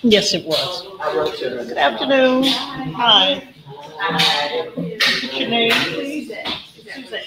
Yes, it was. Good afternoon. Hi. What's your name, please? Suzette.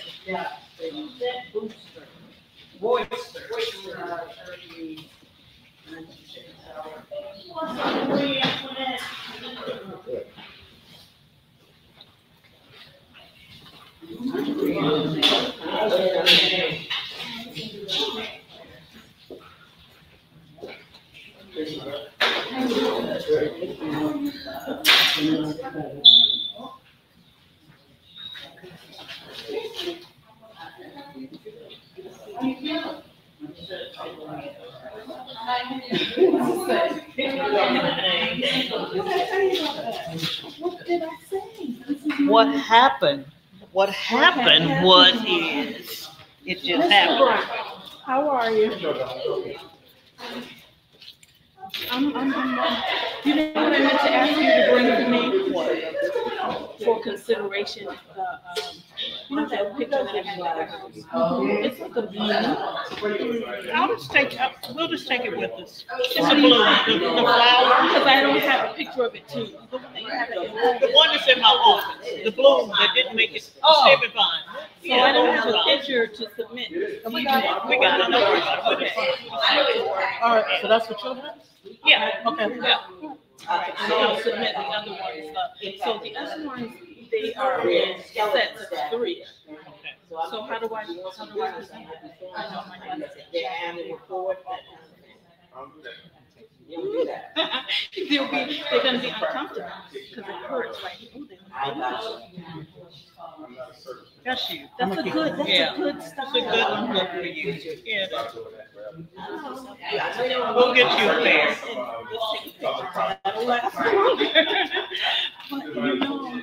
What happened? What happened? What is? It just happened. How are you? You know what I meant to ask you to bring to me for consideration? You know that picture that I had at the house? It's like a balloon. I'll just take. We'll just take it with us. It's a balloon. The flower. Because I don't have a picture of it too. The one that you have at your home. The one that's in my office. The balloon that didn't make it. Oh. Save it fine. So I don't have a picture to submit. We got it. Don't worry about it. All right, so that's for children? Yeah. Okay. Yeah. So I'll submit the other ones. So the other ones, they are in sets of three. So how do I present it? I know my glasses. They're gonna be uncomfortable because it hurts right here. That's you. That's a good style. It's a good look for you. Yeah. We'll get you a pair. That'll last longer. But you know,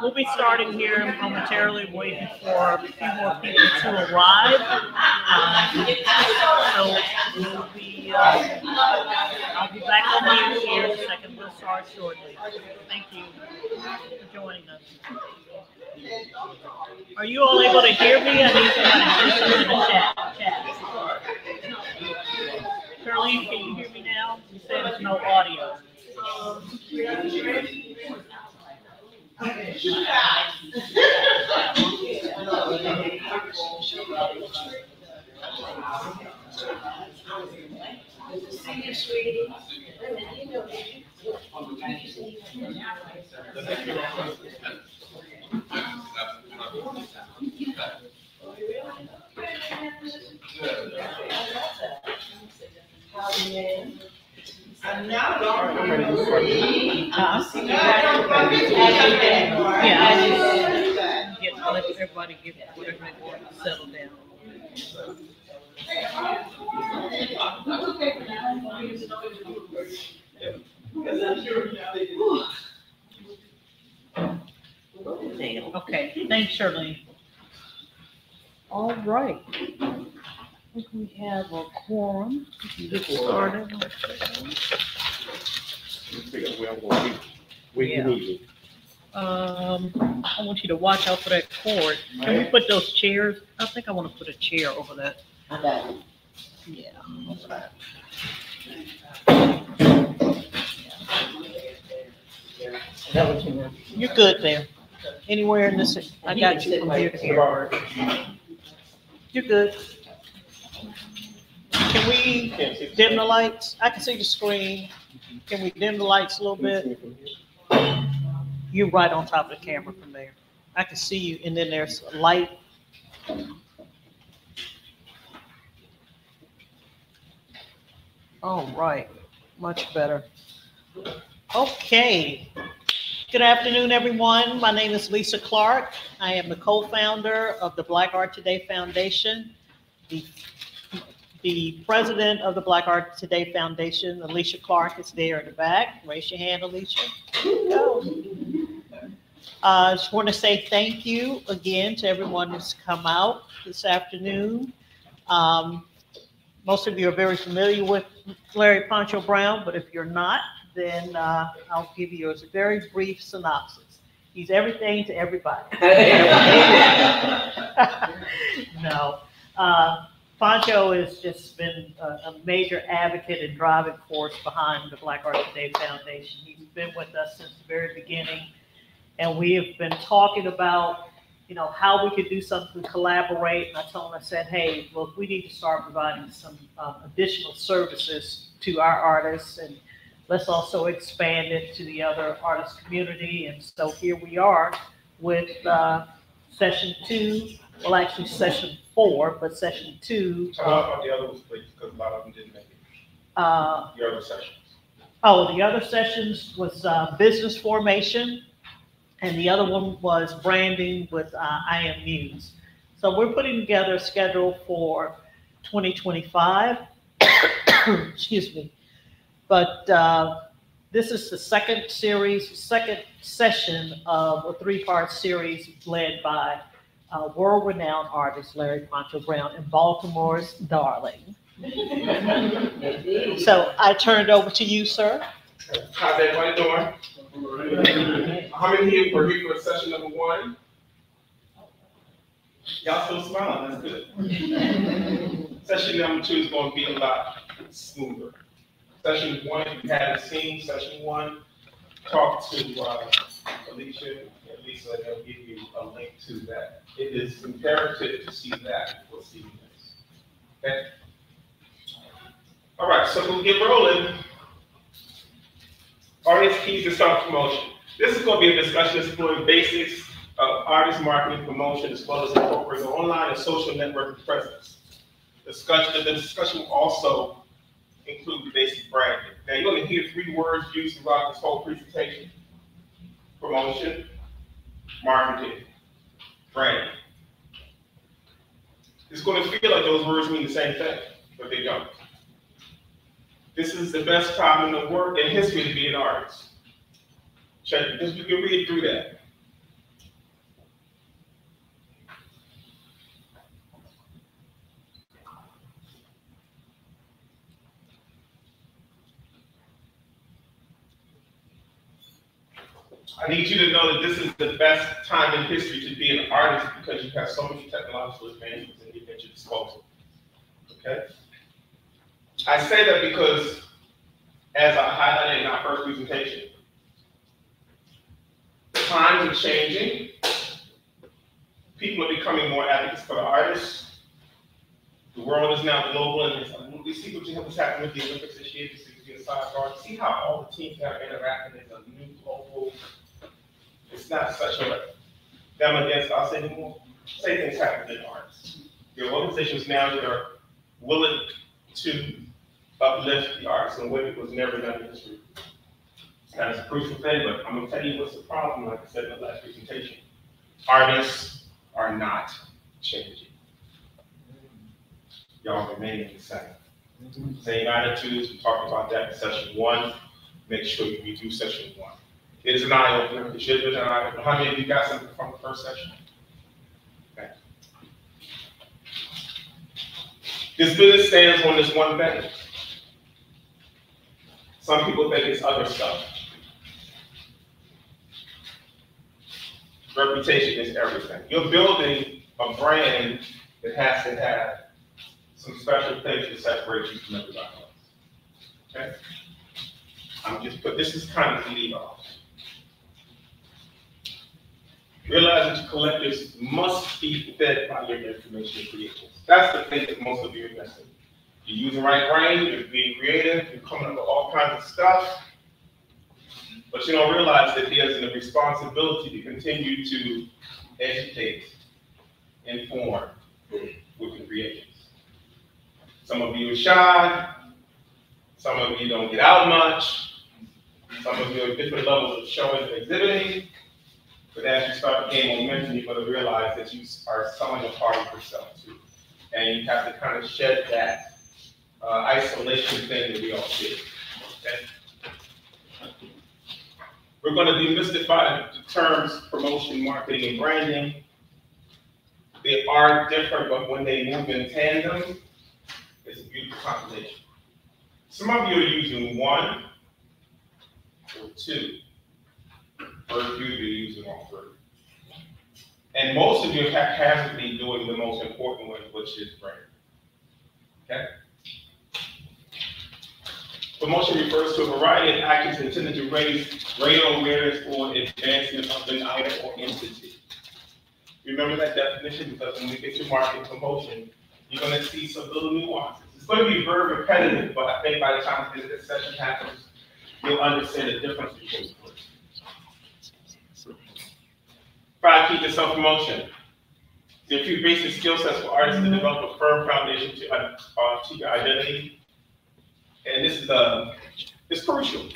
We'll be starting here momentarily, waiting for a few more people to arrive. So we'll be, I'll be back on mute here in a second. We'll start shortly. Thank you for joining us. Are you all able to hear me? I need somebody to put something in the chat. Charlene, can you hear me now? You said there's no audio. I'm now going to let everybody get whatever they want to settle down. Okay, thanks, Shirley. All right. I think we have a quorum. We can get started. I want you to watch out for that cord. Can we put those chairs? I think I want to put a chair over that. Yeah. You're good there. Anywhere in this, I got you from here to here. You're good. Can we dim the lights? I can see the screen. Can we dim the lights a little bit? You're right on top of the camera from there. I can see you, and then there's a light. All right, much better. Okay. Good afternoon, everyone. My name is Lisa Clark. I am the co-founder of the Black Art Today Foundation, the president of the Black Art Today Foundation. Alicia Clark is there in the back. Raise your hand, Alicia. Go. I just want to say thank you again to everyone who's come out this afternoon. Most of you are very familiar with Larry Poncho Brown, but if you're not, then I'll give you a very brief synopsis. He's everything to everybody. No. Poncho has just been a major advocate and driving force behind the Black Art Today Foundation. He's been with us since the very beginning, and we have been talking about, how we could do something to collaborate. And I told him, I said, hey, look, we need to start providing some additional services to our artists, and let's also expand it to the other artist community. And so here we are with session 2, well, actually session 4, but session 2. Talk about the other ones, please, because a lot of them didn't make it. The other sessions. Oh, the other sessions was business formation, and the other one was branding with I Am Muse. So we're putting together a schedule for 2025. Excuse me. But this is the second session of a 3-part series led by world-renowned artist Larry Poncho Brown and Baltimore's darling. So I turn it over to you, sir. How's everybody doing? How many here were here for session number 1? Y'all still smiling, that's good. Session number 2 is going to be a lot smoother. Session 1, if you haven't seen session 1, talk to Alicia and Lisa, and they'll give you a link to that. It is imperative to see that before seeing this. Okay? All right, so we'll get rolling. Artist keys to self-promotion. This is going to be a discussion exploring basics of artist marketing promotion, as well as incorporating online and social networking presence. The discussion will also include the basic branding. Now, you're going to hear 3 words used throughout this whole presentation: promotion, marketing, branding. It's going to feel like those words mean the same thing, but they don't. This is the best time in the world in history to be an artist. Check it. Just you can read through that. I need you to know that this is the best time in history to be an artist because you have so many technological advancements at your disposal. Okay? I say that because, as I highlighted in our first presentation, times are changing. People are becoming more advocates for the artists. The world is now global, and we see what's happening with the Olympics this year. This is a sidebar. See how all the teams are interacting in a new global. It's not such a them against us anymore. Same things happen in arts. There are organizations now that are willing to uplift the arts in a way that was never done in history. That's a crucial thing, but I'm going to tell you what's the problem, like I said in the last presentation. Artists are not changing. Y'all remaining the same. Same attitudes, we talked about that in session 1. Make sure you review session 1. It is an eye-opener. It should have been an eye-opener. How many of you got something from the first session? Okay. This business stands on this one thing. Some people think it's other stuff. Reputation is everything. You're building a brand that has to have some special things to separate you from everybody else. Okay? This is kind of the lead off. Realize that your collectors must be fed by your information creators. That's the thing that most of you are missing. You're using the right brain, you're being creative, you're coming up with all kinds of stuff, but you don't realize that there's a responsibility to continue to educate, inform with your creations. Some of you are shy, some of you don't get out much, some of you are different levels of showing and exhibiting. But as you start to gain momentum, you're going to realize that you are selling a part of yourself too. And you have to kind of shed that isolation thing that we all see. Okay? We're going to demystify the terms promotion, marketing, and branding. They are different, but when they move in tandem, it's a beautiful combination. Some of you are using one or two. Very few of you are using all three. And most of you are haphazardly doing the most important one, which is brand. Okay? Promotion refers to a variety of actions intended to raise greater awareness or advancement of an item or entity. Remember that definition, because when we get to marketing promotion, you're going to see some little nuances. It's going to be very repetitive, but I think by the time this session happens, you'll understand the difference between the two. 5 keys to self-promotion. There are a few basic skill sets for artists to develop a firm foundation to your identity. And this is it's crucial.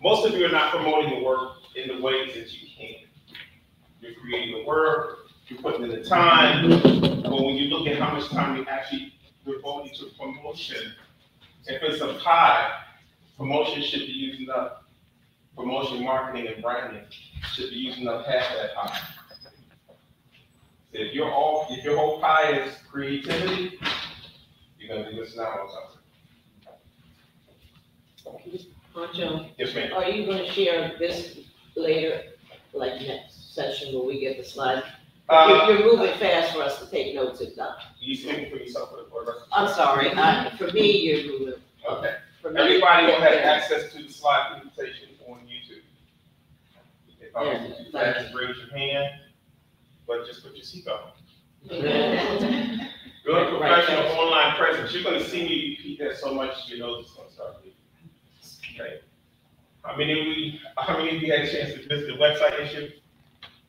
Most of you are not promoting the work in the ways that you can. You're creating the work, you're putting in the time, but when you look at how much time you actually devoting to promotion, if it's a pie, promotion should be using up. Promotion, marketing, and branding should be using up half that pie. If your whole pie is creativity, you're going to be missing out on something. Poncho, Yes, ma'am. are you going to share this later, like next session where we get the slides? You're moving fast for us to take notes if not. You speaking for yourself for the rest of the I'm sorry, for me, you're moving. Okay. For me, Everybody will have yeah. access to the slide presentation on YouTube. If I Yeah, was to do thank that, just raise your hand, but just put your seatbelt on. Yeah. Good Right. professional online presence. You're going to see me repeat that so much, your nose is going to start bleeding. Okay. How many of you had a chance to visit the website issue?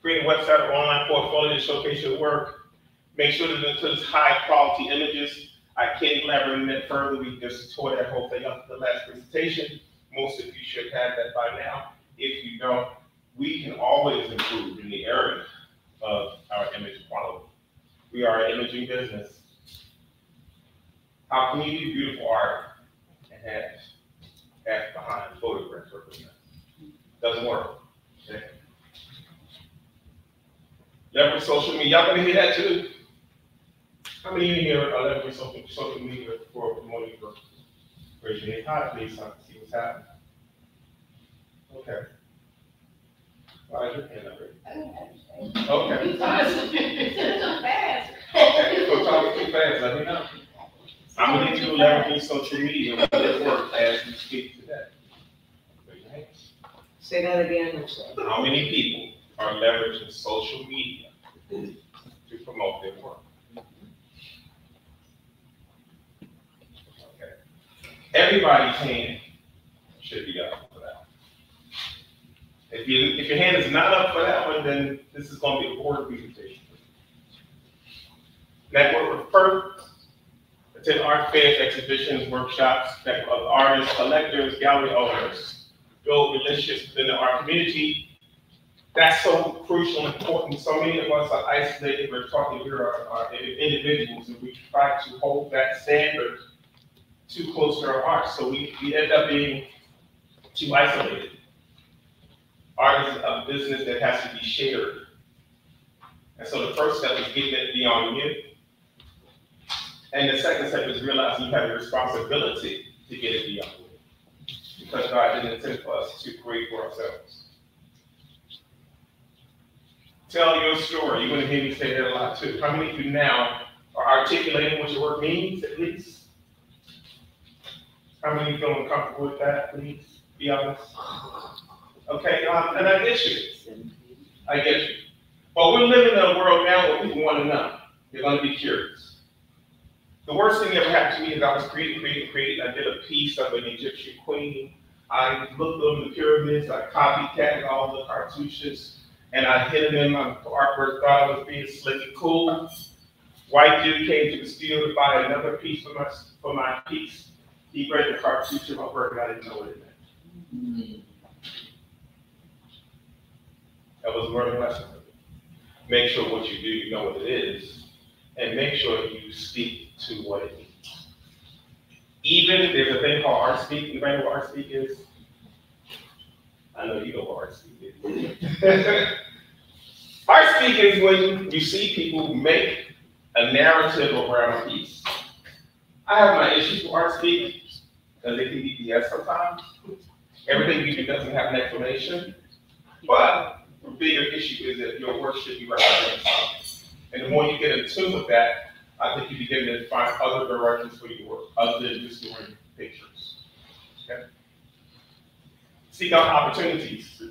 Create a website or online portfolio to showcase your work. Make sure that it includes high quality images. I can't elaborate on that further. We just tore that whole thing up in the last presentation. Most of you should have that by now. If you don't, we can always improve in the area of our image quality. We are an imaging business. How can you do beautiful art and have behind photographs represent? Doesn't work. Okay. Leverage social media. Y'all gonna hear that too? How many of you here are leveraging social media for promoting your work? Raise your hand high, please, so I can see what's happening. Okay. Why is your hand up? Okay. Okay, so talking too fast, let me know. How many of you leveraging social media with their work as we speak today? Raise your hands. Say that again. How many people are leveraging social media to promote their work? Okay. Everybody's hand should be up for that. If your hand is not up for that one, then this is going to be a board presentation. Network with FERC, attend art fairs, exhibitions, workshops, network with artists, collectors, gallery owners, build relationships within the art community. That's so crucial and important. So many of us are isolated. We're talking here are individuals, and we try to hold that standard too close to our hearts. So we end up being too isolated. Art is a business that has to be shared. And so the first step is getting it beyond you. And the second step is realizing you have a responsibility to get it beyond you. Because God didn't intend for us to create for ourselves. Tell your story. You're going to hear me say that a lot too. How many of you now are articulating what your work means, at least? How many of you feeling comfortable with that, please? Be honest. Okay, and I get you. I get you. But we're living in a world now where people want to know. They're going to be curious. The worst thing that ever happened to me is I was creating. I did a piece of an Egyptian queen. I looked over the pyramids. I copycatted all the cartouches. And I hid them in my artwork, thought I was being slick and cool. White dude came to the studio to buy another piece for my piece. He read the cartouche of my work, and I didn't know what it meant. That was a learning lesson. Make sure what you do, you know what it is, and make sure you speak to what it means. Even there's a thing called art speak. Anybody know what art speak is? I know you know what art speak is. Art speak is when you see people make a narrative around a piece. I have my issues with art speak because it can be BS sometimes. Everything you do doesn't have an explanation. But the bigger issue is that your work should be representing something. And the more you get in tune with that, I think you begin to find other directions for your work, other than just doing pictures. Okay? Seek out opportunities.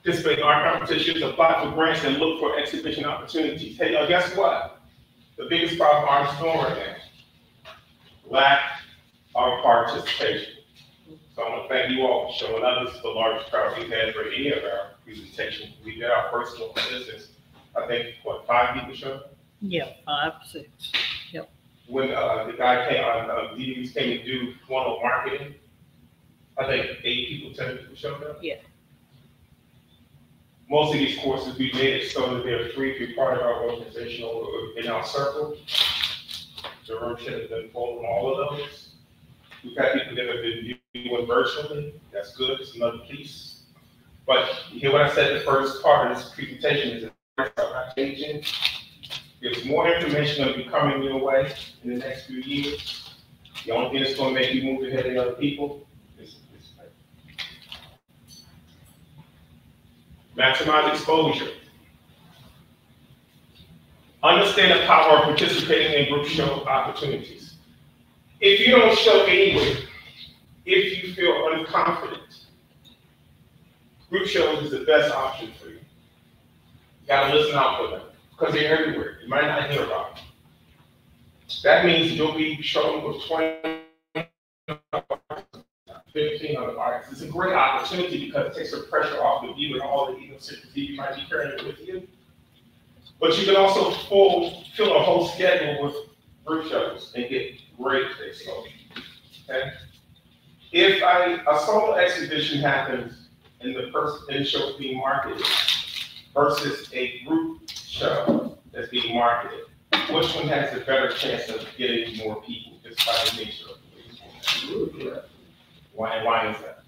Participate in art competitions, apply for grants, and look for exhibition opportunities. Hey, guess what? The biggest problem artists are doing right now. Lack of participation. So I want to thank you all for showing up. This is the largest crowd we've had for any of our presentations. We did our first one on this. I think, what, 5 people showed up? Yeah, 5, 6. Yep. When the guy came on, DVDs came to do one on marketing, I think 8 people, 10 people showed up. Yeah. Most of these courses, we made it so that they're free if you're part of our organization or in our circle. The room should have been full on all of those. We've had people that have been doing virtually. That's good. It's another piece. But you hear what I said, the first part of this presentation is about changing. There's more information going to be coming your way in the next few years. The only thing that's going to make you move ahead of other people is maximize exposure. Understand the power of participating in group show opportunities. If you don't show anywhere, if you feel unconfident, group shows is the best option for you. You gotta listen out for them, because they're everywhere. You might not hear about them. That means you'll be shown with 20, 15 other artists. It's a great opportunity because it takes the pressure off of you and all the egocentricity you might be carrying with you. But you can also fill a whole schedule with group shows and get great exposure. Okay? If a solo exhibition happens and the show is being marketed versus a group show that's being marketed, which one has a better chance of getting more people just by the nature of it? Why is that?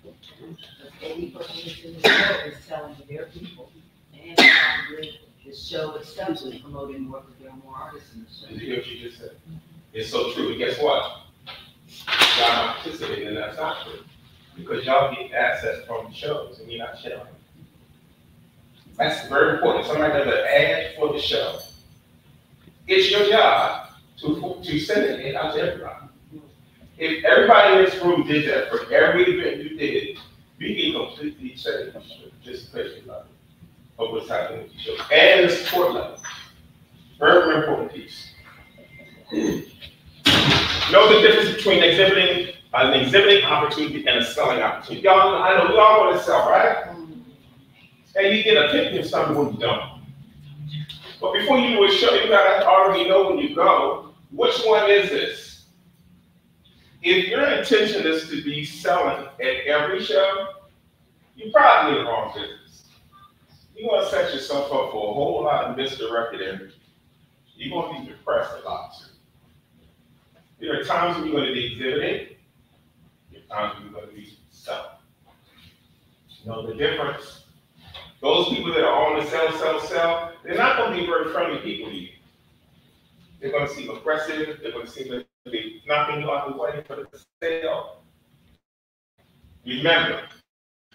Any person who's in the show is telling their people, and probably the show itself is promoting more because there are more artists in the show. Did you hear what you just said? It's so true, but guess what? Y'all not participating, and that's not true. Because y'all get assets from the shows, and you're not sharing. That's very important. Somebody does an ad for the show. It's your job to send it out to everybody. If everybody in this room did that for every event you did, we can completely change the participation level of what's happening with the show. And the support level. Very, very important piece. Know the difference between an exhibiting opportunity and a selling opportunity. Y'all, I know we all want to sell, right? And you get a picture of something when you don't. But before you do a show, you gotta already know when you go, which one is this? If your intention is to be selling at every show, you're probably in the wrong business. You're gonna set yourself up for a whole lot of misdirected energy. You're gonna be depressed a lot too. There are times when you're gonna be exhibiting, there are times when you're gonna be selling. You know the difference? Those people that are on the sell, they're not going to be very friendly people to you. They're going to seem aggressive. They're going to seem like they're knocking you out the way for the sale. Remember,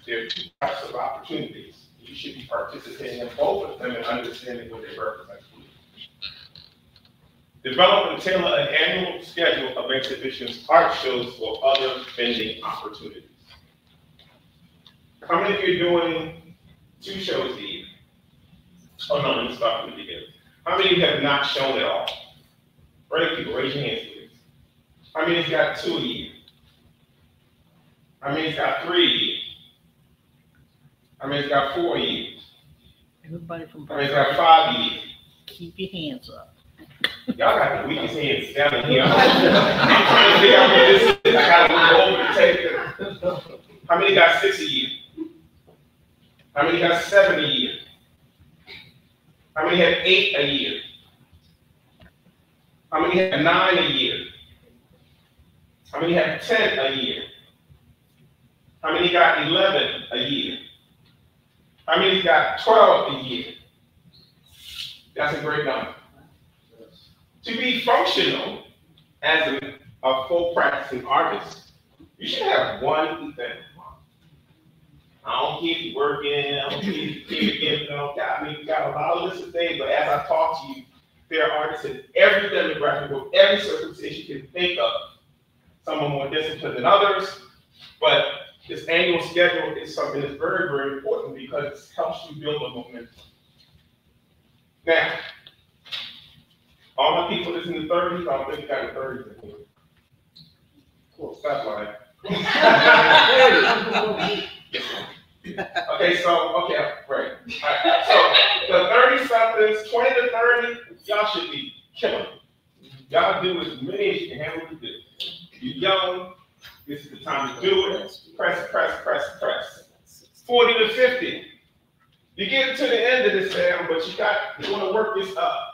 there are two types of opportunities. You should be participating in both of them and understanding what they represent. Develop and tailor an annual schedule of exhibitions, art shows, or other vending opportunities. How many of you are doing 2 shows a year? Oh no, let me start from the beginning. How many of you have not shown at all? Right, people, raise your hands, please. How many has got 2 a year? How many has got 3 a year? How many has got 4 a year? Everybody from How many has got 5 a year? keep your hands up. Y'all got the weakest hands down in here. I'm trying to figure out what this is. I gotta look over the table. How many got 6 a year? How many got 7 a year? How many had 8 a year? How many had 9 a year? How many had 10 a year? How many got 11 a year? How many got 12 a year? That's a great number. To be functional as a full practicing artist, you should have one event. I don't keep working, I don't keep getting, we got a lot of lists of things, but as I talk to you, there are artists in every demographic, with every circumstance you can think of. Some are more disciplined than others, but this annual schedule is something that's very, very important because it helps you build a momentum. Now, all my people that's in the 30s, I don't think you got the 30s in here. Cool, stop lying. Okay, great. Right. So the 30-somethings, 20 to 30, y'all should be killing it. Y'all do as many as you can handle to do. You're young, this is the time to do it. Press, press, press, press. 40 to 50. You're getting to the end of this now, but you want to work this up.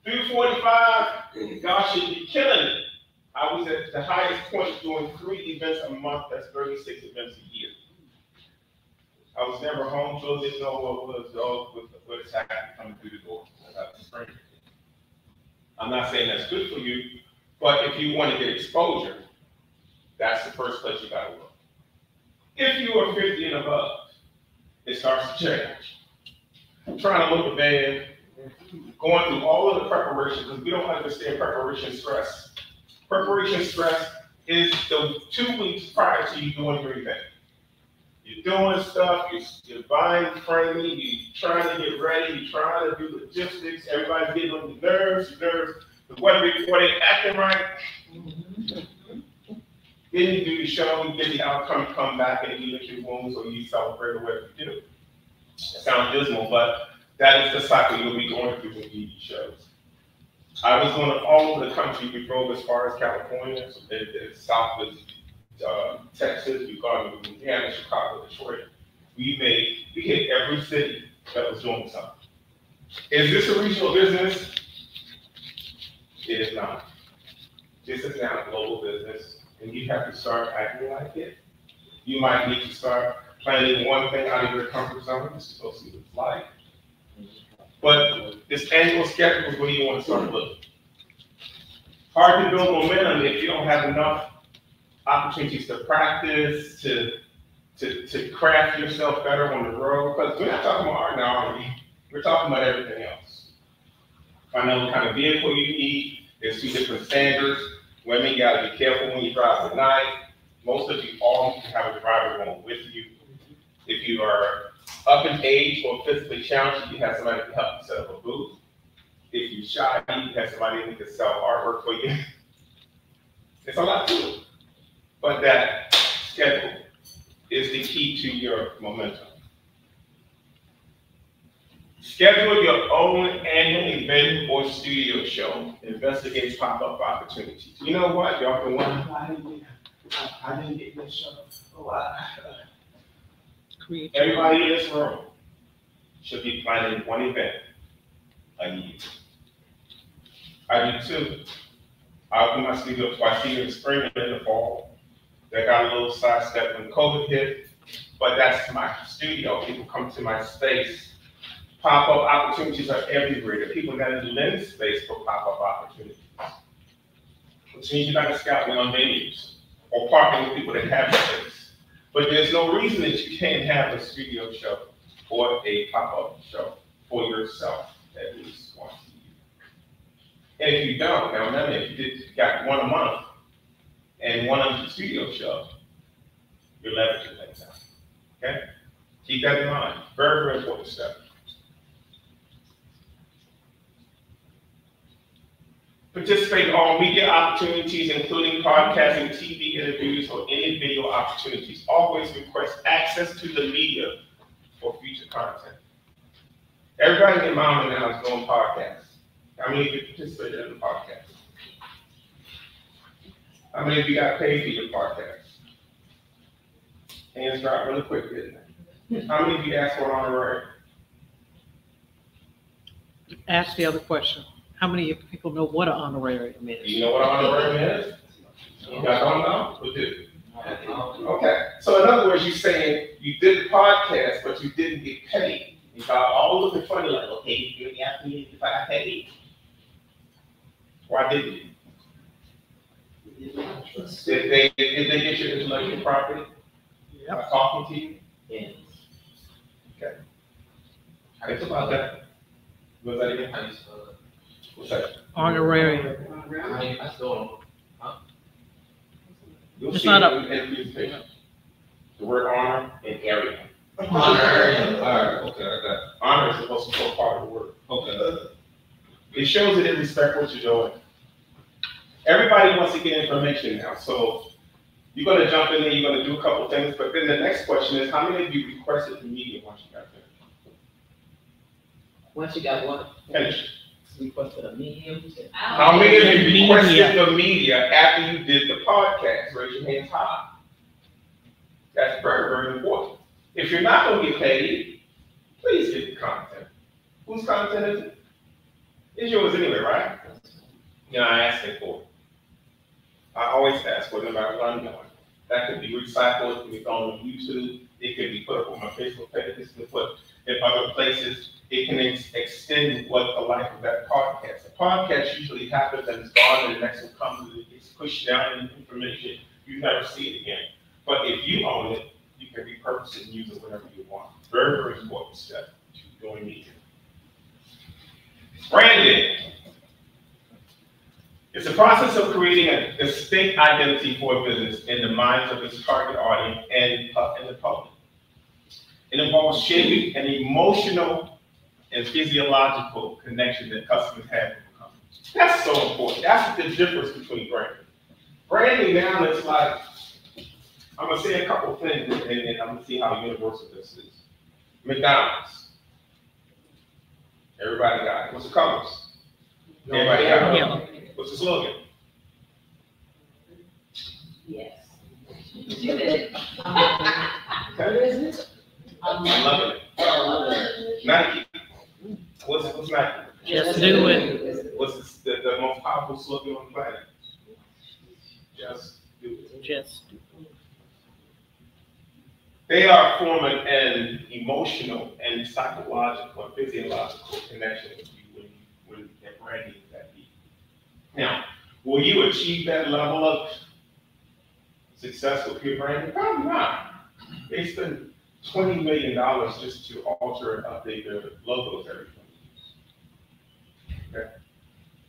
Through 45, y'all should be killing it. I was at the highest point doing 3 events a month, that's 36 events a year. I was never home, so didn't know what's happening coming through the door. I'm not saying that's good for you, but if you want to get exposure, that's the first place you got to look. If you are 50 and above, it starts to change. I'm trying to look a band, going through all of the preparation, because we don't understand preparation stress. Preparation stress is the 2 weeks prior to you doing your event. You're doing stuff, you're buying framing, you're trying to get ready, you're trying to do logistics, everybody's getting on your nerves, but whether they acting right, then you do the show, you get the outcome, you come back and you lick your wounds or you celebrate or whatever you do. It sounds dismal, but that is the cycle you'll be going through when you do shows. I was going all over the country. We drove as far as California, so south was Texas, we got Louisiana, Chicago, Detroit. We hit every city that was doing something. Is this a regional business? It is not. This is now a global business, and you have to start acting like it. You might need to start planning one thing out of your comfort zone just to go see what it's like. But this annual schedule is where you want to start looking. Hard to build momentum if you don't have enough opportunities to practice, to craft yourself better on the road. Because we're not talking about art now, are we? We're talking about everything else. Find out what kind of vehicle you need. There's two different standards. Women, you gotta be careful when you drive at night. Most of you all have a driver going with you. If you are up in age or physically challenged, you have somebody to help you set up a booth. If you're shy, you have somebody who can sell artwork for you. It's a lot to it. But that schedule is the key to your momentum. Schedule your own annual event or studio show. Investigate pop-up opportunities. You know what? Y'all can wonder why I didn't get this show. Everybody in this room should be planning one event a year. I do too. I open my studio twice a year in the spring and in the fall. They got a little sidestep when COVID hit, but that's my studio. People come to my space. Pop-up opportunities are everywhere. The people got to lend space for pop-up opportunities. Which means you got to scout on venues or partner with people that have space. But there's no reason that you can't have a studio show or a pop-up show for yourself at least once a year. And if you don't, now remember, if you got one a month and one on the studio show, you're leveraging things out. Okay? Keep that in mind. Very, very important step. Participate in all media opportunities, including podcasting, TV interviews, or any video opportunities. Always request access to the media for future content. Everybody in your mom now is doing podcasts. How many of you participated in the podcast? How many of you got paid for your podcast? Hands dropped really quick, didn't they? How many of you asked for an honorarium? Ask the other question. How many people know what an honorarium is? Do you know what an honorarium is? You guys don't know? Who did? Okay. So in other words, you're saying you did the podcast, but you didn't get paid. You got all looking funny, like, okay, you really asked me if I got paid. Why didn't you? Did they get your intellectual property? Yep. By talking to you? Yes. Okay. Think about that. What's that again? What's that? Honorarium. I still You'll It's see not it in the presentation. The word honor and area. honorarium. All right, okay, I got it. Honor is supposed to be a part of the word. Okay. It shows that they respect what you're doing. Everybody wants to get information now, so you're going to jump in there, you're going to do a couple things, but then the next question is, how many of you requested the media once you got finished? Once you got one, Finished. requested a medium. How many of you Media. requested the media after you did the podcast? Raise your hands high. That's very, very important. If you're not going to get paid, please get the content. Whose content is it? It's yours anyway, right? You're not asking for it. I always ask for it no matter what I'm doing. That could be recycled, it can be thrown on YouTube, it can be put up on my Facebook page, it can be put in other places. It can extend what the life of that podcast. A podcast usually happens and it's gone, and the next one comes and it gets pushed down in information. You never see it again. But if you own it, you can repurpose it and use it whenever you want. Very, very important step to doing media. Branding. It's a process of creating a distinct identity for a business in the minds of its target audience and the public. It involves shaping an emotional and physiological connection that customers have with the company. That's so important. That's the difference between branding. Branding now is like, I'm going to say a couple of things and I'm going to see how universal this is. McDonald's. Everybody got it. What's the colors? Everybody got it. Yeah. What's the slogan? Yes. Okay. I'm loving it. Nike. What's Nike? Just do it. What's the most popular? powerful slogan on the planet. Just do it. Just, They are forming an emotional and psychological and physiological connection with you when that branding is that deep. Now, will you achieve that level of success with your branding? Probably not. They spend $20 million just to alter and update their logos every 20 years. Okay?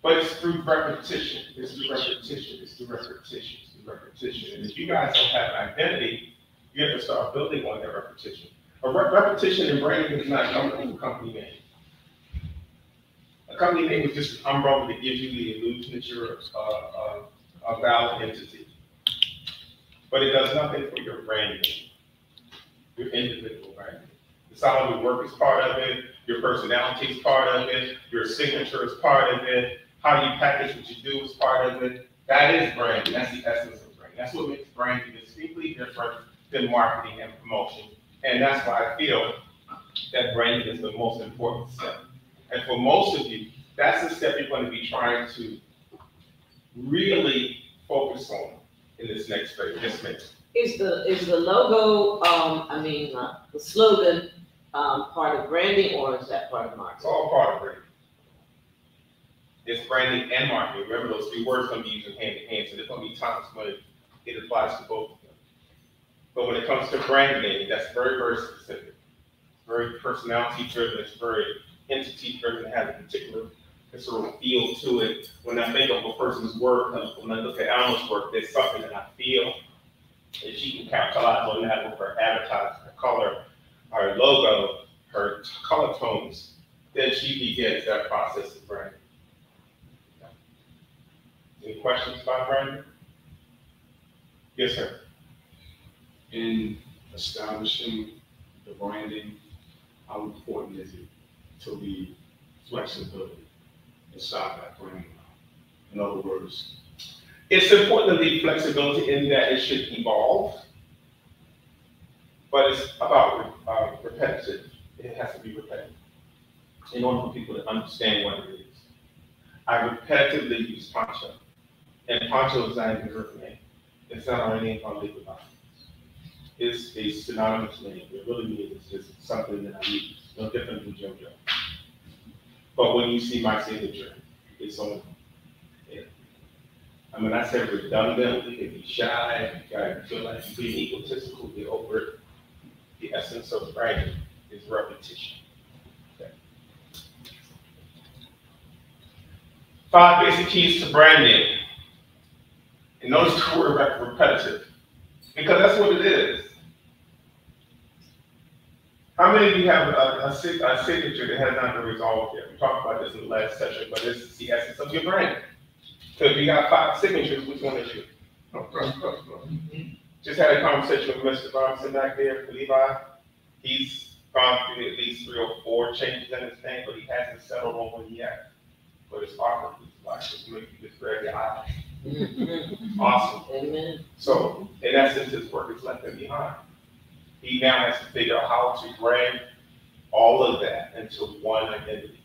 But it's through repetition. It's through repetition. It's through repetition. It's through repetition. And if you guys don't have an identity, you have to start building on that repetition. A repetition in branding is not coming from a company name. A company name is just an umbrella that gives you the illusion that you're a valid entity. But it does nothing for your branding, your individual branding. The style of your work is part of it, your personality is part of it, your signature is part of it, how you package what you do is part of it. That is branding. That's the essence of branding. That's what makes branding distinctly different than marketing and promotion. And that's why I feel that branding is the most important step. And for most of you, that's the step you're going to be trying to really focus on in this next phase, this next. Is the logo, the slogan, part of branding, or is that part of It's marketing? all part of branding. It's branding and marketing. Remember, those three words are going to be used hand in hand. So there's going to be times when it applies to both of them. But when it comes to branding, that's very, very specific. It's very personality driven. It's very entity driven. It has a particular sort of feel to it. When I think of a person's work, when I look at Alma's work, there's something that I feel that she can capitalize on that with her advertising, her color, her logo, her color tones. Then she begins that process of branding. Any questions about branding? Yes, sir. In establishing the branding, how important is it to be flexibility inside that branding? In other words, It's important to be flexibility in that it should evolve, but it's about repetitive. It has to be repetitive in order for people to understand what it is. I repetitively use Poncho, and Poncho is not even her name. It's not our name on legal documents. It's a synonymous name. It really means it's just something that I use, no different than JoJo. But when you see my signature, it's on it. I mean, I said redundant, you can be shy, you gotta feel like you're being egotistical, get over it. The essence of branding is repetition. Okay. 5 basic keys to branding. And notice the word repetitive, because that's what it is. How many of you have a signature that has not been resolved yet? We talked about this in the last session, but this is the essence of your branding. So if you got 5 signatures, which one is you? Just had a conversation with Mr. Robinson back there, Levi. He's gone through at least 3 or 4 changes in his name, but he hasn't settled on one yet. But it's awkward. Like, just make you just grab your eyes. Awesome. Amen. So, in essence, his work is left him behind. He now has to figure out how to brand all of that into one identity.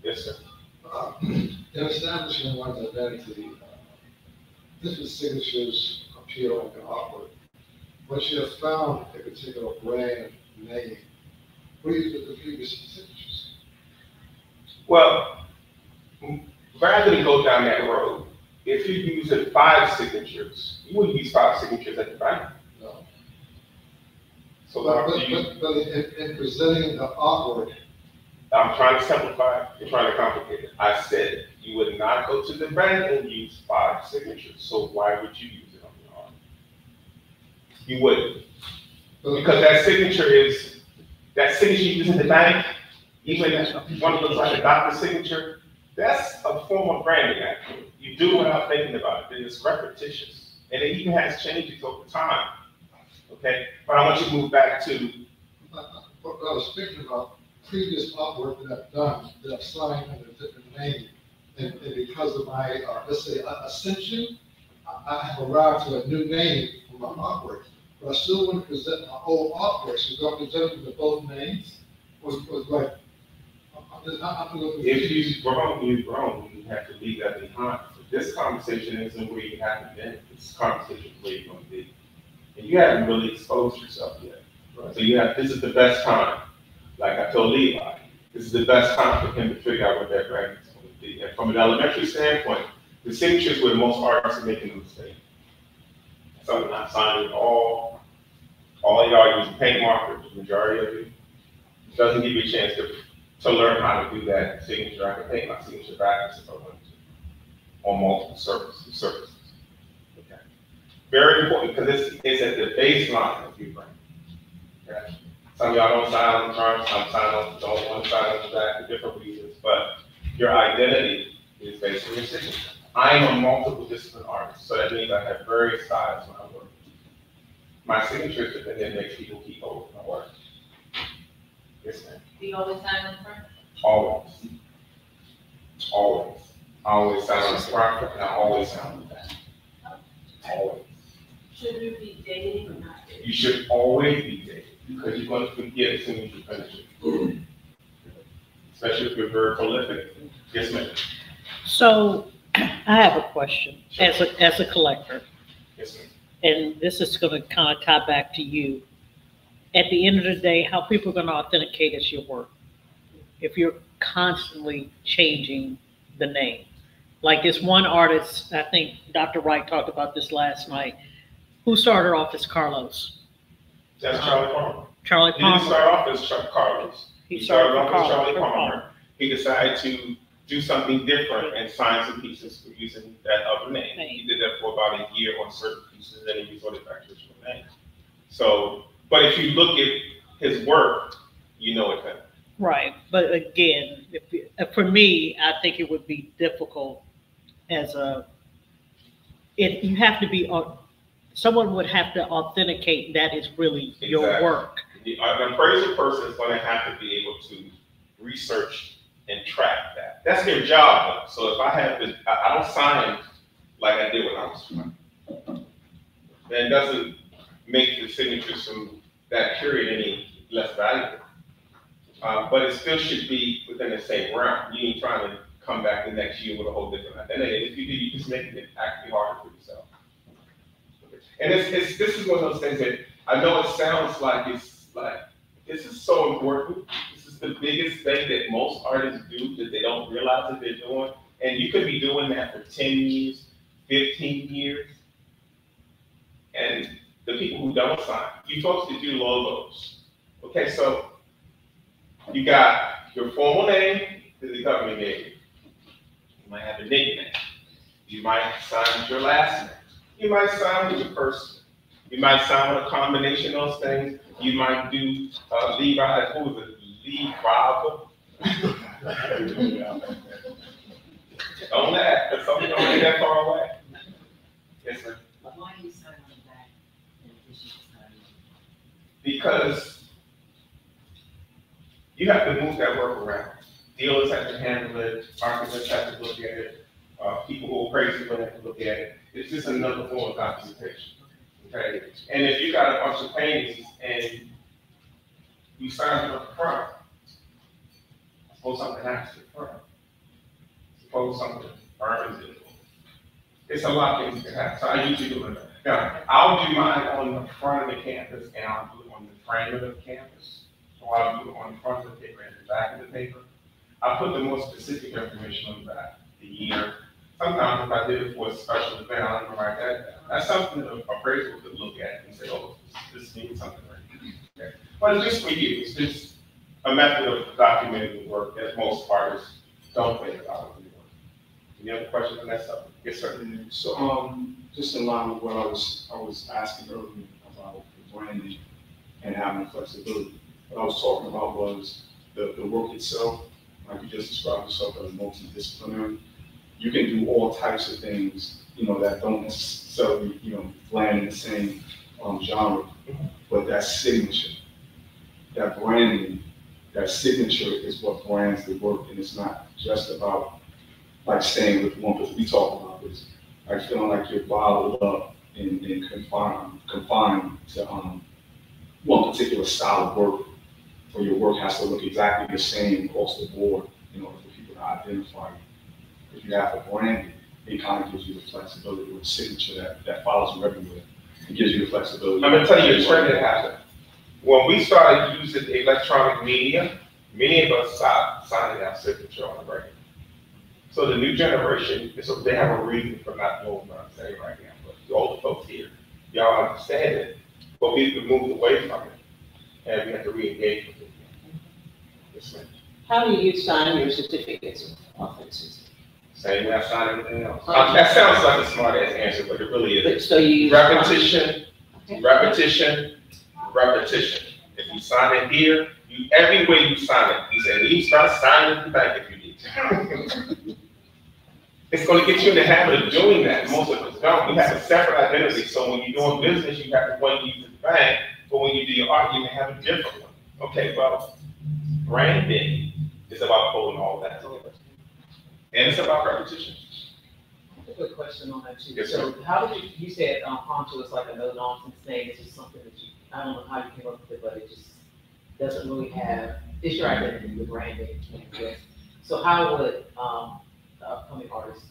Yes, sir. In establishing one's identity, different signatures appear on the artwork. Once you have found a particular brand name, what do you do with the previous signatures? Well, rather than go down that road, if you use 5 signatures, you wouldn't use 5 signatures at the bank. No. So But in presenting the artwork, I'm trying to simplify it. You're trying to complicate it. I said you would not go to the bank and use 5 signatures. So why would you use it on your arm? You wouldn't. Because that signature you use in the bank, even if one looks like a doctor's signature, that's a form of branding, actually. You do it without thinking about it. And it's repetitious. And it even has changes over time. Okay? But I want you to move back to. what I was thinking about, previous artwork that I've done, that I've signed under a different name, and because of my, let's say, ascension, I have arrived to a new name for my artwork. But I still want to present my old artwork, so do I present them with both names? Was like, I'm looking. If you've grown, you have to leave that behind. So this conversation isn't where you haven't been. This conversation is where you're going to be. And you haven't really exposed yourself yet. Right. So this is the best time. Like I told Levi, this is the best time for him to figure out what that brand is going to be. And from an elementary standpoint, the signature is where most artists are making a mistake. So I'm not signing all y'all using paint markers, the majority of you. It doesn't give you a chance to learn how to do that signature. I can paint my signature backwards if I want to, on multiple surfaces. Okay. Very important, because it's at the baseline of your brain. Okay. Some of y'all don't sign on the front, some don't want to sign on the back for different reasons, but your identity is based on your signature. I am a multiple discipline artist, so that means I have various styles when I work. My signature is the thing that makes people keep over my work. Yes, ma'am. Do you always sign on the front? Always. Always. I always sign on the front, and I always sign on the back. Always. Should you be dating or not dating? You should always be dating, because you're going to forget as soon as you finish it. Especially if you're very prolific. Yes, ma'am. So I have a question as a collector, Yes, ma'am. and this is going to kind of tie back to you. At the end of the day, how people are going to authenticate is your work. If you're constantly changing the name. Like this one artist, I think Dr. Wright talked about this last night, who started off as Carlos. That's Charlie Palmer. Charlie He didn't Palmer. start off as Carlos. He started started off as Carlos. Charlie Palmer. He decided to do something different and sign some pieces for using that other name. He did that for about a year on certain pieces, and then he resorted back to his real name. So, but if you look at his work, you know it better. Right, but again, for me, I think it would be difficult you have to be, someone would have to authenticate that is really your Exactly. work. An appraisal person is going to have to be able to research and track that. That's their job, though. So if I have to, I don't sign like I did when I was 20. That doesn't make the signatures from that period any less valuable. But it still should be within the same realm. You ain't trying to come back the next year with a whole different identity. If you do, you just make it actually harder for yourself. And this is one of those things that I know it sounds like this is so important. This is the biggest thing that most artists do that they don't realize that they're doing. And you could be doing that for 10 years, 15 years. And the people who don't sign, you folks that do logos. Okay, so you got your formal name that the government gave you. You might have a nickname. You might sign with your last name. You might sign with your first name. You might sign with a combination of those things. You might do Levi, who was it? Levi. Don't laugh, because some of you don't get that far away. Yes, sir. But why do you sign on the back in addition to signing? Because you have to move that work around. Dealers have to handle it, architects have to look at it, people who are crazy will have to look at it. It's just another form of documentation. Okay? And if you got a bunch of paintings and you sign it up front, suppose something happens to the front. Suppose something burns it. It's a lot of things that can happen. So I usually do it. Now, I'll do mine on the front of the canvas and I'll do it on the frame of the canvas. Or I'll do it on the front of the paper and the back of the paper. I put the more specific information on the back, the year. Sometimes if I did it for a special event, I'll even write that down. That's something that an appraiser could look at and say, oh, this means something right here. Okay. But it's just for you. It's just a method of documenting the work that most artists don't think about when they work. Any other questions on that subject? Yes, sir. So, just in line with what I was asking earlier about the branding and having flexibility. What I was talking about was the work itself. Like you just described yourself as multidisciplinary. You can do all types of things, that don't necessarily, land in the same genre, but that signature, that branding, that signature is what brands the work, and it's not just about like staying with one, because we talk about this, like feeling like you're bottled up and confined to one particular style of work. for your work has to look exactly the same across the board in order for people to identify you. If you have a branding, it kind of gives you the flexibility with a signature that follows you everywhere. It gives you the flexibility. I'm gonna tell you a trend that happened. When we started using electronic media, many of us stopped signing our signature on the record. So the new generation, so they have a reason for not knowing what I'm saying right now, but the older folks here, y'all understand it, but we've moved away from it, and we have to re-engage with it. Yes, ma'am. How do you sign your certificates of authenticity? Same way I sign everything else. That sounds like a smart ass answer, but it really isn't. So you use Repetition, Okay. repetition, repetition. If you sign it here, every way you sign it, you say, you start signing it back if you need to. It's going to get you in the habit of doing that. Most of us don't. We have a separate identity. So when you're doing business, you have one you use at the bank, but when you do your art, you may have a different one. Okay, well, branding is about pulling all that together. And it's about repetition. A quick question on that too. Yes, So how did you said Poncho is like a no nonsense thing. It's just something that you, I don't know how you came up with it, but it just doesn't really have, it's your identity, your branding. So how would the upcoming artist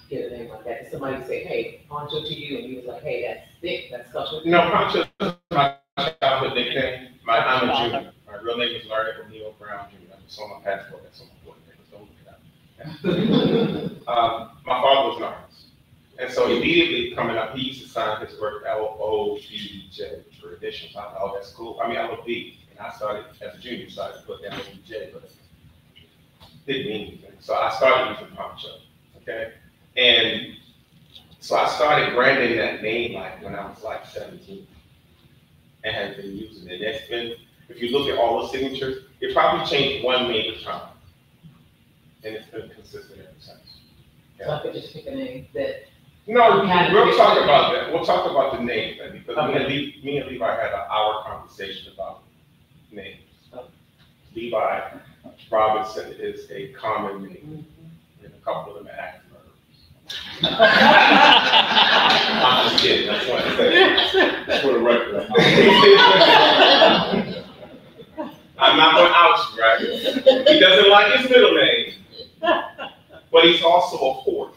get a name like that? Did somebody say, hey, Poncho to you, and he was like, hey, that's thick, that's stuff with No, Poncho is my childhood nickname. I'm a junior. My real name is Larry O'Neill Brown Jr. That's on my passport. That's on my board. Don't look it up. My father was an artist. And so immediately coming up, he used to sign his work L-O-B-J for additions. I thought, oh, that's cool. I mean, L-O-B. And I started, as a junior, started to put down L-O-B-J, but it didn't mean anything. So I started using Poncho, okay? And so I started branding that name like when I was like 17 and had been using it. It's been, if you look at all the signatures, it probably changed one major time. And it's been consistent ever since. So I could just pick a name that. No, we'll talk about that. We'll talk about the name thing because me and Levi had an hour conversation about names. Okay. Levi Robinson is a common name, and a couple of them are act murderers. I'm just kidding. That's what I said. For the record. I'm not going to out you, right? He doesn't like his middle name, but he's also a fourth.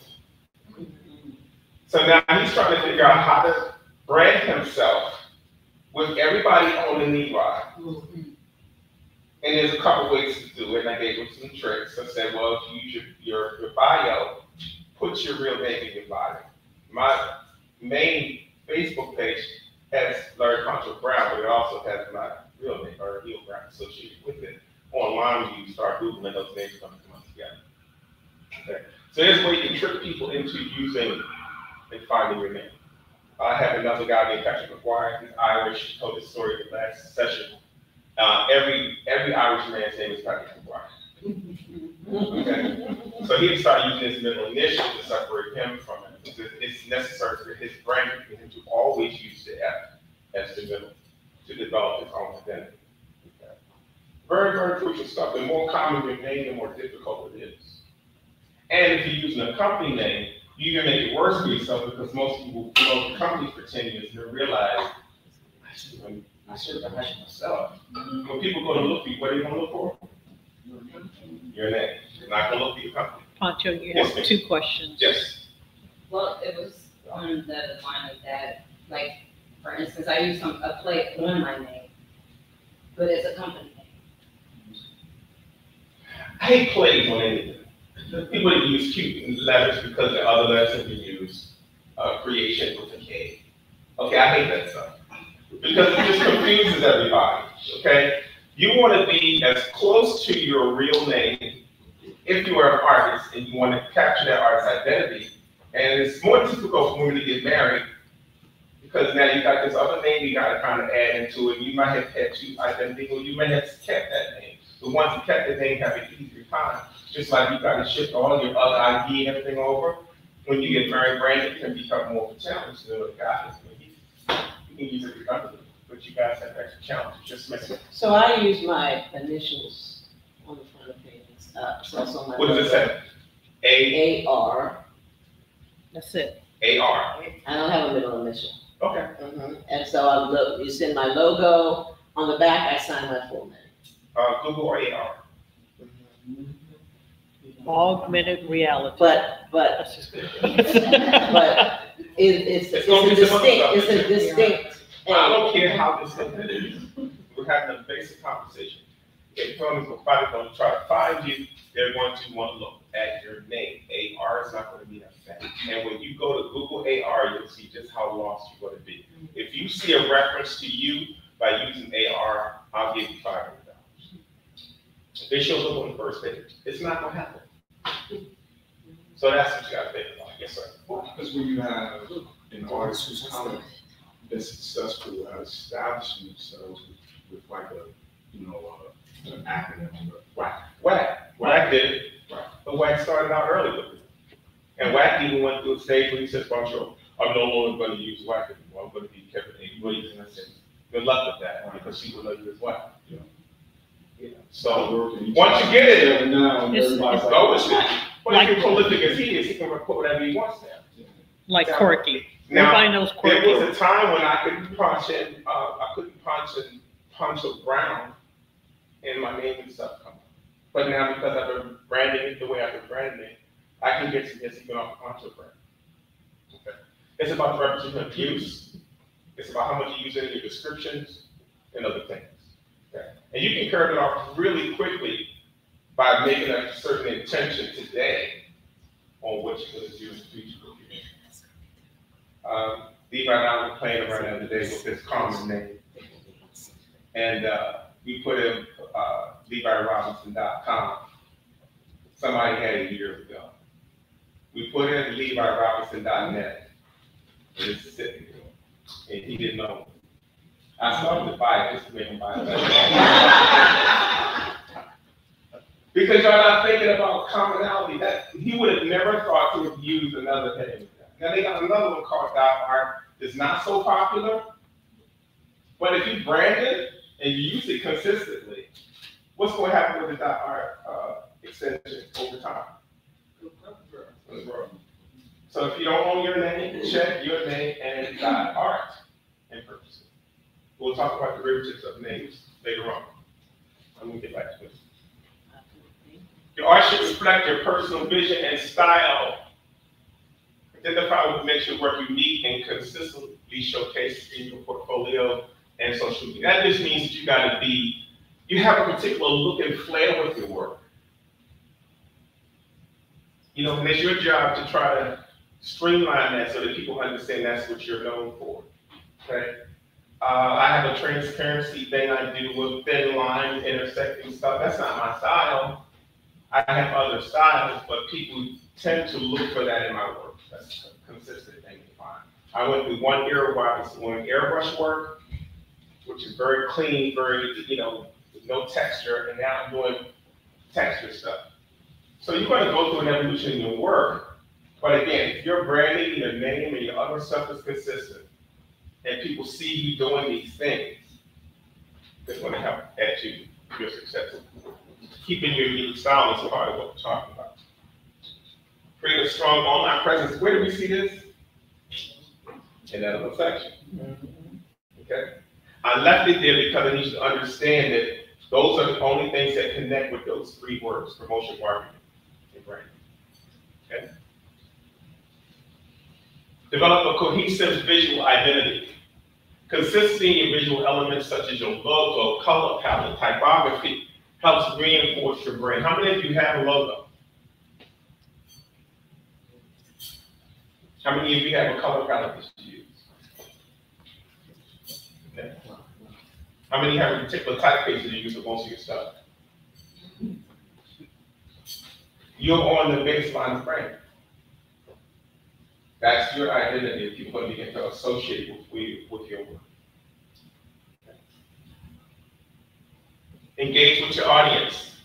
So now he's trying to figure out how to brand himself with everybody owning Levi. And there's a couple ways to do it, and I gave him some tricks. I said, well, if you use your bio, put your real name in your bio. My main Facebook page has Larry Poncho Brown, but it also has my real name, or Neil Brown, associated with it. Online, you start Googling, those names are going to come up together. Okay. So there's a way you can trick people into using and finding your name. I have another guy named Patrick McGuire. He's Irish. He told his story in the last session. Every Irish man's name is Patrick McGuire. Okay. So he started using his middle initial to separate him from it. Because it's necessary for his brand for him to always use the F as the middle to develop his own identity. Okay. Very, very crucial stuff. The more common your name, the more difficult it is. And if you're using a company name, you can make it worse for yourself because most people who know the company for 10 years and realize, I should have hired myself. When people go to look for you, what are they going to look for? Your name. They're not going to look for your company. Poncho, you Yes, have ma'am. 2 questions. Yes. Well, it was on the line of that, like, for instance, I use a play on my name, but it's a company name. I hate plays on anything. People that use cute letters because the other letters have been used, creation with a K. Okay, I hate that stuff. Because it just confuses everybody, okay? You want to be as close to your real name if you are an artist and you want to capture that artist's identity. And it's more difficult for women to get married because now you got this other name you got to kind of add into it. You might have had 2 identities, or you may have kept that name. The ones who kept the name have an easier time. Just like you got to shift all your other ID and everything over. When you get married, branding can become more of a challenge than what God is. You can use it redundantly, but you guys have extra challenges. Just make it. So I use my initials on the front of things. So it's on my What does it say? A-R. That's it. A-R. I don't have a middle initial. Okay. And so you send my logo. On the back, I sign my full name. Google AR. Augmented reality. But That's just good. but it's It's gonna a be some other distinct, stuff. it's a distinct. I don't care how distinct it is. We're having a basic conversation. If someone's going to try to find you, they're going to want to look at your name. AR is not going to be that thing. And when you go to Google AR, you'll see just how lost you're going to be. If you see a reference to you by using AR, I'll give you $500. If it shows up on the first page, it's not going to happen. So that's what you got to think about. Yes, sir. Because when you have an artist who's kind of been successful at establishing themselves with like an acronym, Wack did it. Right. But Wack started out early with it. And Wack even went through a stage where he said, Poncho, I'm no longer going to use Wack anymore. I'm going to be Kevin A. Williams. And I said, good luck with that, because people know you as Wack. Yeah. So once you get it, go with it. But if you're prolific as he is, he can record whatever he wants now. Like quirky. Now, Everybody knows quirky. there was a time when I couldn't punch in Poncho Brown, and my name and stuff come up. But now, because I've been branding it the way I've been branding it, I can get some hits even off the Poncho brand. Okay. It's about the representation of use. It's about how much you use it in your descriptions and other things. Okay. And you can curve it off really quickly by making a certain intention today on what you're going to do in the future. Levi and I were playing around the other day with this common name. And we put in LeviRobinson.com. Somebody had it years ago. We put in LeviRobinson.net. And it's sitting there. And he didn't know. I started to buy it just to make him buy it. Because y'all not thinking about commonality. That he would have never thought to have used another name. Now they got another one called Dot Art. It's not so popular, but if you brand it and you use it consistently, what's going to happen with the Dot Art extension over time? It'll grow. So if you don't own your name, check your name and Dot Art and purchase it. We'll talk about the derivatives of names later on. I'm going to get back to this. Your art should reflect your personal vision and style. Identify what makes your work unique and consistently showcased in your portfolio and social media. That just means that you have a particular look and flair with your work. And it's your job to try to streamline that so that people understand that's what you're known for. Okay? I have a transparency thing I do with thin lines, intersecting stuff. That's not my style. I have other styles, but people tend to look for that in my work. That's a consistent thing to find. I went through one era where I was doing airbrush work, which is very clean, very, with no texture, and now I'm doing texture stuff. So you're going to go through an evolution in your work, but again, if your branding, your name, and your other stuff is consistent, and people see you doing these things, it's going to help add to your success. Keeping your unique style is part of what we're talking about. Create a strong online presence. Where do we see this? In that other section. Okay. I left it there because I need you to understand that those are the only things that connect with those three words: promotion, marketing, and branding. Okay. Develop a cohesive visual identity. Consistency in visual elements such as your logo, color palette, typography helps reinforce your brand. How many of you have a logo? How many of you have a color palette that you use? Okay. How many have a particular typeface that you use for most of your stuff? You're on the baseline of brand. That's your identity that people are going to begin to associate with your work. Okay. Engage with your audience.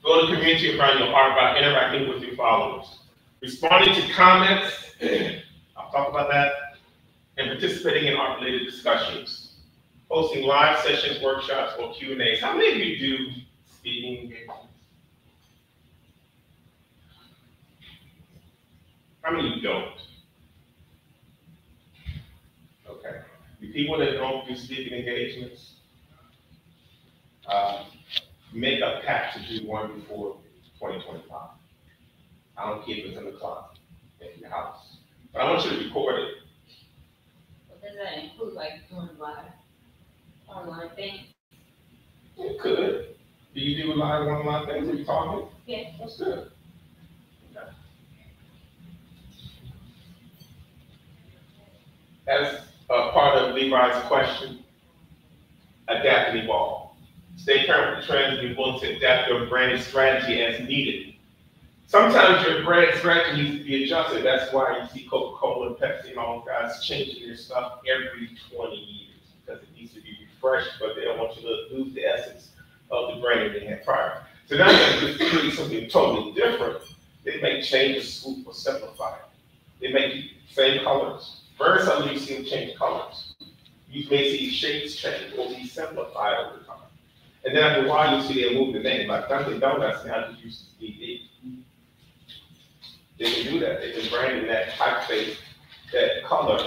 Build a community around your art by interacting with your followers. Responding to comments, I'll talk about that, and participating in art-related discussions. Hosting live sessions, workshops, or Q&As. How many of you do speaking engagements? How many of you don't? Okay. The people that don't do speaking engagements, make a pact to do one before 2025. I don't care if it's in the closet, in your house. But I want you to record it. But does that include like doing live online things? You could. Do you do live online things when you're talking? Yeah. That's good. Okay. As a part of Levi's question, adapt and evolve. Stay current with trends and be willing to adapt your branding strategy as needed. Sometimes your brand strategy needs to be adjusted. That's why you see Coca-Cola and Pepsi and all those guys changing their stuff every 20 years because it needs to be refreshed, but they don't want you to lose the essence of the branding they had prior. So now they're just doing something totally different. They may change the swoop or simplify it. They may keep the same colors. Very seldom you see them change colors. You may see shapes change or be simplified over time. And then after a while, you see they move the name. Like Dunkin' Donuts now just uses DD. They can do that. They've been branding that typeface, that color,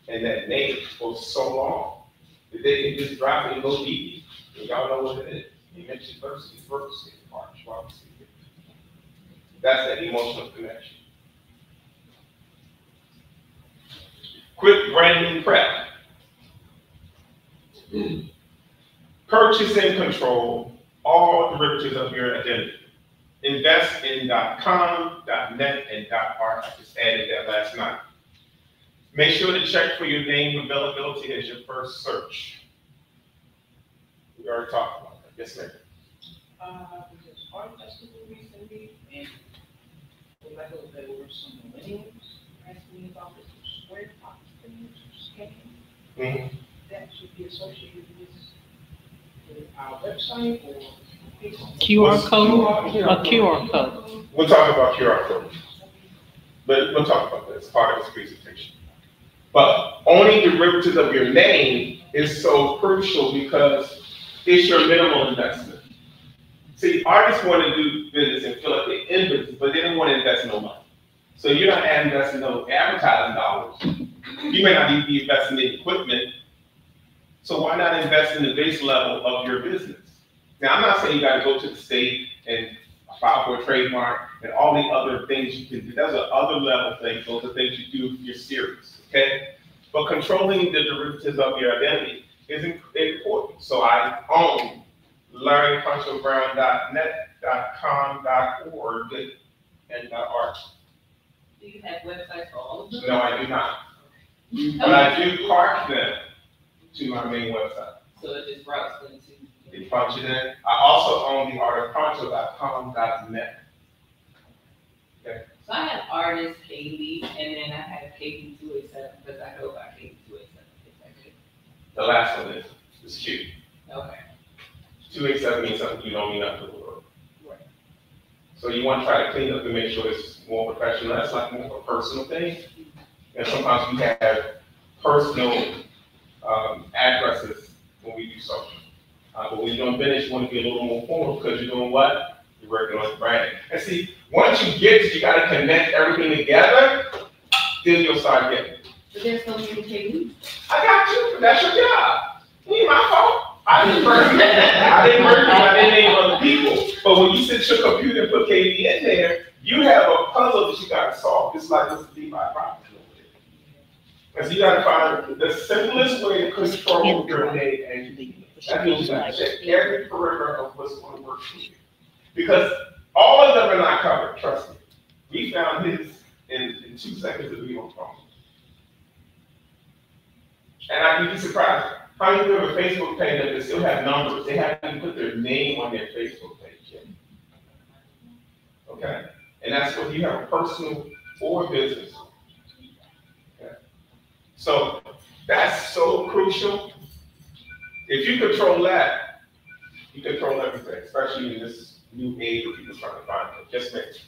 and that name for so long that they can just drop it and go DD. And y'all know what it is. You mentioned versus verse in March. That's that emotional connection. Quick branding prep. Purchase and control all derivatives of your identity. Invest in .com, .net, and .art. I just added that last night. Make sure to check for your name availability as your first search. We already talked about that. Yes, ma'am. Because art festival recently, and like there were some millennials asking me about the square box things or scanning. That should be associated with our website or QR code, a QR code. We'll talk about QR codes. But we'll talk about that as part of this presentation. But owning derivatives of your name is so crucial because it's your minimal investment. See, artists want to do business and feel like they're in business, but they don't want to invest no money. So you're not investing no advertising dollars. You may not even be investing in equipment. So why not invest in the base level of your business? Now, I'm not saying you got to go to the state and file for a trademark and all the other things you can do. Those are other level things. Those are things you do if you're serious, okay? But controlling the derivatives of your identity is important. So I own LarryPonchoBrown.net, .com, .org, and .art. Do you have websites for all of them? No, I do not. But I do park them to my main website. So it just routes them to. They punch it in. I also own the artofponcho.com.net. Okay. So I have artist KB, and then I have KB287 because I go by KB287. The last one is cute. Okay. 287 means something you don't mean nothing to the world. Right. So you want to try to clean up to make sure it's more professional. That's like more of a personal thing. And sometimes we have personal addresses when we do social. But when you're doing business, you want to be a little more formal because you're doing what? You're working on branding. And see, once you get it, you got to connect everything together, then you'll start getting it. But there's so many KBs. I got you, but that's your job. It ain't my fault. I didn't work I didn't name other people. But when you sit your computer and put KB in there, you have a puzzle that you got to solve. It's like this Levi problem. And so you got to find the simplest way to control your day and that means you got to check every perimeter of what's going to work for you. Because all of them are not covered, trust me. We found his in 2 seconds that we don't phone. And you'd be surprised. How many people have a Facebook page that they still have numbers? They haven't even put their name on their Facebook page yet. Okay? And that's what you have a personal or business. Okay? So that's so crucial. If you control that, you control everything, especially in this new age where people trying to find it. Just make it.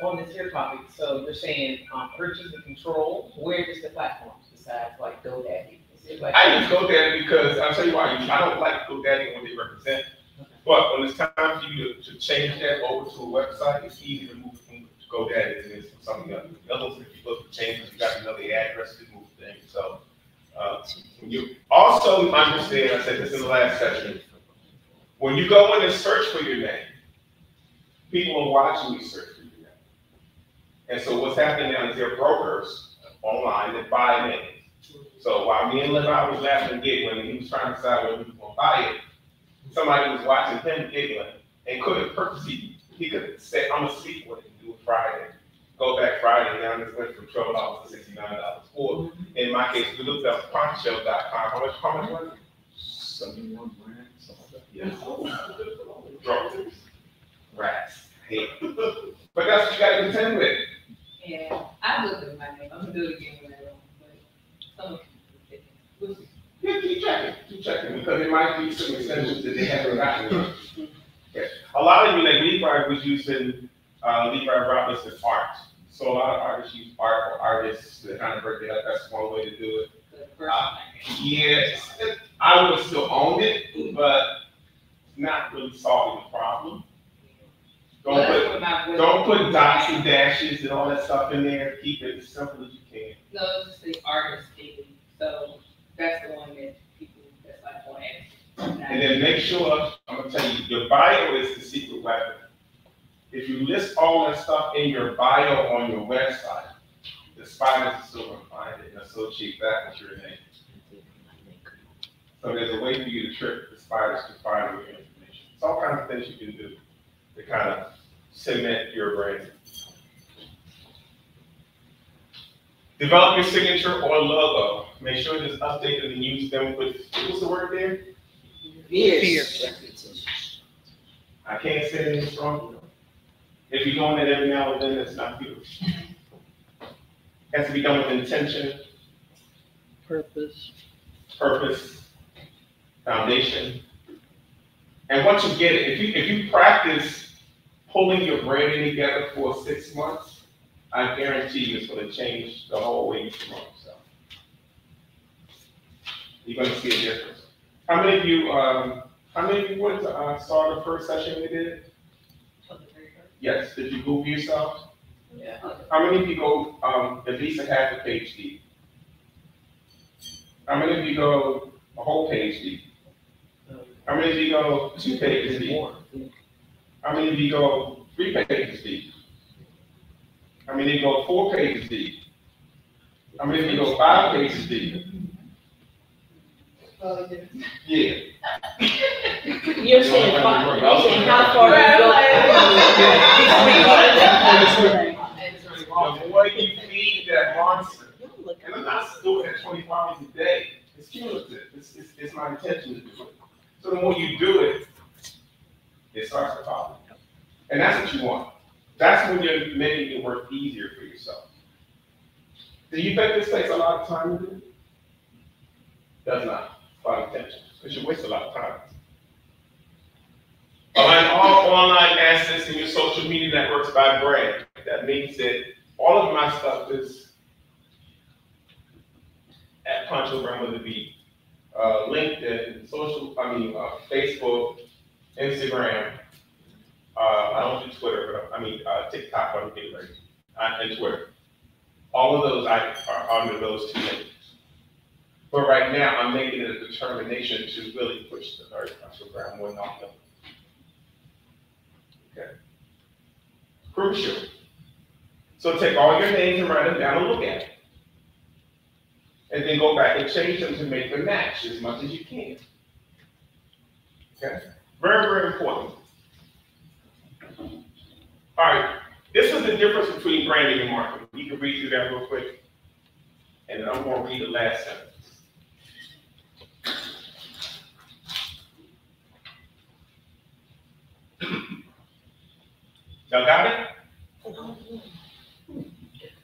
On this here topic, so you're saying purchase and control, where is the platforms besides like GoDaddy? Like I use GoDaddy because I'll tell you why. I don't like GoDaddy and what they represent. But when it's time for you to change that over to a website, it's easy to move from GoDaddy than it is from something else. The other ones, if you look at changes, you got another address to move things. So when you also understand, I said this in the last session, When you go in and search for your name, people are watching you search for your name. And so what's happening now is there are brokers online that buy names. So while me and Levi was laughing and giggling, and he was trying to decide whether he was going to buy it, somebody was watching him giggling and couldn't purposely, he could say, I'm going to sleep with it and do it Friday. Go back Friday, now this went from $12 to $69. Or in my case, we looked up Poncho.com. How much was it? 71 grand, something like that. Yes. Brokers. Rats. Hate. But that's what you got to contend with. Yeah, I looked at my name, I'm gonna do it again when I don't, but some of them. Yeah, keep checking, because there might be some extensions that they haven't gotten. Okay. A lot of you, like Levi was using Levi Robinson art. So a lot of artists use art or artists to kind of break it up. That's one way to do it. Yes, I would still own it, but not really solving the problem. Don't put dots and dashes and all that stuff in there. Keep it as simple as you can. No, it's just the artist thing, so that's the one that people, that's like one X. And then make sure, I'm gonna tell you, your bio is the secret weapon. If you list all that stuff in your bio on your website, the spiders are still gonna find it and associate that with your name. So there's a way for you to trick the spiders to find your information. It's all kinds of things you can do to kind of cement your brand. Develop your signature or logo. Make sure it is updated and use them with, what's the word there? Fear. I can't say anything strong. If you're doing it every now and then, it's not beautiful. It has to be done with intention, Purpose. foundation. And once you get it, if you practice pulling your branding together for 6 months, I guarantee you it's going to change the whole way you promote yourself. You're going to see a difference. How many of you went to start the first session we did? Yes. Did you Google yourself? Yeah. How many of you go at least a half a page deep? How many of you go a whole page deep? How many of you go 2 pages deep? How many of you go 3 pages deep? How many of you go 4 pages deep? How many of you go 5 pages deep? Yeah. You're saying how far The more you feed that monster, and I'm not doing it 24 hours a day, it's cumulative. It's my intention to do it. So the more you do it, it starts to follow. And that's what you want. That's when you're making it work easier for yourself. Do you think this takes a lot of time to do? Does not. By intention. Because you waste a lot of time. Align all online assets in your social media networks by brand. That means that all of my stuff is at Poncho Brown, whether it be LinkedIn, Facebook, Instagram. I don't do Twitter, but TikTok, I'm getting ready, and Twitter. All of those are under those 2 names. But right now, I'm making it a determination to really push the very Poncho Brown more than all of them. Okay. Crucial. So take all your names and write them down and look at it. And then go back and change them to make them match as much as you can. Okay? Very, very important. All right. This is the difference between branding and marketing. You can read through that real quick. And then I'm going to read the last sentence. Y'all got it?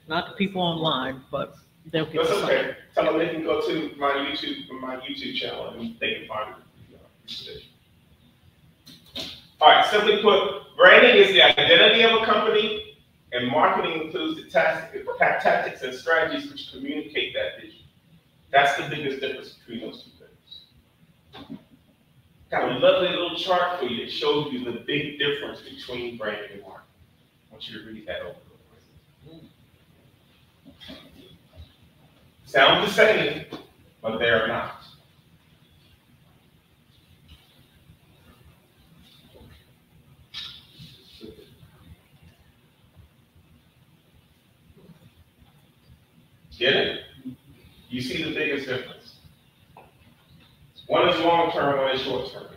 Not the people online, but they'll get That's the okay. Tell them they can go to my YouTube channel and they can find it. All right, simply put, branding is the identity of a company, and marketing includes the tactics and strategies which communicate that vision. That's the biggest difference between those 2 things. Got a lovely little chart for you that shows you the big difference between branding and marketing. I want you to read that over. Sound the same, but they are not. One is long-term, one is short-term.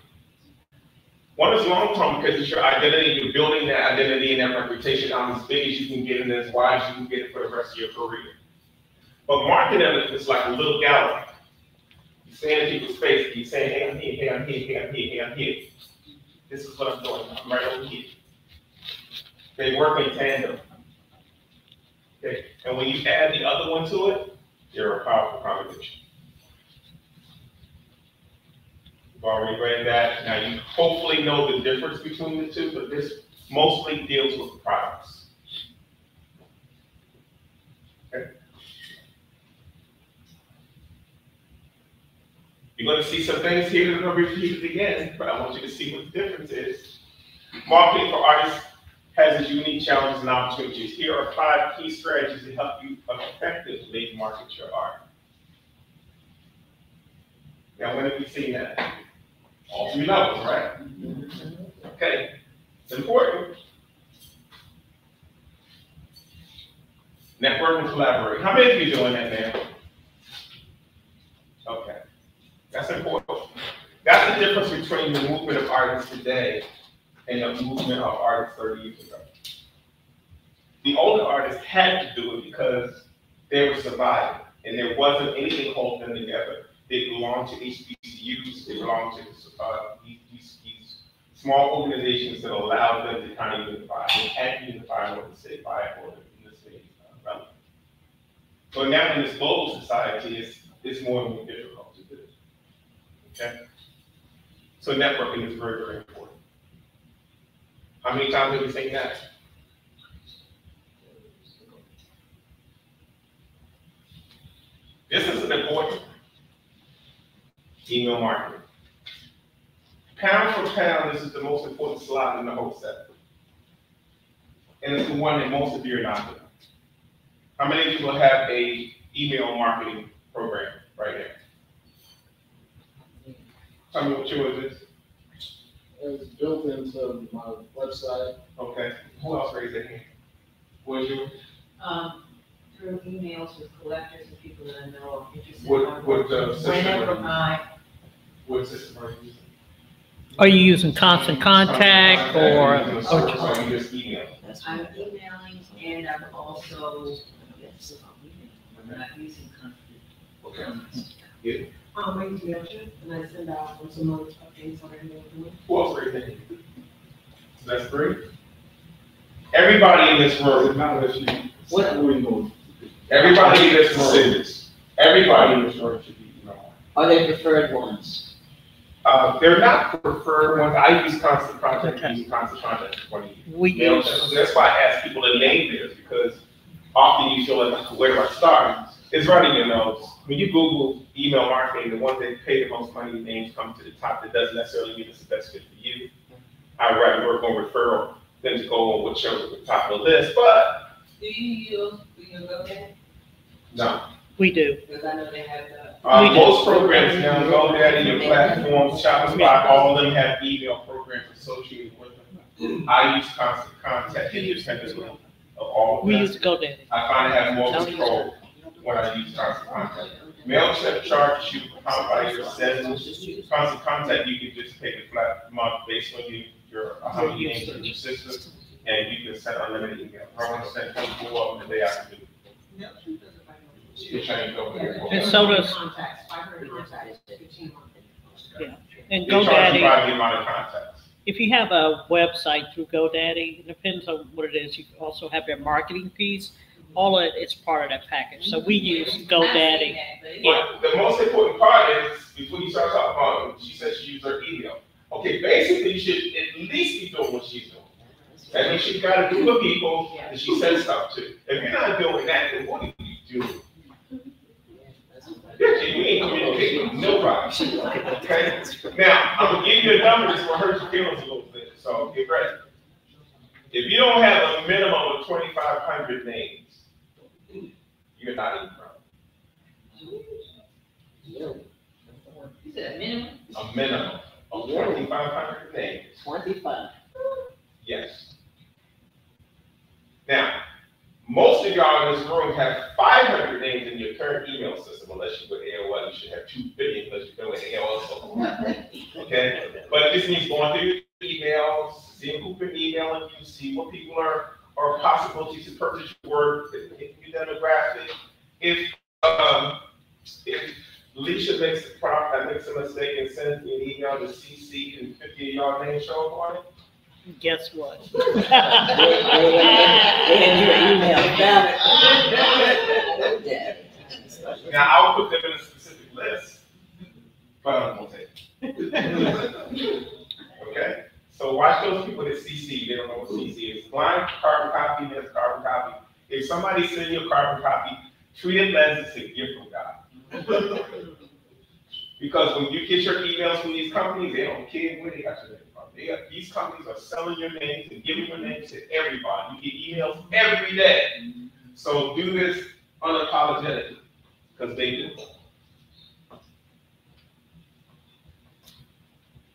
One is long-term because it's your identity, you're building that identity and that reputation out as big as you can get and as wide as you can get it for the rest of your career. But marketing is like a little gallery. You're saying in people's face, you're saying, hey, I'm here, hey, I'm here, hey, I'm here, hey, I'm here. This is what I'm doing, I'm right over here. They work in tandem. Okay, and when you add the other one to it, you're a powerful combination. We've already read that. Now you hopefully know the difference between the two, but this mostly deals with products. Okay. You're going to see some things here that are repeated again, but I want you to see what the difference is. Marketing for artists has its unique challenges and opportunities. Here are 5 key strategies to help you effectively market your art. Now, when have we seen that? All 3 levels, right? Okay, it's important. Network and collaborate. How many of you are doing that now? Okay, that's important. That's the difference between the movement of artists today and the movement of artists 30 years ago. The older artists had to do it because they were surviving, and there wasn't anything holding them together. They belonged to HBCUs, they belonged to these small organizations that allowed them to kind of unify. They had to unify in order to stay viable in this day relevant. So now in this global society, it's more and more difficult to do. Okay? So networking is very, very important. How many times have we seen that? This is an important email marketing. Pound for pound, this is the most important slide in the whole set. And it's the one that most of you are not doing. How many people have a email marketing program right now? Tell me what yours is. It's built into my website. Okay. Who else raised their hand? What is yours? Through emails with collectors and people that I know are interested. What system Whenever what system are you using? Are you using Constant Contact or you just email? I'm emailing and I'm also, yes, I'm not using Constant. Okay. Yeah. I use MailChimp and I send out some more updates on everything. Who else raised their hand? So that's 3. Everybody in this room. What are we doing? Everybody in this room. Everybody in this room should be email. Are they preferred ones? They're not preferred ones. I use Constant Contact. Okay. Use Constant Contact for 20 years. We use. So that's why I ask people to name theirs, because often you feel like, where do I start? It's right in your nose. When you Google email marketing, the ones that pay the most money names come to the top. That doesn't necessarily mean it's the best fit for you. I'd rather work on referral than to go on what shows at the top of the list. But do you use GoDaddy? No. We do. Because I know they have the. Most programs now, GoDaddy, your platforms, Shopify, all of them have email programs associated with them. I use Constant Contact independently of all of them. We use GoDaddy. I find I have more control when I use Constant Contact. MailChimp charges you how many you send. Constant Contact, you can just pay the flat month based on your how many names in your system, and you can send unlimited email. If I want to send 24 of them today, I can do it. You change over there. And so does. Contacts, 500 contacts, 1500. Yeah. And They charge you GoDaddy. by the amount of contacts. If you have a website through GoDaddy, it depends on what it is. You also have their marketing piece. All of it's part of that package. So we use GoDaddy. But the most important part is, before you start talking about, she said she used her email. Okay, basically you should at least be doing what she's doing. That means she's got a group of people that she sends stuff to. If you're not doing that, then what are you doing? Yeah, you ain't communicating with nobody. Okay? Now, I'm gonna give you the numbers to hurt your feelings a little bit, so get ready. If you don't have a minimum of 2,500 names, you're not in trouble. You said a minimum? A minimum of 2,500 names. 25. Yes. Now, Most of y'all in this room have 500 names in your current email system, unless you're with AOL, you should have 2 billion because you've been with AOL so long. Okay? But this means going through your emails, seeing who's been emailing you, see what people are possibilities to purchase your work, your demographic. If Alicia makes a mistake and sends me an email to CC and 50 of y'all names show up on it, Guess what? And your email about it. now I'll put them in a specific list, but I won't take it. Okay? So watch those people that CC, they don't know what CC is. Blind carbon copy means carbon copy. If somebody sends you a carbon copy, treat it as it's a gift from God. Because when you get your emails from these companies, they don't care where they got your name from. These companies are selling your names and giving your names to everybody. You get emails every day. So do this unapologetically, because they do.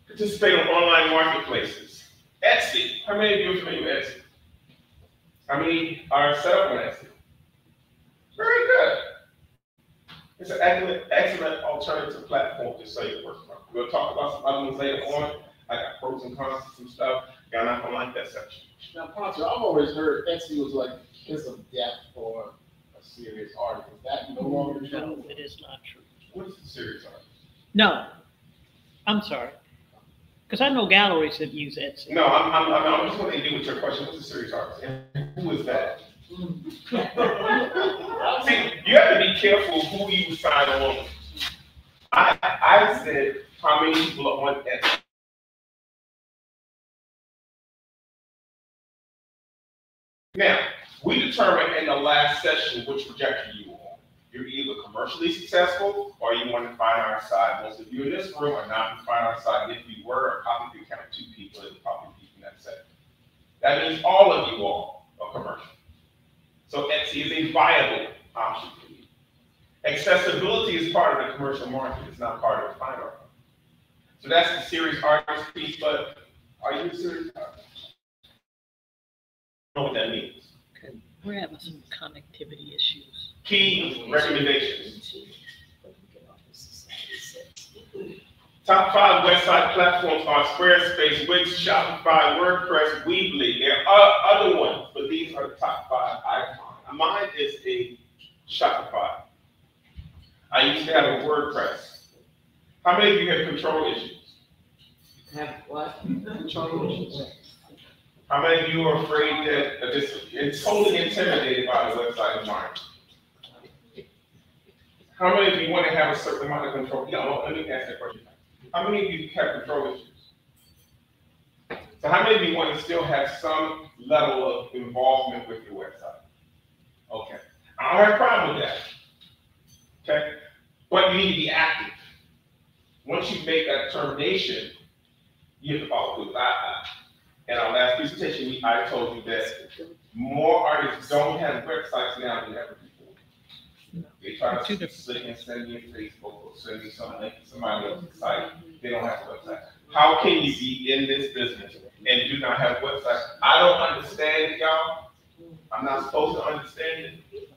Participate in online marketplaces. Etsy. How many of you are familiar with Etsy? How many are set up on Etsy? Very good. It's an excellent alternative platform to sell your work from. We'll talk about some other ones later on. I got pros and cons to some stuff. Y'all not gonna like that section. Now, Poncho, I've always heard Etsy was like kiss of death for a serious artist. Is that no longer true? No, it is not true. What is the serious artist? No, I'm sorry. Because I know galleries that use Etsy. No, I'm just want to deal with your question. What's a serious artist? And who is that? See, you have to be careful who you sign on with. I said how many people are on Etsy. Now, we determined in the last session which trajectory you are on. You're either commercially successful or you want to find our side. Most of you in this room are not in find our side. If you were, I probably could count 2 people, it would probably be in that sector. That means all of you all are commercial. So Etsy is a viable option for you. Accessibility is part of the commercial market. It's not part of the fine art. So that's the serious artist piece, but are you a serious artist? I don't know what that means. We're having some connectivity issues. Key recommendations. Top 5 website platforms are Squarespace, Wix, Shopify, WordPress, Weebly. There are other ones, but these are the top 5 I find. Mine is a Shopify. I used to have a WordPress. How many of you have control issues? Have what? Control issues. How many of you are afraid that it's totally intimidated by the website environment? How many of you want to have a certain amount of control? No, let me ask that question. How many of you have control issues? So how many of you want to still have some level of involvement with your website? Okay. I don't have a problem with that. Okay? But you need to be active. Once you make that determination, you have to follow through. In our last presentation, I told you that more artists don't have websites now than ever before. They try to slick and send me a Facebook or send me some link to somebody else's site. They don't have a website. How can you be in this business and do not have a website? I don't understand it, y'all. I'm not supposed to understand it.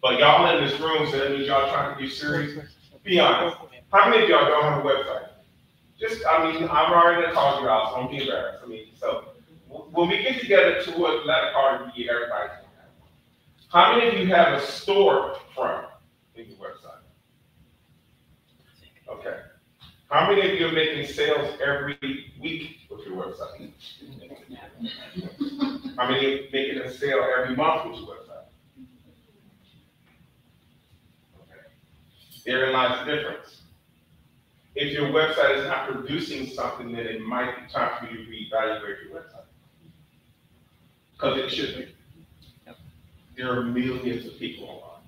But y'all in this room, so that means y'all trying to be serious. Be honest. How many of y'all don't have a website? I've already called you out, so don't be embarrassed. So when we get together toward the latter part of the year, everybody's going to have one. How many of you have a store front in your website? Okay. How many of you are making sales every week with your website? How many are making a sale every month with your website? Okay. Therein lies the difference. If your website is not producing something, then it might be time for you to reevaluate your website. Because it should be. There are millions of people online.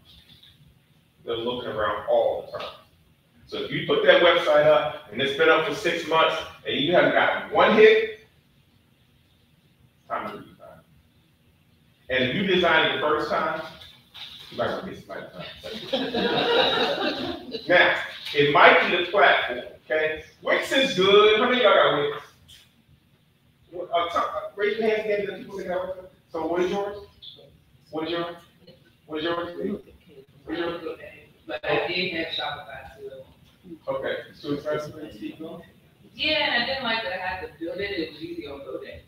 They're looking around all the time. So if you put that website up and it's been up for 6 months and you haven't gotten one hit, time to redesign. And if you design it the first time, you might want to get somebody to Now, it might be the platform, okay? Wix is good. How many of y'all got Wix? Raise your hands again to the people that got Wix. So what is yours? What is yours? What's yours? But I did have Shopify too. Okay, it's too expensive. Yeah, and I didn't like that I had to build it, it was easy on GoDaddy.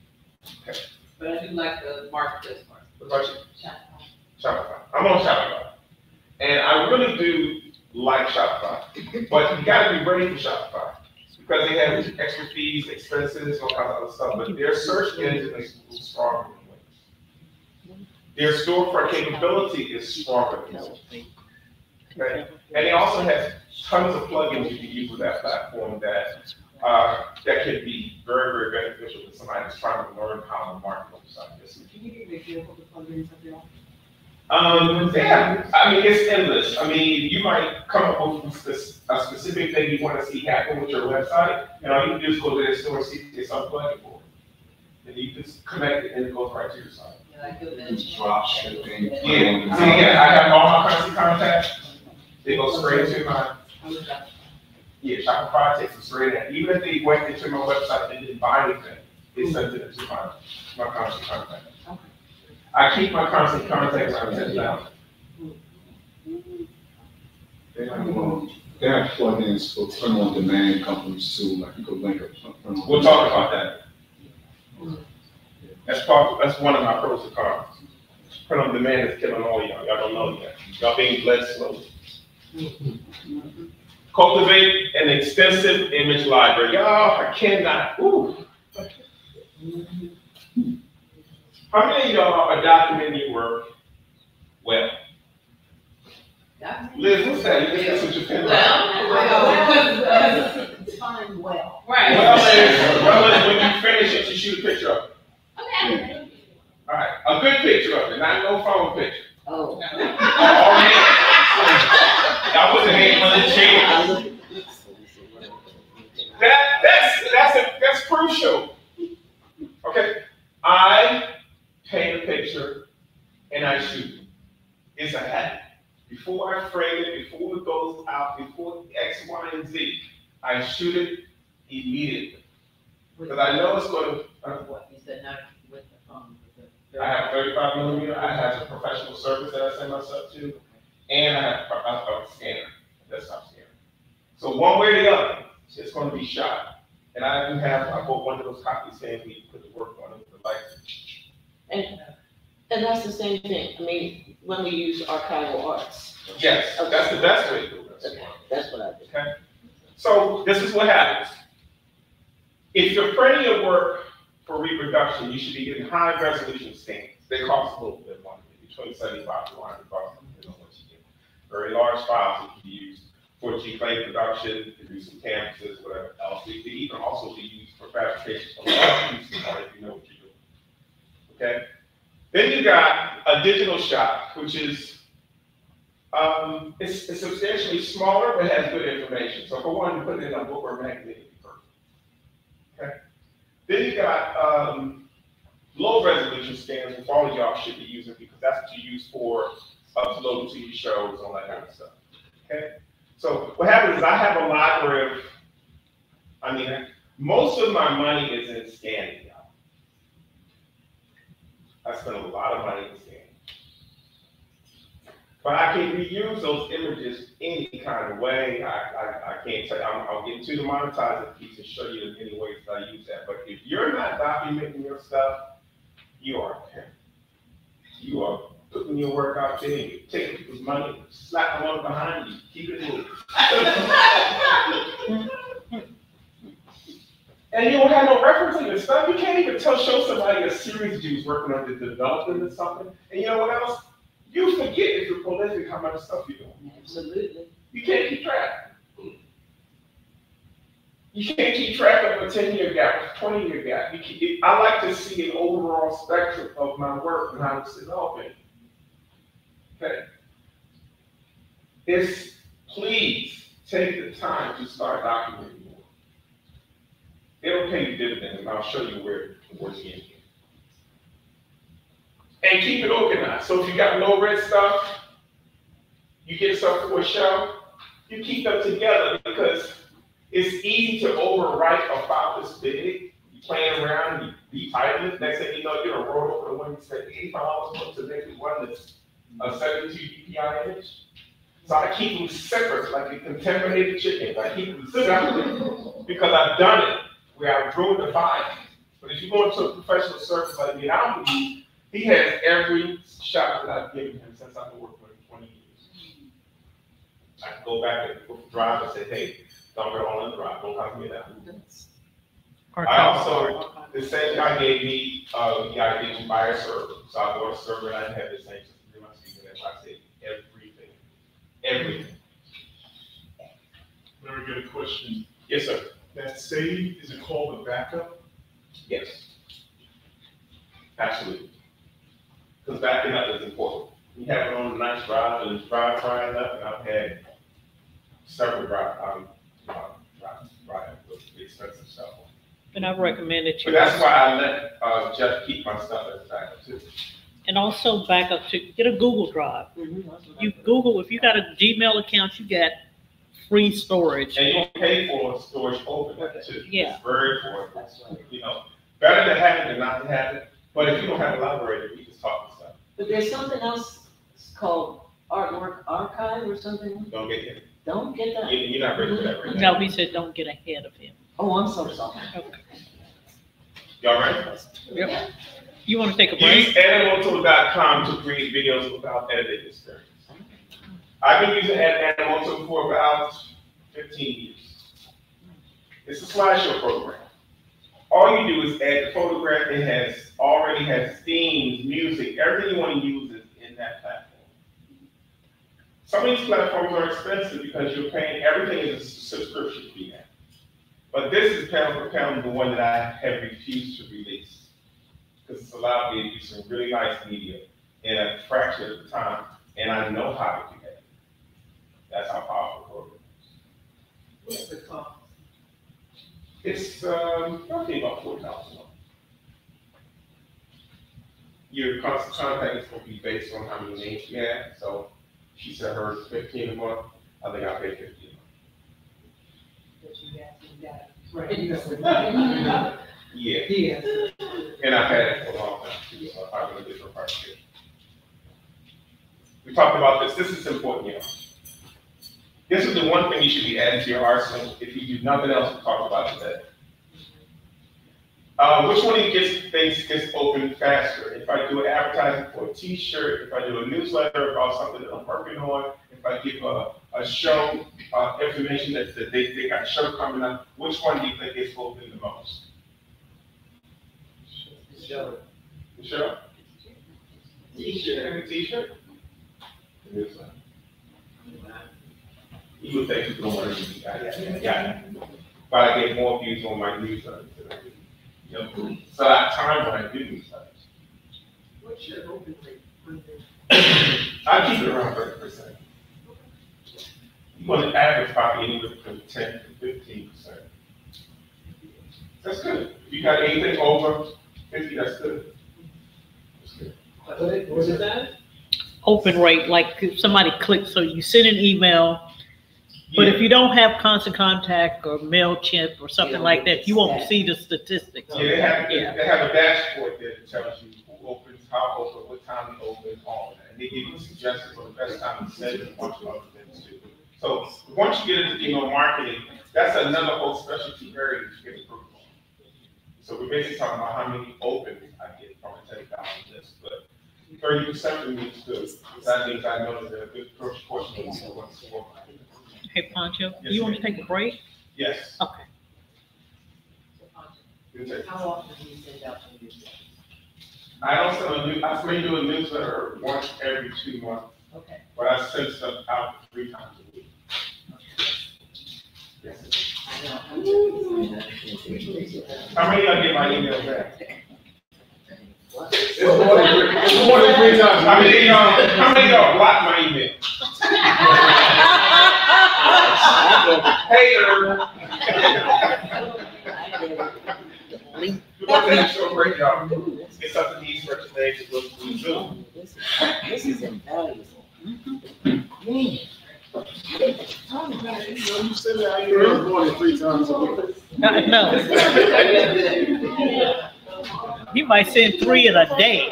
Okay. But I do like the marketplace part. What about you? Shopify. I'm on Shopify. And I really do like Shopify. But you gotta be ready for Shopify. Because they have extra fees, expenses, all kinds of other stuff. But their search engine is stronger than Wix. Their storefront capability is stronger than Wix. Okay? And they also have tons of plugins you can use with that platform that can be very, very beneficial to somebody that's trying to learn how to market on something. Can you give me an example of the plugins that they offer? Yeah, I mean, it's endless. I mean, you might come up with a specific thing you want to see happen with your website, and all you can do is go to their store and see if there's some plugin for it. And you just connect it and it goes right to your site. Drop shipping. Yeah, see, yeah, I have all my currency contacts. They go straight to my, yeah, Shopify takes them straight in. Even if they went into my website and didn't buy anything, they sent it to my currency contact. I keep my constant contacts around 10,000. They have plugins for print-on-demand companies too, like you could link a print-on-demand. We'll talk about that. That's one of my pros and cons. Print-on-demand is killing all y'all. Y'all don't know yet. Y'all being bled slowly. Cultivate an extensive image library. Y'all, I cannot. Ooh. How many of y'all are documenting your work well? Liz, what's that? You just what your pen Define well. Right. Well is when you finish it, you shoot a picture of it. Okay. All right, a good picture of it, not no phone picture. Oh. All hands. Y'all put the hand on the chair. That's crucial. Okay, I paint a picture and I shoot it. It's a habit. Before I frame it, before it goes out, before X, Y, and Z, I shoot it immediately. Because I know it's going to. What, you said not with the phone, with the. I have 35 millimeter, I have a professional service that I send myself to, and I have a scanner, a desktop scanner. So one way or the other, it's going to be shot. And I bought one of those copy scans where you put the work on it with the light. And that's the same thing, I mean, when we use archival arts. Yes, that's the best way to do it. Okay, that's what I did. Okay. So this is what happens. If you're printing your work for reproduction, you should be getting high resolution scans. They cost a little bit more, between $75 to $100, depending on what you get. Very large files that can be used for G-Plane production, to do some canvases, whatever else. They can even also be used for fabrication for large pieces if you know what you're doing. Okay? Then you got a digital shot, which is it's substantially smaller but has good information. So if I wanted to put it in a book or a magazine, it'd be perfect. Okay. Then you got low resolution scans, which all of y'all should be using because that's what you use for uploading TV shows, all that kind of stuff. Okay. So what happens is I have a library of, most of my money is in scanning. I spend a lot of money in scanning. But I can reuse those images any kind of way. I can't tell you, I'll get into the monetizing piece and show you in many ways that I use that. But if you're not documenting your stuff, you are a pimp. You are putting your work out there, and you're taking people's money, slap them on behind you, keep it moving. And you don't have no reference in your stuff. You can't even show somebody a series you was working on the development or something. And you know what else? You forget if you're prolific how much stuff you're doing. Absolutely. You can't keep track. You can't keep track of a 10-year gap, a 20-year gap. I like to see an overall spectrum of my work and how it's developing. Okay. Please take the time to start documenting more. It'll pay you dividends, and I'll show you where towards the end. And keep it organized. So if you got low red stuff, you get stuff for a show, you keep them together because it's easy to overwrite a file this big. You playing around, you retitle it. Next thing you know, you're gonna roll over the one you spent $85 to make it one that's a 72 DPI image. So I keep them separate, like a contaminated chicken. I keep them separate because I've done it where I've ruined the file. But if you go into a professional service like me, I believe he has every shot that I've given him since I've been working with him 20 years. I can go back and look at the drive and say, hey, don't go on the drive, don't copy me that. I also, the same guy gave me, the guy gave me buy a server. So I bought a server and I have the same system in my speaker. That's why I say everything. Everything. Very good question. Yes, sir. That save, is it called a backup? Yes. Absolutely. Because backing up is important. You have it on a nice drive and the drive drying up, and I've had several drive with expensive stuff on. And I recommend that you. But that's why I let Jeff keep my stuff as backup too. And also back up to, get a Google Drive. You Google, if you got a Gmail account, you get free storage. And you pay for storage open too. Yeah. It's very important. You know, better to have it than not to have it. But if you don't have a library, we just talk to stuff. But there's something else called Artwork Archive or something. Don't get hit. Don't get that. You're not ready for that right now. No, he said don't get ahead of him. Oh, I'm so sorry. Okay. Y'all ready? Yep. You want to take a break? Use Animoto.com to create videos without editing experience. I've been using Animoto for about 15 years. It's a slideshow program. All you do is add the photograph. It already has themes, music, everything you want to use is in that platform. Some of these platforms are expensive because you're paying, everything is a subscription fee now. But this is pound for pound the one that I have refused to release. Because it's allowed me to do some really nice media in a fraction of the time, and I know how to do that. That's how powerful the program is. What's the cost? It's roughly about $40 a month. Your constant contact is going to be based on how many names you have. So she said hers $15 a month. I think I'll pay $50 a month. Yeah. Yeah. And I've had it for a long time too, so I'm in a different part of it. We talked about this. This is important, you know. This is the one thing you should be adding to your arsenal if you do nothing else to talk about today. Which one of you gets open faster? If I do an advertising for a t-shirt, if I do a newsletter about something that I'm working on, if I give a show information that they got a show coming up, which one do you think gets open the most? The show? T-shirt? T-shirt? The newsletter. You would think people don't want to read yeah. But I get more views on my newsletter than I do. You know? So I have time when I do newsletters. What's your open rate? I keep it around 30%. You want to average probably anywhere between 10 to 15%. That's good. If you got anything over 50, that's good. That's good. What is that? Open rate, like if somebody clicks, so you send an email, but Yeah. if you don't have Constant Contact or MailChimp or something like that, you won't see the statistics. Yeah, they have a dashboard there that tells you who opens, how open, what time they open, all of that. And they give you suggestions for the best time to send it and a bunch of other things too. So once you get into email marketing, that's another whole specialty area that you get approved on. So we're basically talking about how many opens I get from a 10,000 list, but 30% for me is good. That means I know that a good portion of people want to support my business. Hey, Poncho, Yes, you want to ma'am. take a break? Yes. Okay. Good take. How often do you send out the newsletter? I also may do a newsletter once every 2 months, Okay. but I send stuff out 3 times a week. Yes. I know. How many of y'all get my email back? It's more than 3 times. How many of y'all block my email? Hater. You want to show a great job. It's something these certain things to look through Zoom. This is invaluable. You said that you're more than 3 times a week. No. You might send 3 in a day.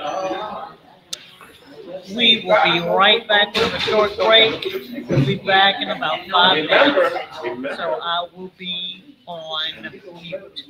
We will be right back from a short break. We'll be back in about 5 minutes. So I will be on mute.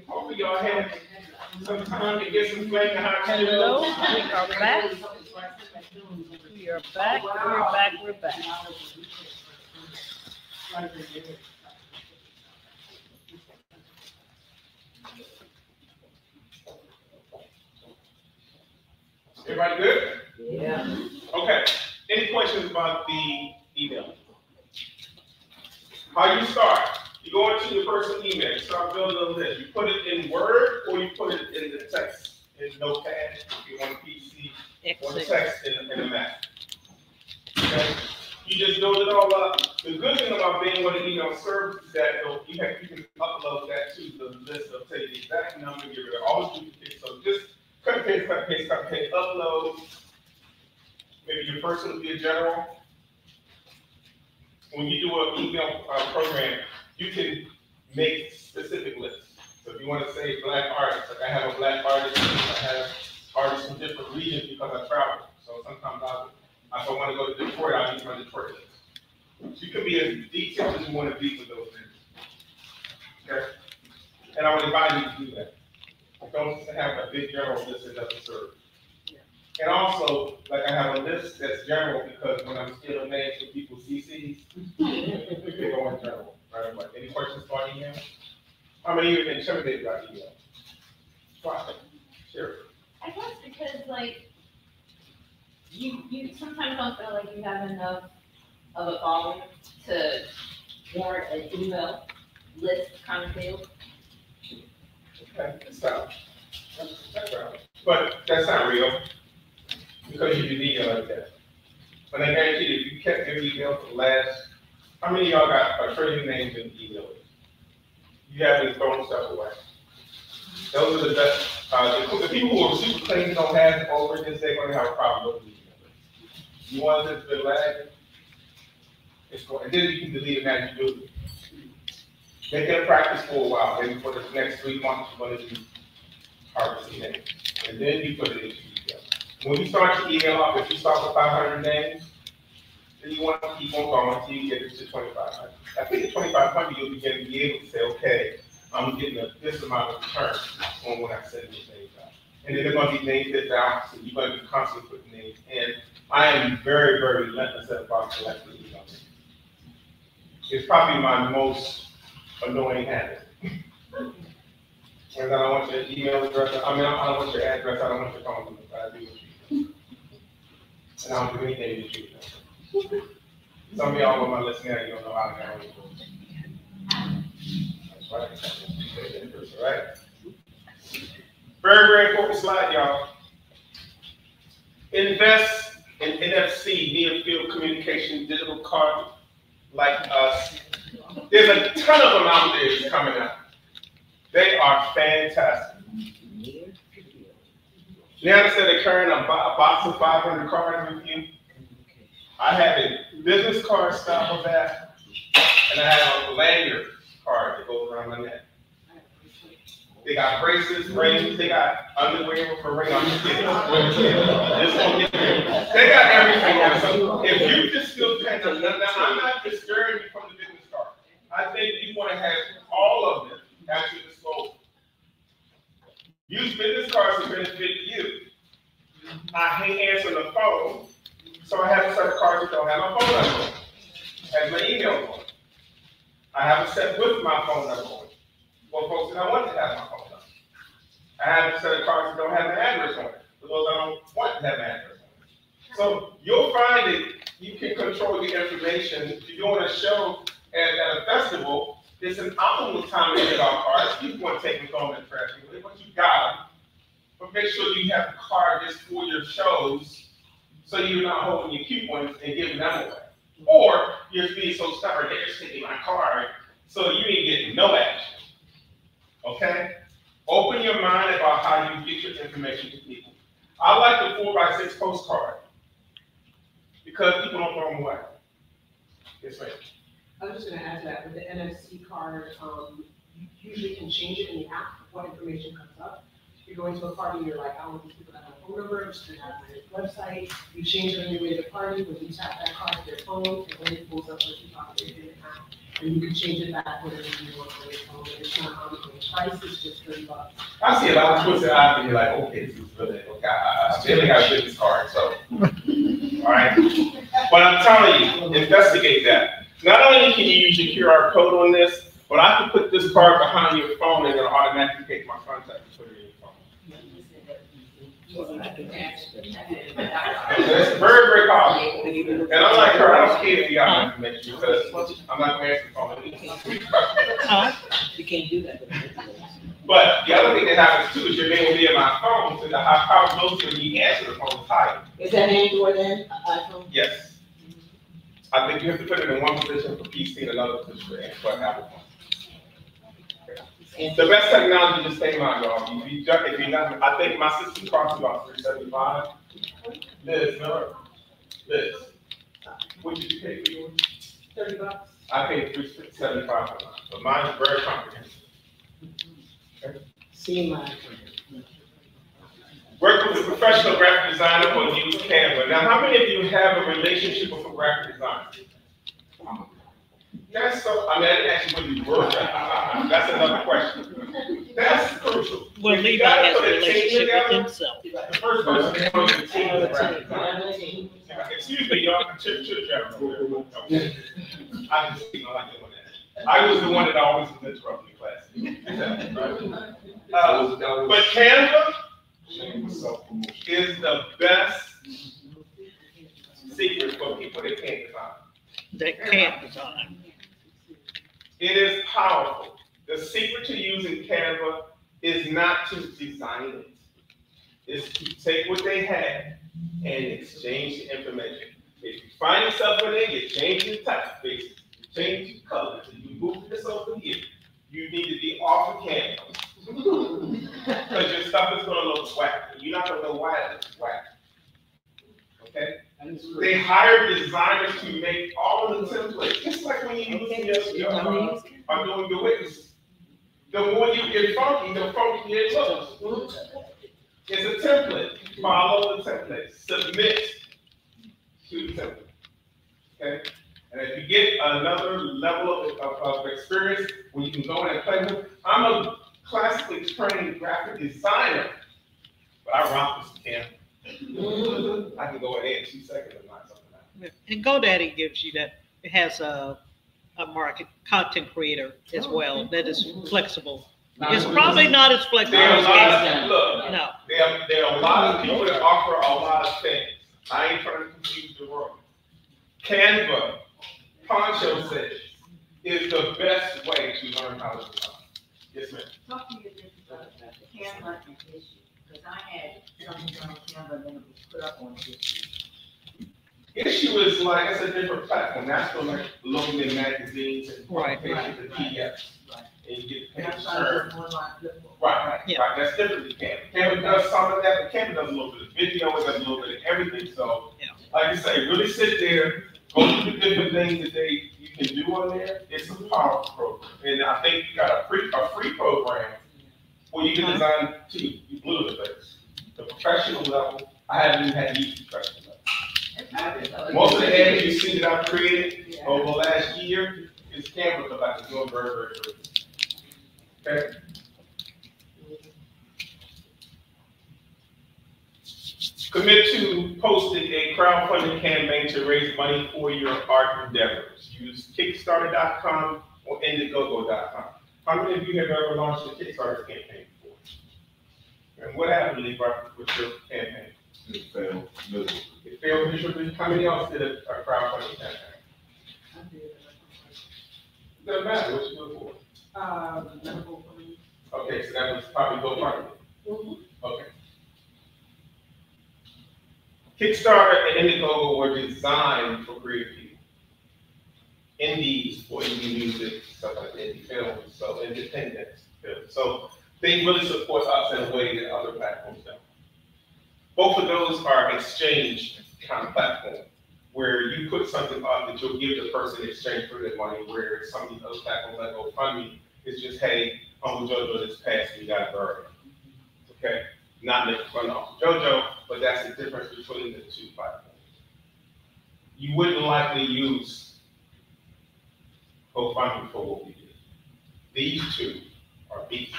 Hopefully y'all had some time to get some flavor hot Hello, Cheetos. we are back. We are back, we're back, we're back. Everybody good? Yeah. Okay. Any questions about the email? How you start? You go into your personal email, you start building a list. You put it in Word or you put it in the text, in Notepad, if you're on a PC, or the text in the Mac. Okay? You just build it all up. The good thing about being with an email service is that you can upload that to the list of, say, the exact number, get rid of all the duplicates. So just cut and paste, cut and paste, cut and paste, upload. Maybe your first one will be a general. When you do an email program, you can make specific lists. So if you want to say black artists, like I have a black artist, I have artists from different regions because I travel. So sometimes if I want to go to Detroit, I'll use my Detroit list. So you can be as detailed as you want to be with those things. Okay? And I would advise you to do that. Don't have a big general list that doesn't serve. And also, like I have a list that's general because when I'm stealing names from people's CCs, they go in general, right away. Any questions about email? How many of you are intimidated by email? Why? Sure. I guess because like you sometimes don't feel like you have enough of a following to warrant an email list kind of deal. Okay, that's right. But that's not real. Because you do email like that. But I guarantee you, if you kept your email for the last, how many of y'all got a trillion names in the email list? You haven't thrown stuff away. Those are the best. The people who are super clean don't have over this, they're going to have a problem with the email list. You want this to be lagging, it's going, and then you can delete it as you do it. Make it a practice for a while. Maybe for the next 3 months, you're going to do harvesting names. And then you put it into email. When you start your email off, if you start with 500 names, then you want to keep on going until you get it to 2,500. I think at 2,500, you'll begin to be able to say, okay, I'm getting this amount of return on when I send these names out. And then they're going to be named this out, so you're going to be constantly putting names in. I am very, very relentless about collecting email names. It's probably my most annoying habit. And I don't want your email address, I don't want your address, I don't want your phone number, but I do what you do. And I don't do anything that you do. Some of y'all on my list now, you don't know how to handle it. That's right. That's right. Very, very important slide, y'all. Invest in NFC, near field communication, digital card, like us. There's a ton of them out there that's coming out. They are fantastic. Now said they're carrying a box of 500 cards with you. I have a business card style of that, and I have a lanyard card that goes around my neck. They got bracelets, rings, they got underwear for ring on the skin. They got everything. So if you just still pay them, now I'm not discouraging you from the business card. I think you want to have all of them at your disposal. Use business cards to benefit you. I hate answering the phone, so I have a set of cards that don't have my phone number on it. Has my email on it. I have a set with my phone number on it. For folks that I want to have my phone number. I have a set of cards that don't have an address on it. For those I don't want to have an address on it. So you'll find that you can control the information. If you're doing a show at a festival, it's an optimal time to get our cards. People want to take them home and trash them, but you got them. But make sure you have a card just for your shows, so you're not holding your cute ones and giving them away. Or you're being so stubborn, they're just taking my card, so you ain't getting no action. Okay? Open your mind about how you get your information to people. I like the 4x6 postcard because people don't throw them away. Yes, ma'am. I was just going to add to that, with the NFC card, you usually can change it in the app what information comes up. You're going to a party, you're like, I want these people to have my phone number, I'm just going to have my website. You change it on your way to the party, when you tap that card to their phone, and then it pulls up what you talk to in the app. And you can change it back whenever you want on your phone, and it's not ongoing, price is just $30. I see a lot of twisted eyes and you're like, okay, this is really, okay, I really got a business card, so. All right, but I'm telling you, investigate that. Not only can you use your QR code on this, but I can put this card behind your phone and it'll automatically take my contact and put it in your phone. It's very, very powerful. And unlike her, I don't care if you got my information because I'm not going to answer the phone. You can't do that. But the other thing that happens too is your name will be in my phone, so the how close when you answer the phone is higher. Is that Android and iPhone? Yes. I think you have to put it in one position for PC and another position for Apple phone. The best technology to stay on, y'all. If you're not, I think my system costs about $375. Liz, what did you pay for yours? $30. I paid $375 for mine, but mine is very comprehensive. See mine. Work with a professional graphic designer or use Canva. Now, how many of you have a relationship with a graphic designer? That's so, I mean, I didn't actually put you word. That's another question. That's crucial. Well, If you Levi gotta has put a a team relationship together, with himself. the first person to come in the team is a graphic designer. Excuse me, y'all, chip, okay. I just, you know, like doing that. I was the one that always was interrupting the class. But Canva is the best secret for people that can't design. They can't design. It is powerful. The secret to using Canva is not to design it. It's to take what they have and exchange the information. If you find yourself in there, you change the typeface, you change the colors, and you move this over here, you need to be off of Canva. Because your stuff is going to look whack. You're not going to know why it looks whack. Okay? They hire designers to make all of the templates. Just like when you use are doing the witness. The more you get funky, the funkier it looks. It's a template. Follow the template. Submit to the template. Okay? And if you get another level of experience where you can go in and play with, I'm a classically trained graphic designer, but I rock this Canva. I can go in there in 2 seconds and knock something out. And GoDaddy gives you that, it has a market content creator as well that is flexible. It's probably not as flexible There are a as lot Canva. of, look, No. there are a lot of people that offer a lot of things. I ain't trying to confuse the world. Canva, Poncho says, is the best way to learn how to design. Yes, ma'am. Talk to me about the Canva and issue, because I had something on Canva and then it was put up on issue. Issue is like, it's a different platform. That's for like looking at magazines and pages and PDFs. And you get the And page I turned. tried online flipbook. Right, Yeah. right, that's different than Canva. Canva does some of that, but Canva does a little bit of video, it does a little bit of everything. So, Yeah. like you say, really sit there, go through the different things that you can do on there. It's a powerful program. And I think you got a free program where you can design too. You blew the face. The professional level, I haven't even had to use professional level. Most of the ads you see that I've created over the last year is Canva because I've been doing very, very good. Okay? Commit to posting a crowdfunding campaign to raise money for your art endeavors. Use Kickstarter.com or Indiegogo.com. How many of you have ever launched a Kickstarter campaign before? And what happened, Levi, with your campaign? It failed. It failed miserably. How many else did a crowdfunding campaign? Doesn't matter what you do it for. Okay, so that was probably GoFundMe. Okay. Kickstarter and Indiegogo were designed for creative people. Indies for indie music, stuff like indie films, so independent films. So they really support us in a way that other platforms don't. Both of those are exchange kind of platforms, where you put something up that you'll give the person in exchange for their money, where some of these other platforms like GoFundMe is just, hey, Uncle JoJo just passed me, you got a burger. Okay? Not making fun of Uncle JoJo, but that's the difference between the two platforms. You wouldn't likely use co-funding for what we do. These two are beasts.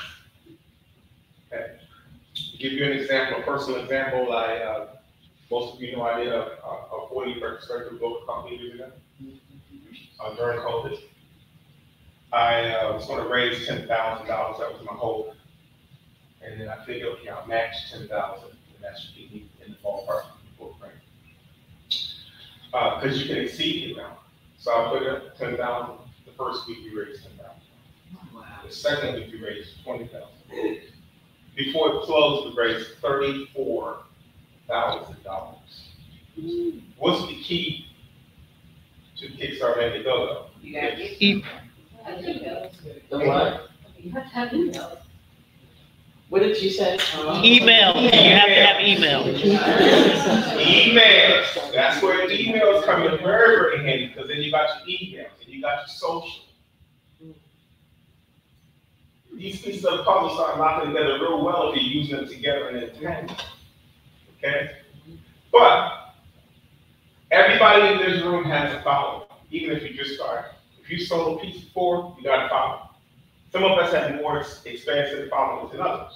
Okay. To give you an example, a personal example, most of you know I did a 40 registered book company years ago during COVID. I was going to raise $10,000. That was my hope. And then I figured, okay, I'll match 10,000, and that should be in the ballpark of the book, right? Because you can exceed the amount. So I put up 10,000. The first week we raised 10,000. Wow. The second week we raised 20,000. Before it closed, we raised $34,000. What's the key to Kickstarter and Indiegogo? You got it. The what? You have to have emails. What did you say? Email, you have to have email. Emails. That's where emails come in very, very handy, because then you got your emails and you got your social. These pieces of the puzzle start locking together real well if you're using them together in intent. Okay? But everybody in this room has a following, even if you just started. If you sold a piece before, you got a following. Some of us have more expansive followings than others.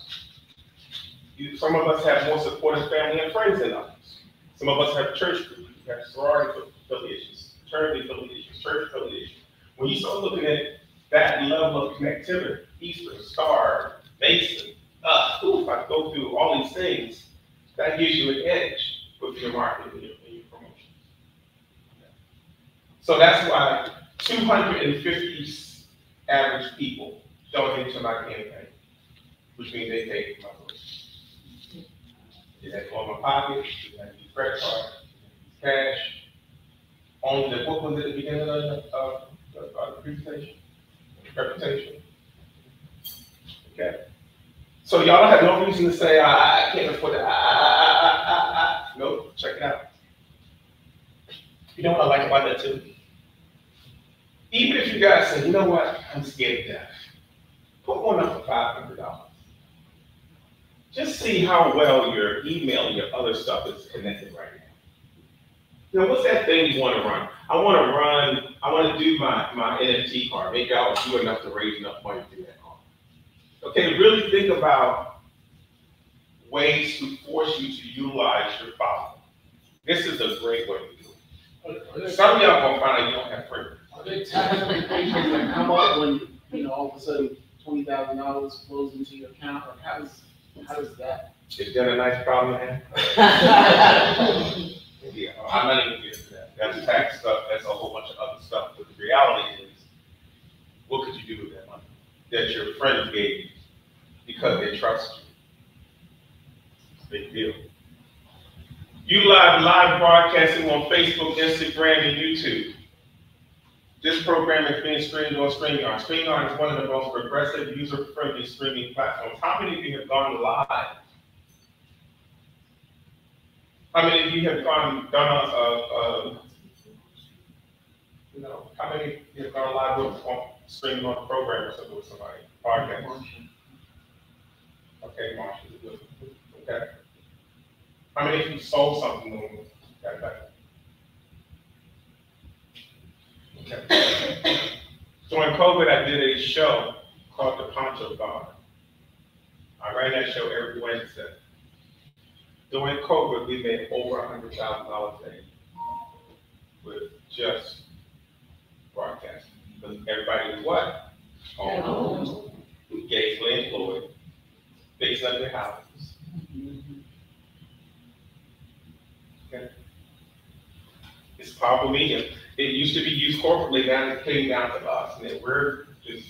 Some of us have more supportive family and friends than others. Some of us have church groups, we have sorority affiliations, fraternity affiliations, church affiliations. When you start looking at that level of connectivity, Eastern, Star, Mason, if I go through all these things, that gives you an edge with your marketing and your promotion. So that's why 250 average people donate to my campaign, which means they pay for my voice. Did that go in my pocket? Did that use credit card? Did that use cash? On the, what was it at the beginning of the presentation? Reputation. Okay. So y'all have no reason to say, I can't afford that. No, check it out. You know what I like about that too? Even if you guys say, you know what, I'm scared to death, put one up for $500. Just see how well your email and your other stuff is connected right now. You know, what's that thing you want to run? I want to do my NFT card. Maybe I'll do enough to raise enough money to do that card. Okay, really think about ways to force you to utilize your following. This is a great way to do it. Some of y'all gonna find out you don't have friends. Are there tax implications that come up when, you know, all of a sudden $20,000 flows into your account, or how does that? Is that a nice problem to have? Yeah, I'm not even getting to that. That's tax stuff, that's a whole bunch of other stuff. But the reality is, what could you do with that money that your friends gave you because they trust you? It's a big deal. Utilize live broadcasting on Facebook, Instagram, and YouTube. This program is being streamed on StreamYard. StreamYard is one of the most progressive, user-friendly streaming platforms. How many of you have gone live? How many of you have done how many of you have gone live with streaming on a program or something with somebody? Podcast. Okay, Marshall. Okay. How many of you sold something on that back? Okay. During COVID, I did a show called the Poncho Bar. I ran that show every Wednesday. During COVID, we made over $100,000 a day with just broadcasting. Because everybody was what? Home. Gainfully employed. Fixing up their houses. Okay. It's a powerful medium. It used to be used corporately, now it came down to us, and then we're just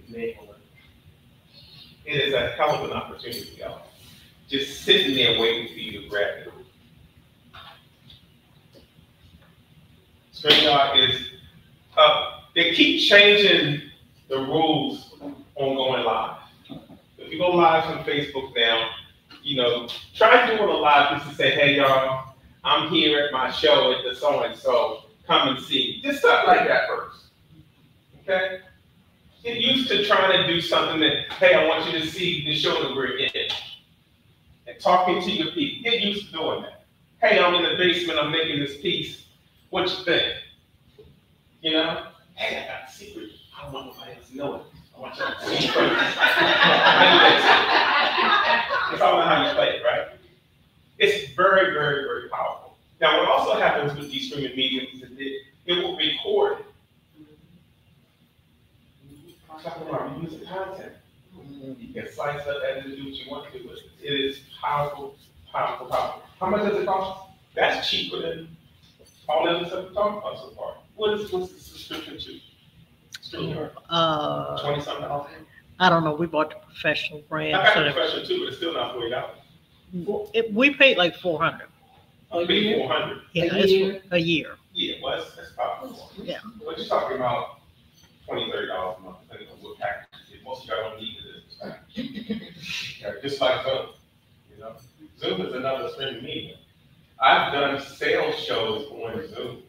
enabling. It is a hell of an opportunity, y'all. Just sitting there waiting for you to grab it. StreamYard is they keep changing the rules on going live. If you go live on Facebook now, you know, try doing a live just to say, hey y'all, I'm here at my show at the so-and-so, come and see. Just stuff like that first, okay? Get used to trying to do something that, hey, I want you to see the show that we're in. And talking to your people, get used to doing that. Hey, I'm in the basement, I'm making this piece. What you think? You know? Hey, I got a secret I don't want nobody else to know it. I want y'all to see it first. It's all about how you play it, right? It's very, very, very powerful. Now, what also happens with these streaming mediums is that it will record. I'm talking about reusing content. You can slice up and do what you want to do with it. It is powerful, powerful, powerful. How much does it cost? That's cheaper than all the other stuff we're talking about so far. What's the subscription to? StreamYard? 20-something dollars. I don't know, we bought the professional brand. I got so the that- professional too, but it's still not $40. We paid like 400. I paid 400. Yeah, A it's year? a year. Yeah, well, that's powerful. Yeah. But you're talking about $20, $30 a month, depending on what package. Most of y'all don't need it. Yeah, just like Zoom, you know. Zoom is another streaming medium. I've done sales shows on Zoom.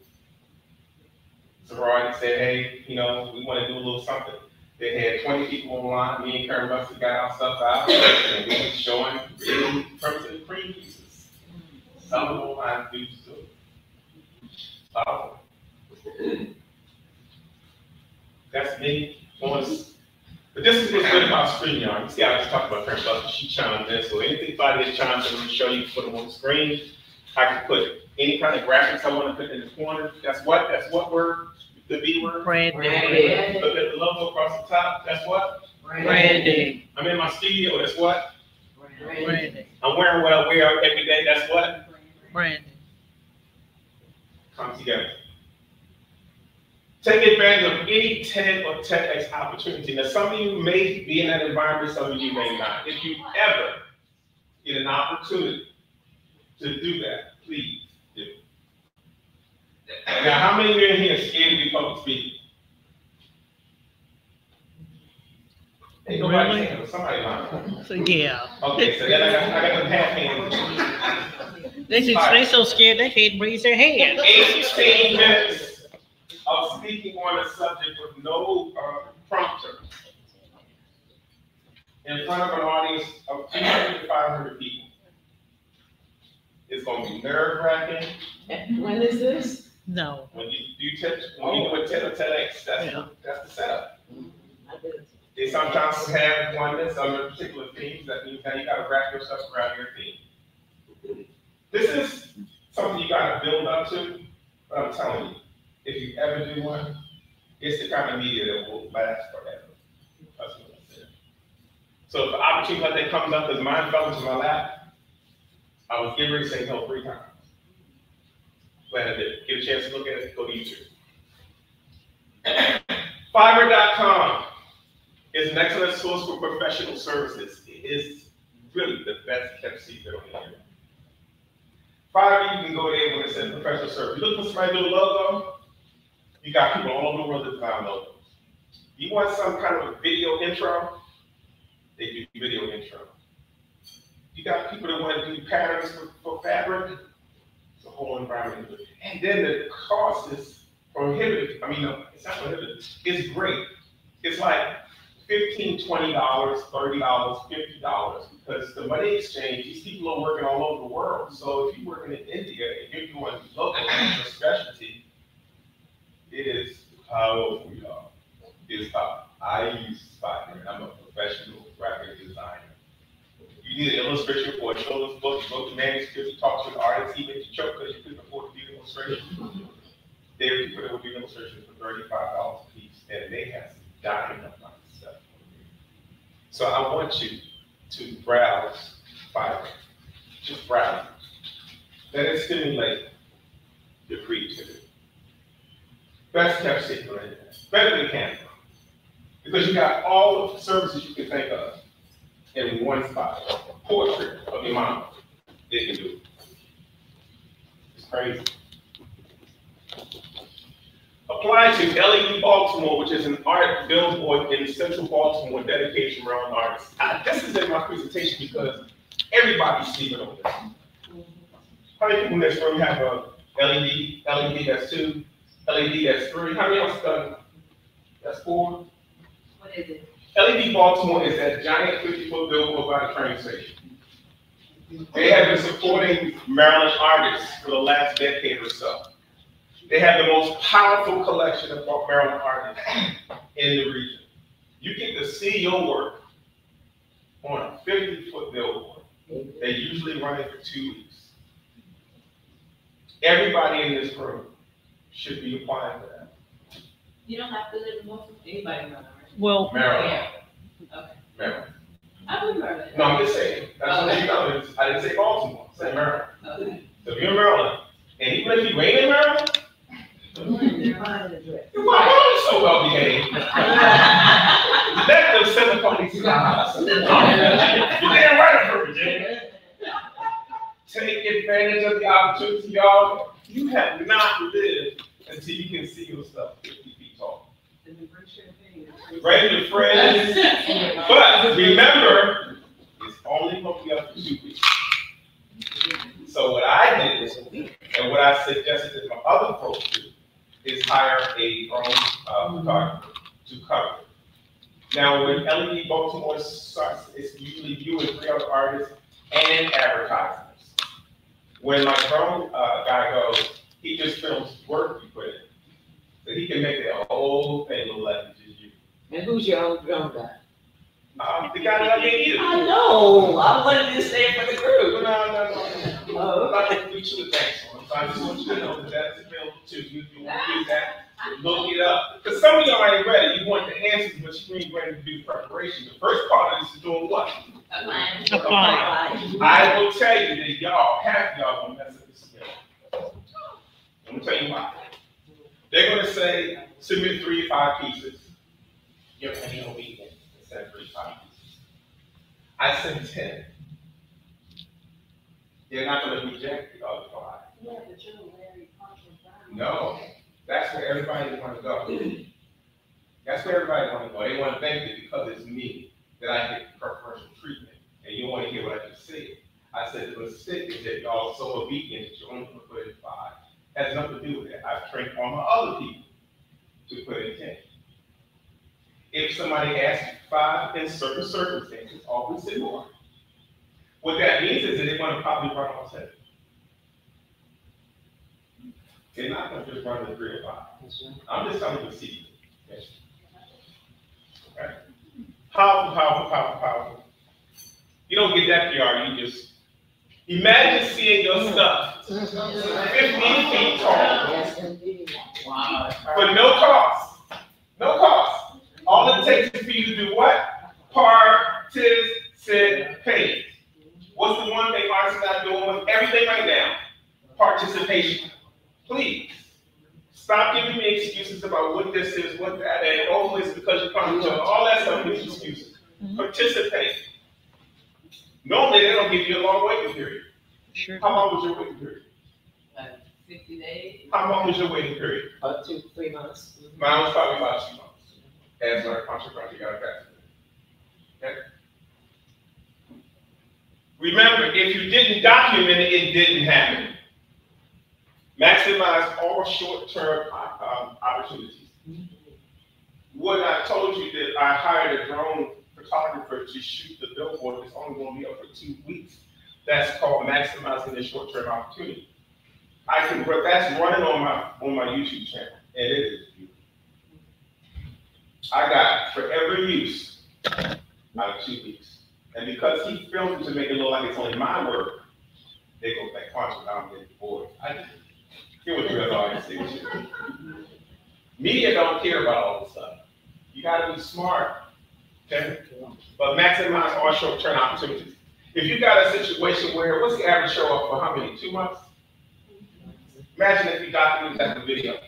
Sorority said, hey, you know, we want to do a little something. They had 20 people online. Me and Karen Russell got our stuff out, and we were showing really primitive cream pieces. Some of them online do Zoom. That's me. But this is what's good about StreamYard. You see, I just talked about Karen Russell. She chimed in. So anything that chimes in, I'm going to show you, put them on the screen. I can put any kind of graphics I want to put in the corner. That's what word? The B word? Branding. Look at the logo across the top. That's what? Branding. I'm in my studio. That's what? Branding. I'm wearing what I wear every day. That's what? Branding. Come together. Take advantage of any TED or TEDx opportunity. Now, some of you may be in that environment, some of you may not. If you ever get an opportunity to do that, please do. Now, how many of you in here are scared to be public speaking? Ain't nobody saying it. Somebody lying. So, yeah. Okay, so then I got them half hands. They so scared they can't raise their hand. 18 minutes of speaking on a subject with no prompter in front of an audience of 200 to 500 people. It's going to be nerve-wracking. When is this? No. When you do TED or TEDx, that's the setup. They sometimes have one that's under particular themes. That means that you got to wrap yourself around your theme. This is something you got to build up to, but I'm telling you, if you ever do one, it's the kind of media that will last forever. That's what I said. So if the opportunity like that comes up, because mine fell into my lap, I was getting ready to say no 3 times. Glad I did. Get a chance to look at it, go to YouTube. Fiverr.com is an excellent source for professional services. It is really the best kept secret on the internet. Fiverr, you can go there when it says professional service. You look for somebody to do a logo, you got people all over the world that design logos. You want some kind of a video intro, they do video intro. You got people that want to do patterns for fabric, it's a whole environment. And then the cost is prohibitive. I mean, no, it's not prohibitive. It's great. It's like $15, $20, $30, $50, because the money exchange, these people are working all over the world. So if you're working in India and you're doing local specialty, it is powerful, y'all. It's powerful. I use Fiverr, and I'm a professional graphic designer. You need an illustration for a children's book, you wrote the manuscript, you talk to the artist, he makes you choke because you couldn't afford to do the illustration. There are people that will do illustrations for $35 a piece, and they have some dynamite stuff. So I want you to browse Fiverr. Just browse. Let it stimulate your creativity. Best kept secret, better than Canva. Because you got all of the services you can think of in one spot. Portrait of your mama, they can do it. It's crazy. Apply to LED Baltimore, which is an art billboard in central Baltimore dedication around artists. This is in my presentation because everybody's sleeping on this. How many people in this room have a LED? LED that's 2, LED that's 3. How many else done? That's 4. What is it? LED Baltimore is that giant 50-foot billboard by the train station. They have been supporting Maryland artists for the last decade or so. They have the most powerful collection of Maryland artists in the region. You get to see your work on a 50-foot billboard. They usually run it for 2 weeks. Everybody in this room should be applying for that. You don't have to live in Norfolk, anybody run, right? Well, Maryland. Okay. Maryland. I would Maryland. No, I'm just saying. That's what you know. I didn't say Baltimore. I said Maryland. Okay. So if you're in Maryland, and even if you ain't in Maryland, you're so well behaved. Let them send the police to the house. You didn't write it for Virginia. Take advantage of the opportunity, y'all. You have not lived until you can see your stuff 50 feet tall. Bring your friends. But remember, it's only going to be up for 2 weeks. So what I did, and what I suggested that my other folks do, is hire a drone photographer to cover it. Now, when LED Baltimore starts, it's usually you and 3 other artists and advertisers. When my drone guy goes, he just films work you put in. So he can make the whole thing look like it's just you. And who's your own drum guy? The guy that I gave you. I know. I wanted to say it for the group. No. Oh, I'm not going to do 2 things for him. So I just want you to know that that's available too. You want to do that, look it up. Because some of y'all ain't ready. You want the answers, but you ain't ready to do preparation. The first part is doing what? apply. I will tell you that y'all, half of y'all gonna mess up this skill. I'm gonna tell you why. They're gonna say, submit 3 to 5 pieces. You're paying a weekend instead of 3 to 5 pieces. I send 10. They're not gonna reject the other 5. Yeah, but you're Larry Poncho. No, that's where everybody wanna go. That's where everybody wanna go. They wanna think that because it's me, that I get preferential treatment. And you want to hear what I just said. I said the mistake is that y'all so obedient that you're only going to put in 5. Has nothing to do with that. I've trained all my other people to put in 10. If somebody asks you 5 in certain circumstances, always say more. What that means is that they're going to probably run on 10. They're not going to just run the 3 or 5. I'm just telling you the secret. Okay? Powerful. You don't get that PR, you just imagine seeing your stuff 15 feet tall. wow. For no cost. No cost. All it takes is for you to do what? Participate. What's the one thing artists are not doing with everything right now? Participation. Please. Stop giving me excuses about what this is, what that is. Oh, it's because you're coming to all that stuff is excuses. Participate. Normally, they don't give you a long waiting period. Sure. How long was your waiting period? 60 days. How long was your waiting period? About 2 to 3 months. Mine was probably about 2 months. As our Poncho got it back. Okay? Remember, if you didn't document it, it didn't happen. Maximize all short-term opportunities. When I told you that I hired a drone photographer to shoot the billboard, it's only going to be up for 2 weeks. That's called maximizing the short-term opportunity. That's running on my YouTube channel, and it is beautiful. I got for every use out of 2 weeks, and because he filmed it to make it look like it's only my work, they go back Poncho down the board. It was real hard to see. Media don't care about all this stuff. You got to be smart. Okay? But maximize all short-term opportunities. If you got a situation where, what's the average show up for how many? 2 months? Imagine if you document that in video.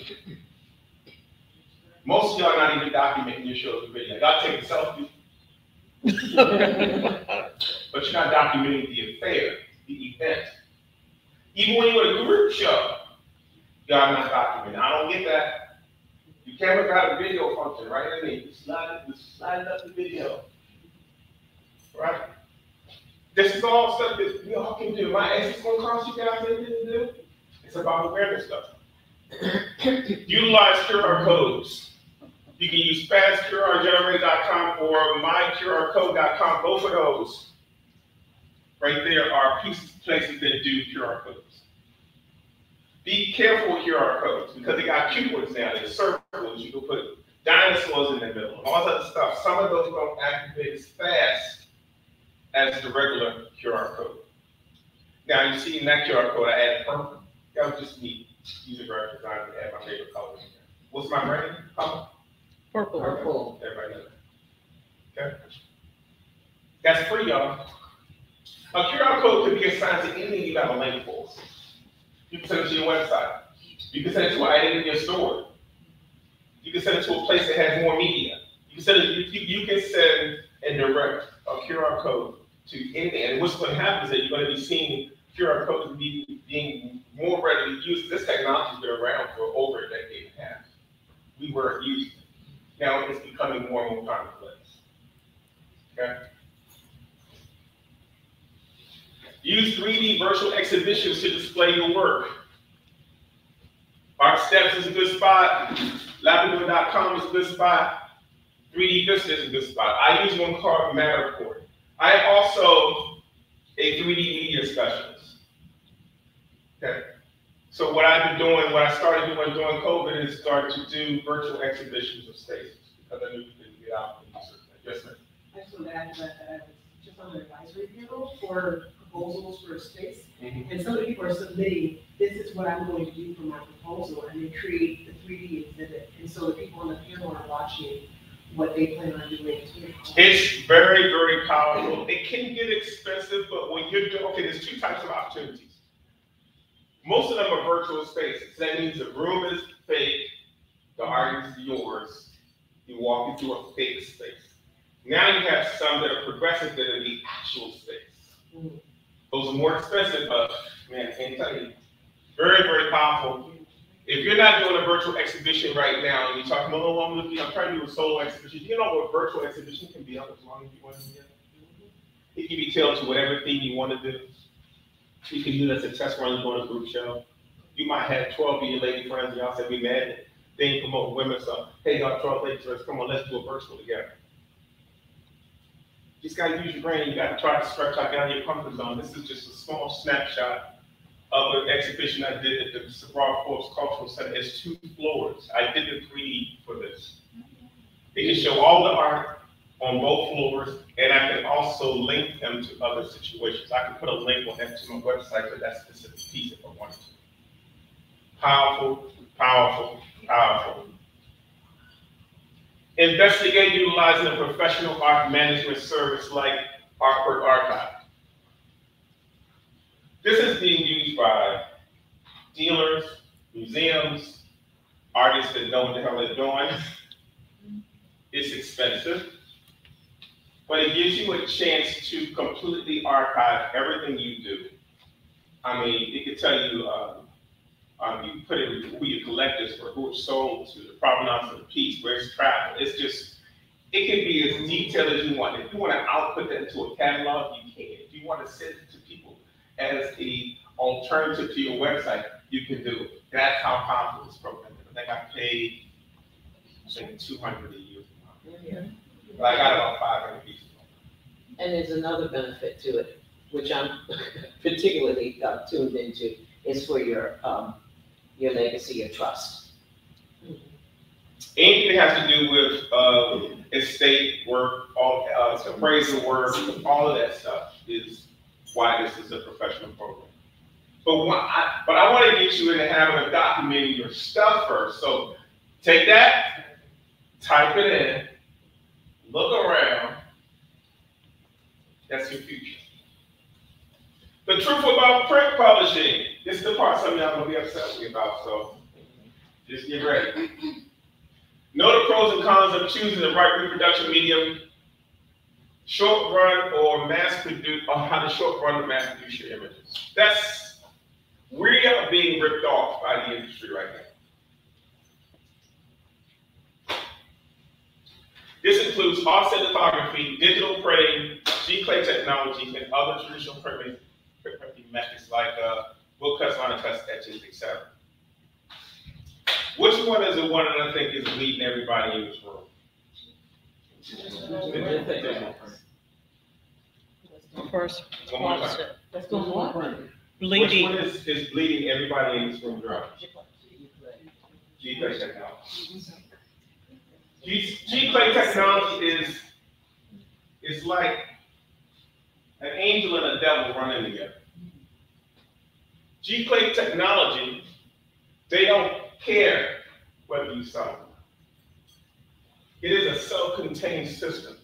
Most of y'all are not even documenting your shows in video. Y'all take a selfie. But you're not documenting the affair, the event. Even when you're at a group show, y'all not documenting. I don't get that. You can't got a video function, right? I mean, slide it up the video. Right? This is all stuff that we all can do. Is this going to cost you guys anything to do? It's about awareness stuff. Utilize QR codes. You can use fastqrgenerator.com or myqrcode.com. Both of those right there are places that do QR codes. Be careful with QR codes because they got keywords now. There's circles. You can put dinosaurs in the middle, and all that other stuff. Some of those don't activate as fast as the regular QR code. Now, you see in that QR code, I added purple. That was just me using graphic design to add my favorite colors in there. What's my brand color? Purple. Purple. Everybody know that. Okay? That's free, y'all. A QR code can be assigned to anything you have a link for. You can send it to your website. You can send it to an item in your store. You can send it to a place that has more media. You can send it, you can send and direct a QR code to anything. And what's going to happen is that you're going to be seeing QR codes being more readily used. This technology has been around for over a decade and a half. We weren't using it. Now it's becoming more and more commonplace. Okay? Use 3D virtual exhibitions to display your work. Art Steps is a good spot. Labrador.com is a good spot. 3D Vista is a good spot. I use one called Matterport. I am also a 3D media specialist. Okay. So what I've been doing, what I started doing during COVID is start to do virtual exhibitions of spaces because I knew we couldn't get out and do certain things. Yes, ma'am. I just want to add to that, I was just on the advisory panel for proposals for a space. And some of the people are submitting, this is what I'm going to do for my proposal, and they create the 3D exhibit. And so the people on the panel are watching what they plan on doing. It's very, very powerful. It can get expensive, but when you're doing, okay, there's two types of opportunities. Most of them are virtual spaces. That means the room is fake, the art is yours. You walk into a fake space. Now you have some that are progressive that are the actual space. Those are more expensive, but man, I can't tell you. Very, very powerful. If you're not doing a virtual exhibition right now, and you're talking, oh, I'm trying to do a solo exhibition, you know what a virtual exhibition can be up as long as you want to do. It can be tailored to whatever theme you want to do. You can do that as a test run on a group show. You might have 12 of your lady friends, and y'all say, we mad. They ain't promote women, so hey, y'all 12 lady friends, come on, let's do a virtual together. You just gotta use your brain. You gotta try to stretch out out of your comfort zone. This is just a small snapshot of an exhibition I did at the Sabra Forbes Cultural Center. It's 2 floors. I did the 3D for this. It can show all the art on both floors, and I can also link them to other situations. I can put a link on that to my website for that specific piece if I wanted to. Powerful, powerful, powerful. Investigate utilizing a professional art management service like Artwork Archive. This is being used by dealers, museums, artists that know what the hell they're doing. It's expensive, but it gives you a chance to completely archive everything you do. I mean, it can tell you, you put in who your collectors were, who it sold to, the provenance of the piece, where it's traveled. It's just, it can be as detailed as you want. If you want to output that into a catalog, you can. If you want to send it to people as the alternative to your website, you can do it. That's how powerful this program is. I think I paid, $200 a year. But I got about 500 pieces. And there's another benefit to it, which I'm particularly tuned into, is for your legacy, your trust. Anything that has to do with estate work, all appraisal work, all of that stuff is why this is a professional program. But I want to get you into having a documenting your stuff first. So take that, type it in, look around. That's your future. The truth about print publishing. This is the part some of y'all gonna be upset with me about, so just get ready. Know the pros and cons of choosing the right reproduction medium, short run or mass produce, or how to short run or mass produce your images. We are being ripped off by the industry right now. This includes offset lithography, digital printing, G-clay technology, and other traditional printing methods like book cuts, line cuts, etches, etc. Which one is the one that I think is leading everybody in this room? First, One more time. Let's go one. bleeding. Which one is bleeding everybody in this room dry? G-clay technology. G-Clay technology is like an angel and a devil running together. G-Clay technology, they don't care whether you sell them. It is a self-contained system.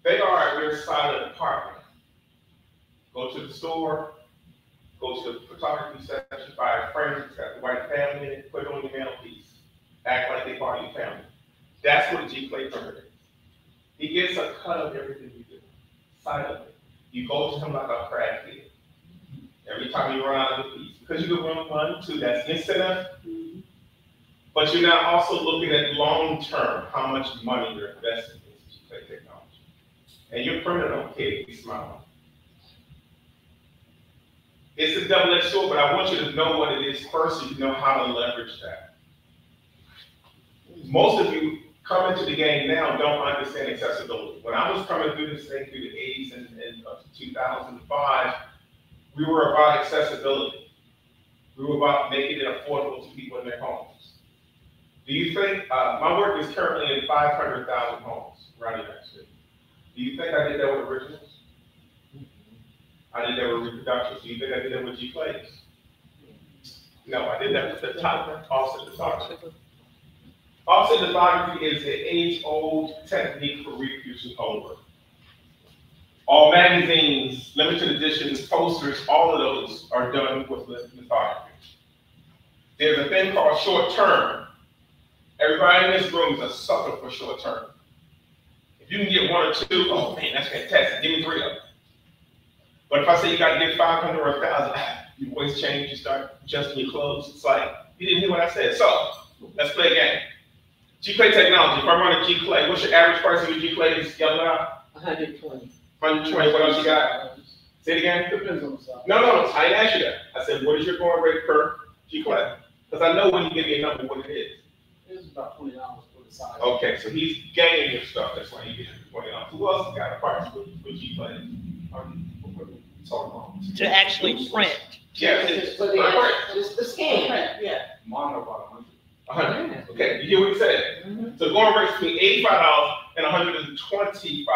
They are your silent partner. Go to the store, go to the photography section, buy a frame that's got the right family in it, put it on your mantelpiece. Act like they part of your family. That's what a G-Clay printer is. He gets a cut of everything you do, silently. You go to him like a crack kid. Every time you run out of a piece. Because you can run one, two, that's instant. But you're not also looking at long term, how much money you're investing in G-Clay technology. And your printer don't care if you smile. It's a double-edged sword, but I want you to know what it is first so you know how to leverage that. Most of you come into the game now don't understand accessibility. When I was coming through this thing through the 80s and up to 2005, we were about accessibility. We were about making it affordable to people in their homes. Do you think, my work is currently in 500,000 homes around the United States. Do you think I did that with originals? I did that with reproductions. Do you think I did that with G-Clays? No, I did that with the top offset lithography. Offset lithography is an age-old technique for reproducing homework. All magazines, limited editions, posters, all of those are done with lithography. There's a thing called short term. Everybody in this room is a sucker for short term. If you can get one or two, oh man, that's fantastic. Give me 3 of them. But if I say you got to get 500 or 1,000, your voice change, you start adjusting your clothes. It's like, you didn't hear what I said. So, let's play a game. G-Clay technology. If I run a G-Clay, what's your average price of your G-Clay? Is yelling out? 120. 120. What else you got? Say it again. Depends on the size. No. I didn't ask you that. I said, what is your going rate per G-Clay? Because I know when you give me a number what it is. It's about $20 for the size. Okay, so he's gaining your stuff. That's why you get $20. Who else has got a price for G-Clay? To actually print. Yeah, It's for the scan. Yeah. Mine are about 100. 100. Okay, you hear what he said? So going rates between $85 and $125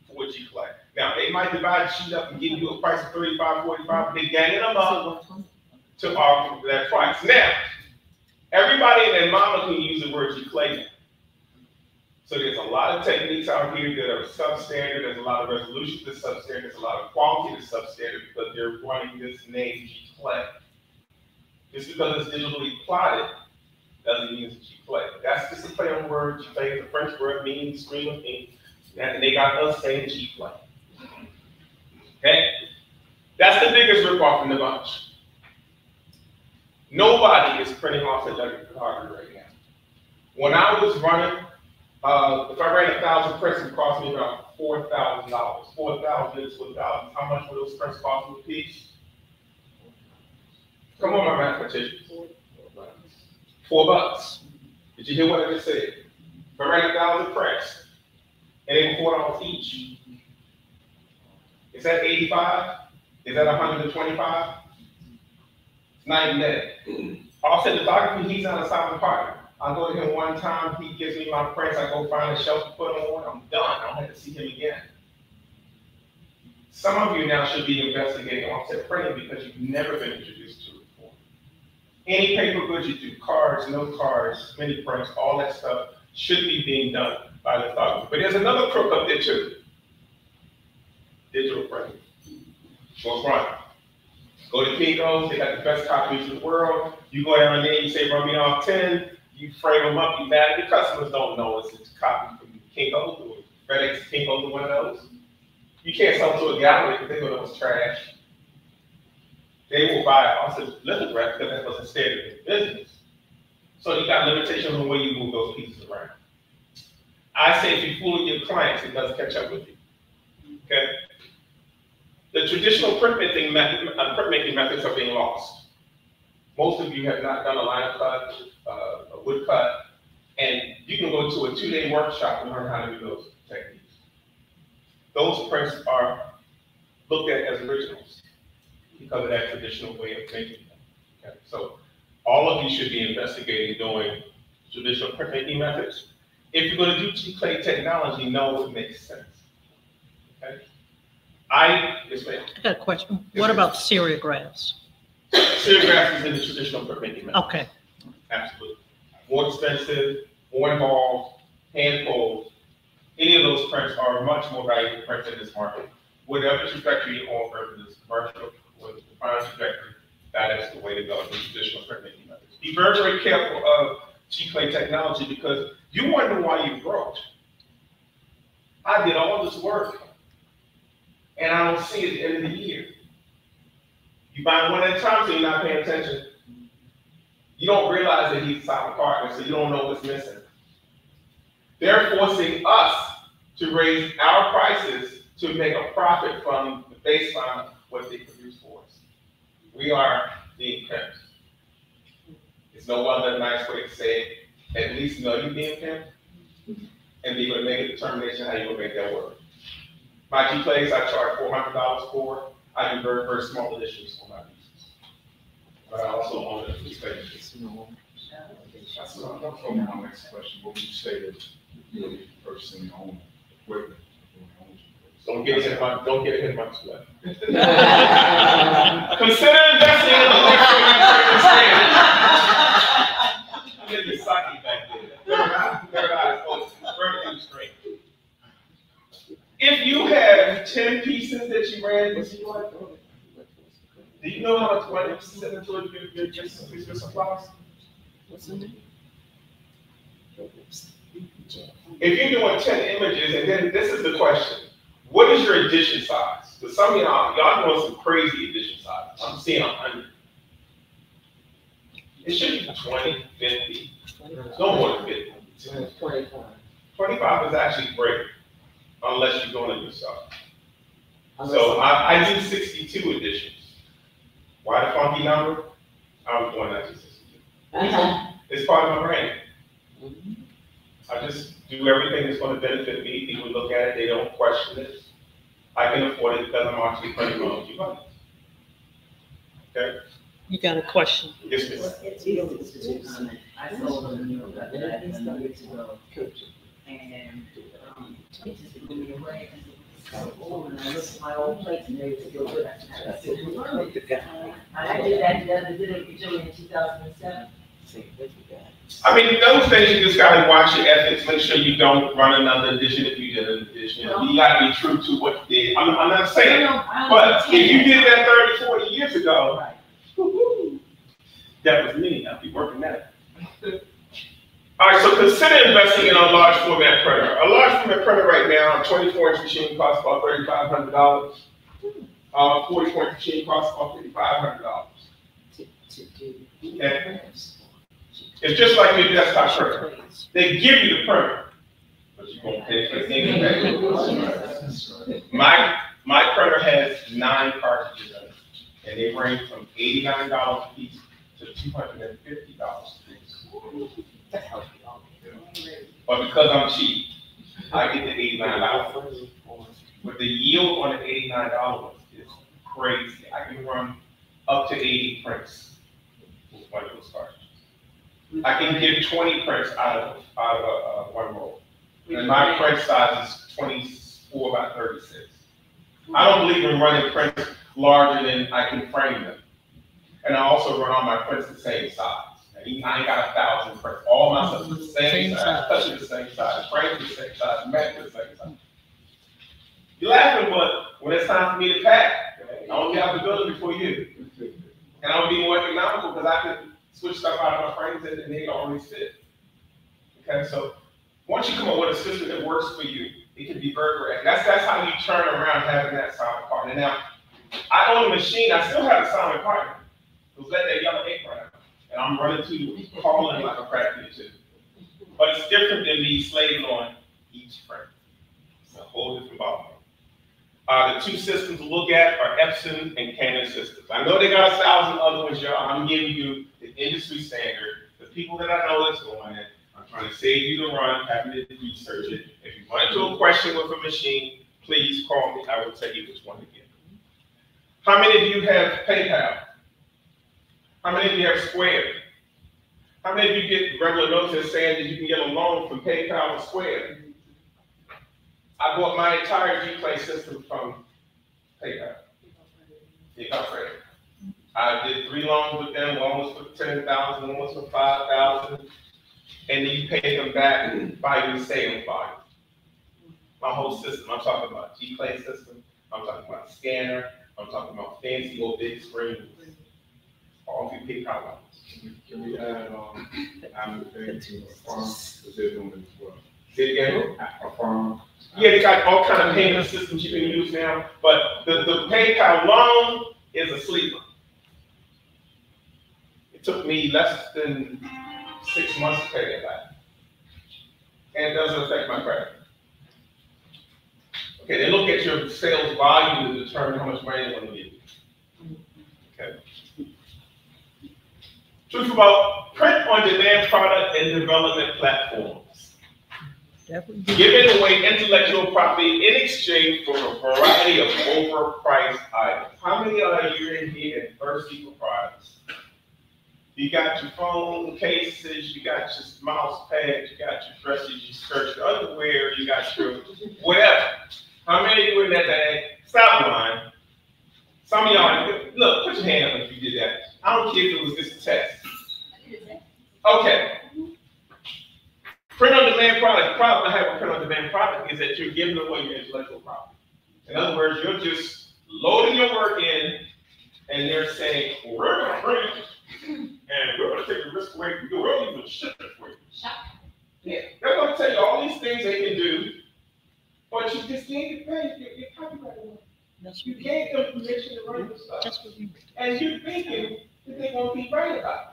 for a G-Clay. Now, they might divide the sheet up and give you a price of $35, $45, but they're ganging them up to offer that price. Now, everybody and their mama can use the word G-Clay. So there's a lot of techniques out here that are substandard. There's a lot of resolution that's substandard. There's a lot of quality that's substandard because they're running this name G-Clay. Just because it's digitally plotted doesn't mean it's G-Clay. That's just a play on words. G-Clay is a French word meaning stream of ink. And they got us saying G-Clay. Okay? That's the biggest ripoff in the bunch. Nobody is printing offset lithography right now. When I was running, if I ran 1,000 prints, it cost me about $4,000. 4,000 is $1,000. How much would those prints cost me a piece? Come on, my mathematicians. $4. Did you hear what I just said? If I ran 1,000 prints, and they were $4 each. Is that 85? Is that 125? It's night and day. Offset lithography, he's not a silent partner. I go to him one time, he gives me my prints, I go find a shelf to put them on, I'm done. I don't have to see him again. Some of you now should be investigating offset printing because you've never been introduced to it before. Any paper goods you do, cards, note cards, mini prints, all that stuff should be being done by lithography. But there's another crook up there too. Digital printing. Go front. Go to Kinko's, they got the best copies in the world. You go down there, you say, run me off 10. You frame them up, you mad. Your customers don't know it's a copy from Kinko's or FedEx Kinko's or one of those. You can't sell to a gallery because they know it's trash. They will buy offset lithograph because that was a standard in business. So you got limitations on where you move those pieces around. I say if you fool your clients, it doesn't catch up with you. Okay? The traditional printmaking methods are being lost. Most of you have not done a line cut, a wood cut, and you can go to a 2-day workshop and learn how to do those techniques. Those prints are looked at as originals because of that traditional way of making them. Okay? So all of you should be investigating doing traditional printmaking methods. If you're going to do G-clay technology, no, it makes sense. Okay? Yes, ma'am. I got a question. Yes, What ma'am. about serigraphs? Serigraph is in the traditional printmaking method. Okay. Absolutely. More expensive, more involved, hand pulled. Any of those prints are much more valuable prints in this market. Whatever trajectory you're on, whether it's commercial or the final trajectory, that is the way to go in traditional printmaking methods. Be very, very careful of G-clay technology because you wonder why you broke. I did all this work and I don't see it at the end of the year. You buy one at a time, so you're not paying attention. You don't realize that he's a silent partner, so you don't know what's missing. They're forcing us to raise our prices to make a profit from the baseline of what they produce for us. We are being pimped. There's no other nice way to say it. At least know you're being pimped and be able to make a determination how you're going to make that work. My G-clays I charge $400 for. I do very, very small editions for my pieces. But I also own it. That's my next question. What would you say that you're purchasing your own equipment? Don't get ahead of my sweat. Consider investing in a I'm in the psyche back there. Third eye is open. Vertically straight. If you have 10 pieces that you ran this year, do you know how much money you send into your supplies? If you're doing 10 images, and then this is the question, what is your edition size? Because some of y'all doing some crazy edition sizes. I'm seeing 100. It should be 20, 50, no more than 50. 25 is actually great, unless you're doing it yourself. So I do 62 editions. Why the funky number? I was doing that to 62. It's part of my brand. I just do everything that's going to benefit me. People look at it, they don't question it. I can afford it because I'm actually printing my own G-money. Okay? You got a question? Yes, ma'am. I sold them in New York about that years ago. And it just blew me away. And I looked at my old plates and they were still good. I said, I did that the other day in 2007. I mean, those things you just gotta watch your ethics. Make sure you don't run another edition if you did an edition. You gotta be true to what you did. I'm not saying, but if you did that 30, 40 years ago, that was me. I'd be working that. All right, so consider investing in a large format printer. A large format printer right now, a 24-inch machine costs about $3,500. 40-inch machine costs about $5,500. Okay. It's just like your desktop printer. They give you the printer, but you're gonna pay for the thing. My printer has 9 cartridges in it, and they range from $89 a piece to $250 a piece. But because I'm cheap, I get the $89. But the yield on the $89 is crazy. I can run up to 80 prints with one of those cartridges. I can get 20 prints out of one roll. And my print size is 24 by 36. I don't believe in running prints larger than I can frame them. And I also run all my prints the same size. I ain't got 1,000 prints. All my stuff is the same size, touches the same size, frames the same size, matches the same size. You're laughing, but when it's time for me to pack, I don't get out the building before you. And I'll be more economical because I can switch stuff out of my frames and they always fit. Okay, so once you come up with a system that works for you, it can be very correct. That's how you turn around having that silent partner. Now, I own a machine, I still have a silent partner. So let that yellow apron out. And I'm running to calling like a practice too. But it's different than me slaving on each frame. It's a whole different ballgame. The 2 systems to look at are Epson and Canon systems. I know they got 1,000 other ones, y'all. I'm giving you the industry standard. The people that I know that's going in, I'm trying to save you the run, having to research it. If you run into a question with a machine, please call me. I will tell you which one to get. How many of you have PayPal? How many of you have Square? How many of you get regular notices saying that you can get a loan from PayPal or Square? I bought my entire G-Play system from PayPal. I did 3 loans with them. One was for 10,000, one was for 5,000, and then you pay them back by your sales volume. My whole system. I'm talking about G-Play system. I'm talking about scanner. I'm talking about fancy old big screens. All through PayPal loans. Can we add, I'm paying to a farm, because they're doing it as well. Say it again? A farm. Yeah, they got all kind of payment systems you can use now, but the PayPal loan is a sleeper. It took me less than 6 months to pay it back. And it doesn't affect my credit. Okay, they look at your sales volume to determine how much money they want to give you. Okay. Truth about print-on-demand product and development platforms. Giving away intellectual property in exchange for a variety of overpriced items. How many of you in here at Thirsty for products? You got your phone cases, you got your mouse pads, you got your dresses, your skirts, your underwear, you got your whatever. How many of you in that bag? Stop lying. Some of y'all, look, put your hand up if you did that. I don't care if it was just a test. Okay. Print-on-demand product. The problem I have with print-on-demand product is that you're giving away your intellectual property. In other words, you're just loading your work in, and they're saying, well, we're going to print it, and we're going to take the risk away from you. We're going to even ship it for you. Yeah. They're going to tell you all these things they can do, but you just can't get paid. You're copyrighted. You can't get permission to write this stuff. And you're thinking that they're going to be right about it.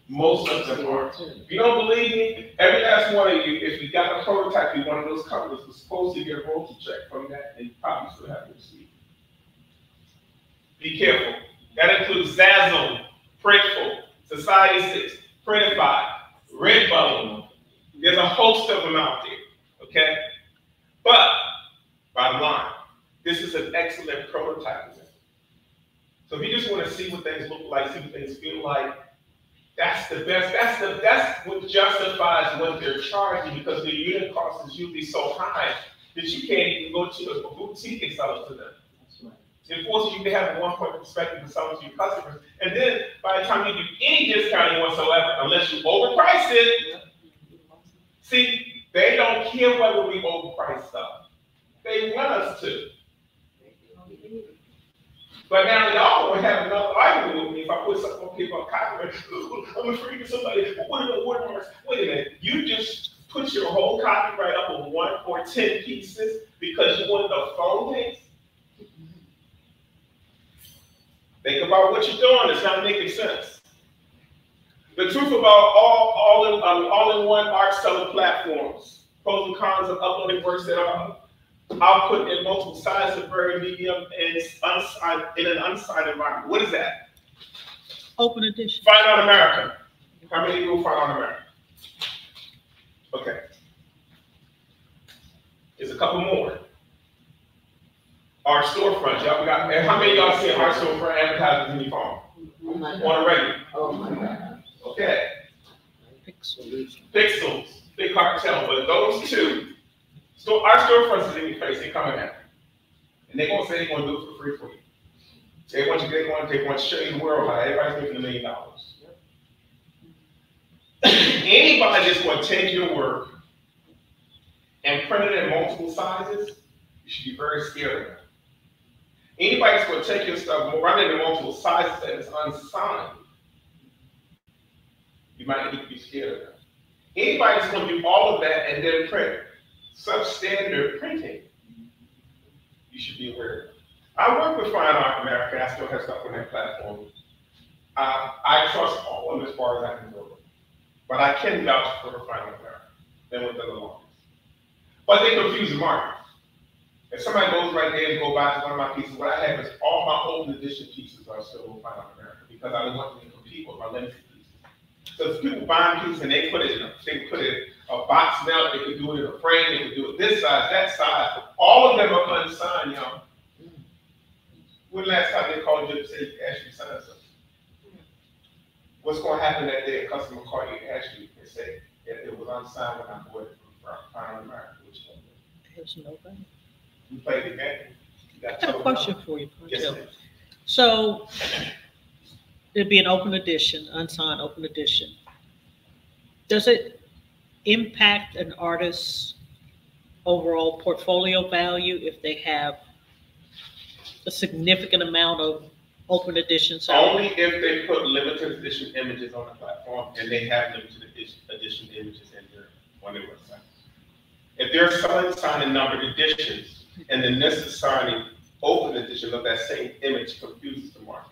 Most of them aren't. If you don't believe me, every last one of you, if you got a prototype in one of those companies, was supposed to get a royalty check from that, and you probably still haven't received. Be careful. That includes Zazzle, Printful, Society 6, Printify, Redbubble. There's a host of them out there, okay? But, bottom line, this is an excellent prototype. So if you just want to see what things look like, see what things feel like, that's the best. That's what justifies what they're charging, because the unit cost is usually so high that you can't even go to a boutique and sell it to them. It forces you to have a one-point perspective and sell it to your customers. And then by the time you do any discounting whatsoever, unless you overprice it, see, they don't care whether we overprice stuff. They want us to. But now y'all will have another argument with me if I put something on people on copyright. I'm afraid of somebody. What are the watermarks? Wait a minute. You just put your whole copyright up on 1 or 10 pieces because you wanted a phone case? Think about what you're doing. It's not making sense. The truth about all-in-one art selling platforms. Pros and cons of uploading works that are output in multiple sizes of very medium and in an unsigned environment. What is that? Open edition. Find Out America. How many people find Out America? Okay. There's a couple more. Art storefronts. Y'all got, and how many of y'all see art storefront advertisements in your phone? On a regular. Oh my God. Okay. Pixels. Big cartel. But those two. So our storefronts is in your face, they coming at you. And they're gonna say they're gonna do it for free for you. They want to show you the world how everybody's making $1 million. Anybody that's gonna take your work and print it in multiple sizes, you should be very scared of them. Anybody that's gonna take your stuff, run it in multiple sizes and it's unsigned, you might need to be scared of them. Anybody that's gonna do all of that and then print substandard printing, you should be aware of it. I work with Fine Art America. I still have stuff on that platform. I trust all of them as far as I can go. But I can vouch for Fine Art America. Then with the longest. But they confuse the market. If somebody goes right there and go buy one of my pieces, what I have is all my old edition pieces are still on Fine Art America because I don't want them to compete with my limited pieces. So if people buy pieces and they put it in a box now, they could do it in a frame, they could do it this size, that size. All of them are unsigned, y'all. When last time they called you to say you actually signed something? What's gonna happen that day? A customer call you and ask you and say, if it was unsigned when I bought it from Prime America, which one? There's nobody. You played the game. You got I got a told question no. for you, Yes, Poncho. ma'am. So it'd be an open edition, unsigned open edition. Does it impact an artist's overall portfolio value if they have a significant amount of open editions out? Only if they put limited edition images on the platform and they have limited edition images in there on their website. If they're selling signed and numbered editions and then this is signing open edition of that same image confuses the market.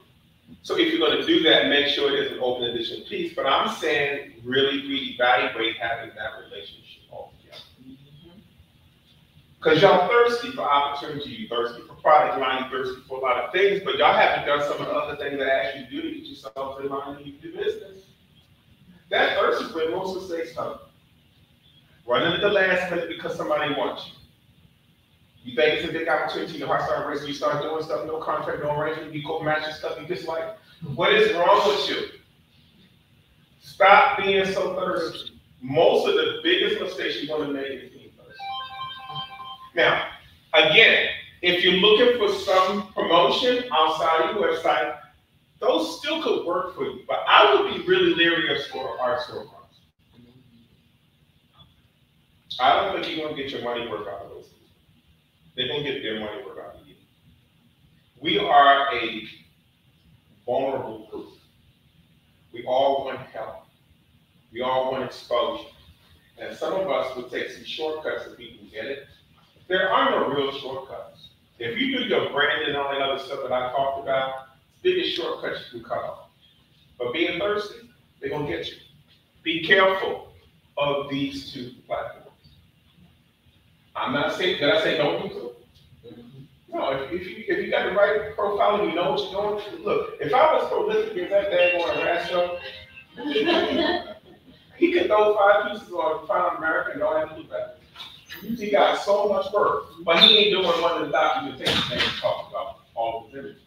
So if you're going to do that, make sure it is an open edition piece. But I'm saying really reevaluate having that relationship altogether. Because y'all thirsty for opportunity, you thirsty for product line, you thirsty for a lot of things, but y'all haven't done some of the other things that I asked you to do to get yourself in line and you do business. That thirst is where most mistakes come. Running at the last minute because somebody wants you. You think it's a big opportunity, your heart starts racing, you start doing stuff, no contract, no arrangement, you go matching stuff, you just like, what is wrong with you? Stop being so thirsty. Most of the biggest mistakes you're going to make is being thirsty. Now, again, if you're looking for some promotion outside your website, those still could work for you, but I would be really leery of art storefronts. I don't think you're going to get your money worth out of those. They're going to get their money worth out of you. We are a vulnerable group. We all want help. We all want exposure. And some of us will take some shortcuts if we can get it. There are no real shortcuts. If you do your branding and all that other stuff that I talked about, it's the biggest shortcuts you can cut off. But being thirsty, they're going to get you. Be careful of these two platforms. I'm not saying, did I say don't use them? No, if you got the right profile and you know what you're doing, look, if I was prolific as that daggone Erasmo, he could throw 5 pieces on Prime America and don't have to do that. He got so much work, but he ain't doing one of the documentations that he's talking about, all of those images.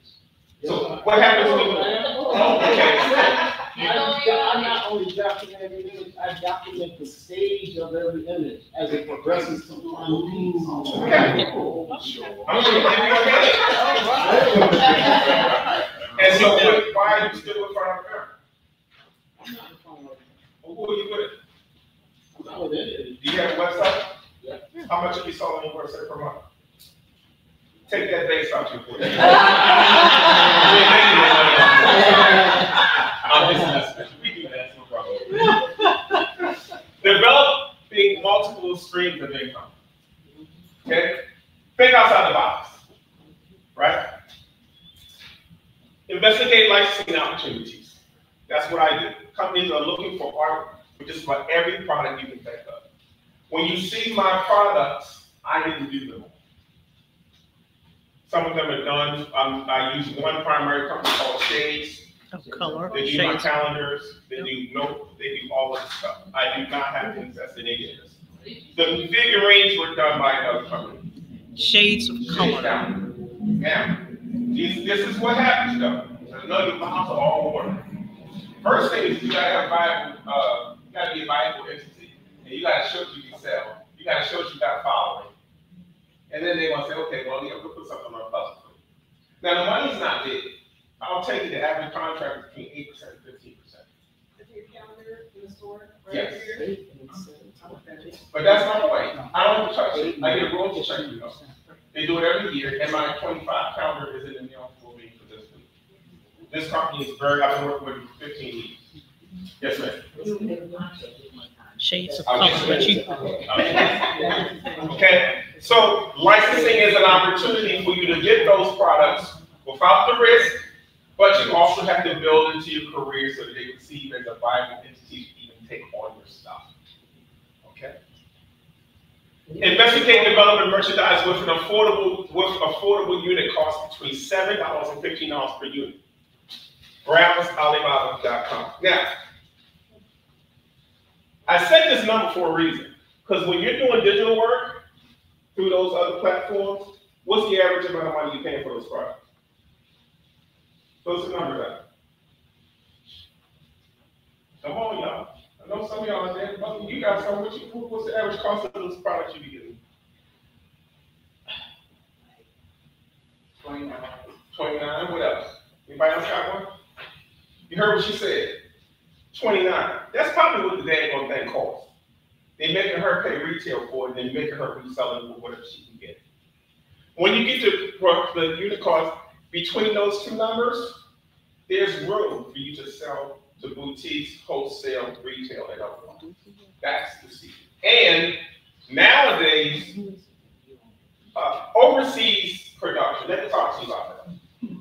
So what happens when you, okay. I not only document every image, I document the stage of every image as it progresses to the final piece. Okay. I'm gonna give you a And so why are you still with Prime America? I'm not a phone. Who are you with? I'm not with it. Do you have a website? Yeah. How much have you sold on your website per month? Take that base out your voice. I'm just messing. We do that, no problem. Developing multiple streams of income. Okay? Think outside the box. Right? Investigate licensing opportunities. That's what I do. Companies are looking for art for just about every product you can think of. When you see my products, I didn't do them all. Some of them are done. I use one primary company called Shades. Color. They do my Shades. calendars. They do all of this stuff. I do not have to invest in any of this. The figurines were done by another company. Shades of color. Now, this is what happens though. Another bounds are all order. First thing is you gotta have viable, you gotta be a viable entity, and you gotta show you can sell. You gotta show you got following. And then they want to say, okay, well, yeah, we'll put something on puzzle for you. Now, the money's not big. I'll tell you the average contract is between 8% and 15%. Is your calendar in the store? Yes. But that's not the way. I don't have to touch it. I get a royalty check, you know. They do it every year, and my 25 calendar is in the mail for me for this week. This company is I've been working with it for 15 years. Yes, ma'am. Shades of color, but you. Okay, so licensing is an opportunity for you to get those products without the risk, but you also have to build into your career so that they can see you as a viable entity to even take on your stuff. Okay. Investigate, develop, and merchandise with an affordable unit cost between $7 and $15 per unit. Browse Alibaba.com. Now, I set this number for a reason, because when you're doing digital work through those other platforms, what's the average amount of money you're paying for those products? Those are the numbers out. know some of y'all out there, but you got some. What's the average cost of those products you be getting? 29. 29. What else? Anybody else got one? You heard what she said. 29. That's probably what the daggone thing costs. They're making her pay retail for it, and then making her resell it for whatever she can get. When you get to the unit cost between those two numbers, there's room for you to sell to boutiques, wholesale, retail, and otherwise. That's the secret. And nowadays, overseas production, let me talk to you about that.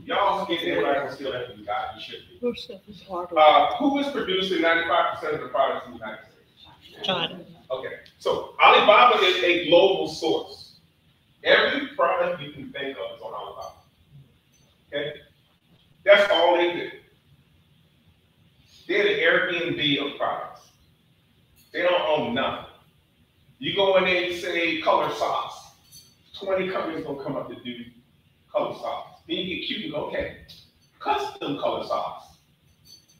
Y'all get there right and steal that you got, you should be. Who is producing 95% of the products in the United States? China. Okay, so Alibaba is a global source. Every product you can think of is on Alibaba. Okay? That's all they do. They're the Airbnb of products. They don't own nothing. You go in there and say color socks. 20 companies gonna come up to do color socks. Then you get cute and go, okay, custom color socks.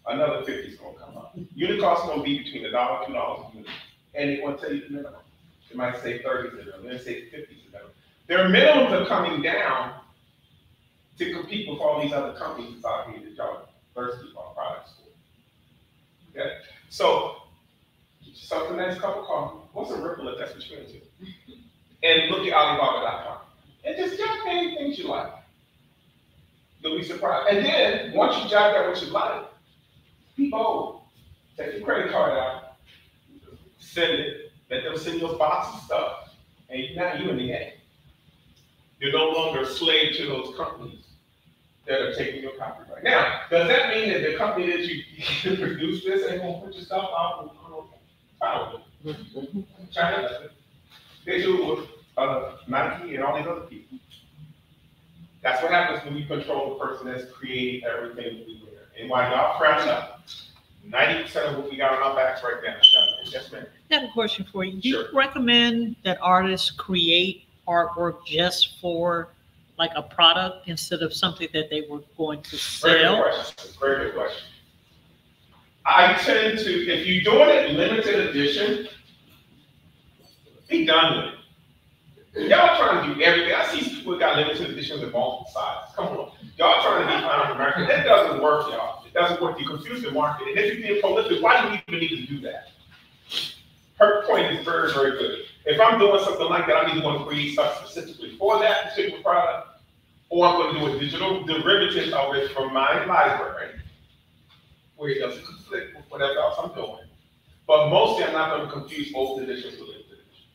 Another 50 is gonna come up. Unit cost is gonna be between $1, $2 a unit. And they want to tell you the minimum. They might say 30 is the minimum, they say 50 is the minimum. Their minimums are coming down to compete with all these other companies out here that y'all thirsty for products for. Okay? So, something that's cup of coffee, what's a ripple effect between the two? And look at Alibaba.com. And just jot any things you like. You'll be surprised. And then, once you jot down what you like, be bold. Take your credit card out, send it, let them send you a box of stuff, and now you're in the game. You're no longer a slave to those companies that are taking your copyright. Now, does that mean that the company that you produce this ain't gonna put your stuff out? Probably. China does it. They do it with Nike and all these other people. That's what happens when you control the person that's creating everything we wear. And while y'all frown up, 90% of what we got on our backs right now is done. Yes, ma'am. I got a question for you. Do you Sure. recommend that artists create artwork just for like a product instead of something that they were going to Very good sell? question. Very good question. I tend to, if you're doing it limited edition, be done with it. Y'all trying to do everything. I see people got limited editions of multiple sizes. Come on. Y'all trying to be Found American. That doesn't work, y'all. It doesn't work. You confuse the market. And if you're being prolific, why do you even need to do that? Her point is very, very good. If I'm doing something like that, I'm either going to create stuff specifically for that particular product, or I'm going to do a digital derivative of it from my library, where it doesn't conflict with whatever else I'm doing. But mostly, I'm not going to confuse both editions with limited editions.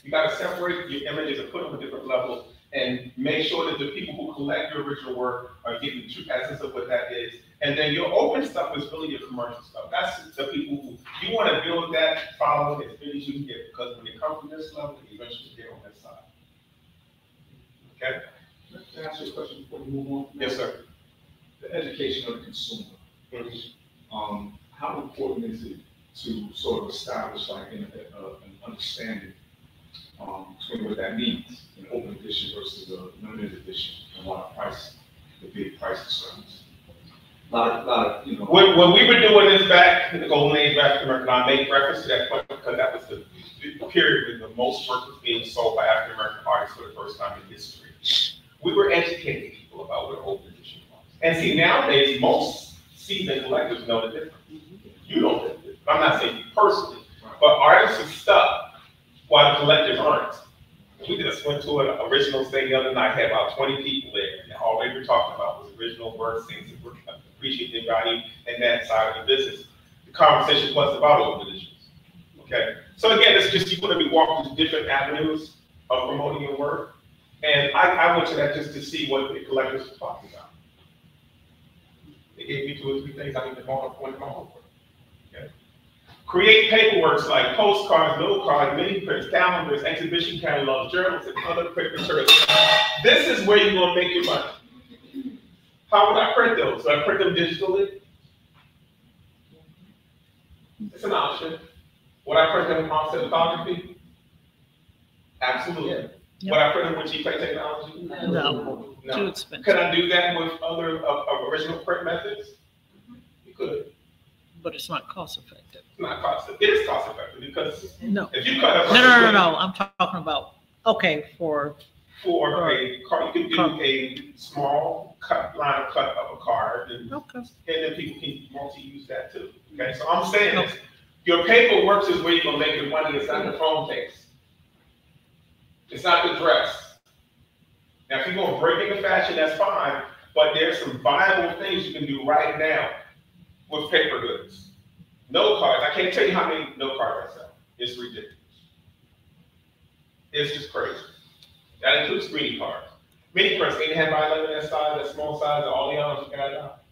You got to separate your images and put them on a different level, and make sure that the people who collect your original work are getting the true essence of what that is. And then your open stuff is really your commercial stuff. That's the people who, you want to build that following as big as you can get, because when it comes from this level, you eventually get on that side. Okay? Can I ask you a question before we move on? Yes, sir. The education of the consumer. How important is it to sort of establish like an understanding between what that means, an open edition versus a limited edition, and what price, the big price difference? A lot of, you know. When we were doing this back in the golden age of African American, I made reference to that point because that was the period when the most work was being sold by African American artists for the first time in history. We were educating people about what open edition was. And see, nowadays, most seasoned collectors know the difference. You don't know the difference. I'm not saying you personally, but artists are stuck while the collectors aren't. We just went to an original thing the other night, had about 20 people there, and all they were talking about was original works, things that were appreciate their value and that side of the business. The conversation was about open editions. Okay? So again, it's just you're going to be walking through different avenues of promoting your work. And I went to that just to see what the collectors were talking about. They gave me 2 or 3 things I need to go on my homework. Okay? Create paperwork like postcards, note cards, mini prints, calendars, exhibition catalogs, journals, and other print materials. This is where you're going to make your money. How would I print those? Do I print them digitally? It's an option. Would I print them in offset lithography? Absolutely. Yep. Would I print them with GPay technology? No, too expensive. Could I do that with other original print methods? You could. But it's not cost effective. not cost, it is cost effective because No. if you cut up. No, I'm talking about, okay, for A car, you can do a small line of cut of a card, and then people can multi-use that too. Okay, so I'm saying this, your paperwork is where you're gonna make your money. It's not the phone case. It's not the dress. Now, if you're gonna break into fashion, that's fine, but there's some viable things you can do right now with paper goods. No cards. I can't tell you how many no cards I sell. It's ridiculous. It's just crazy. That includes greeting cards. Mini prints, they have by 11 that size, that small size, all the others you got it out.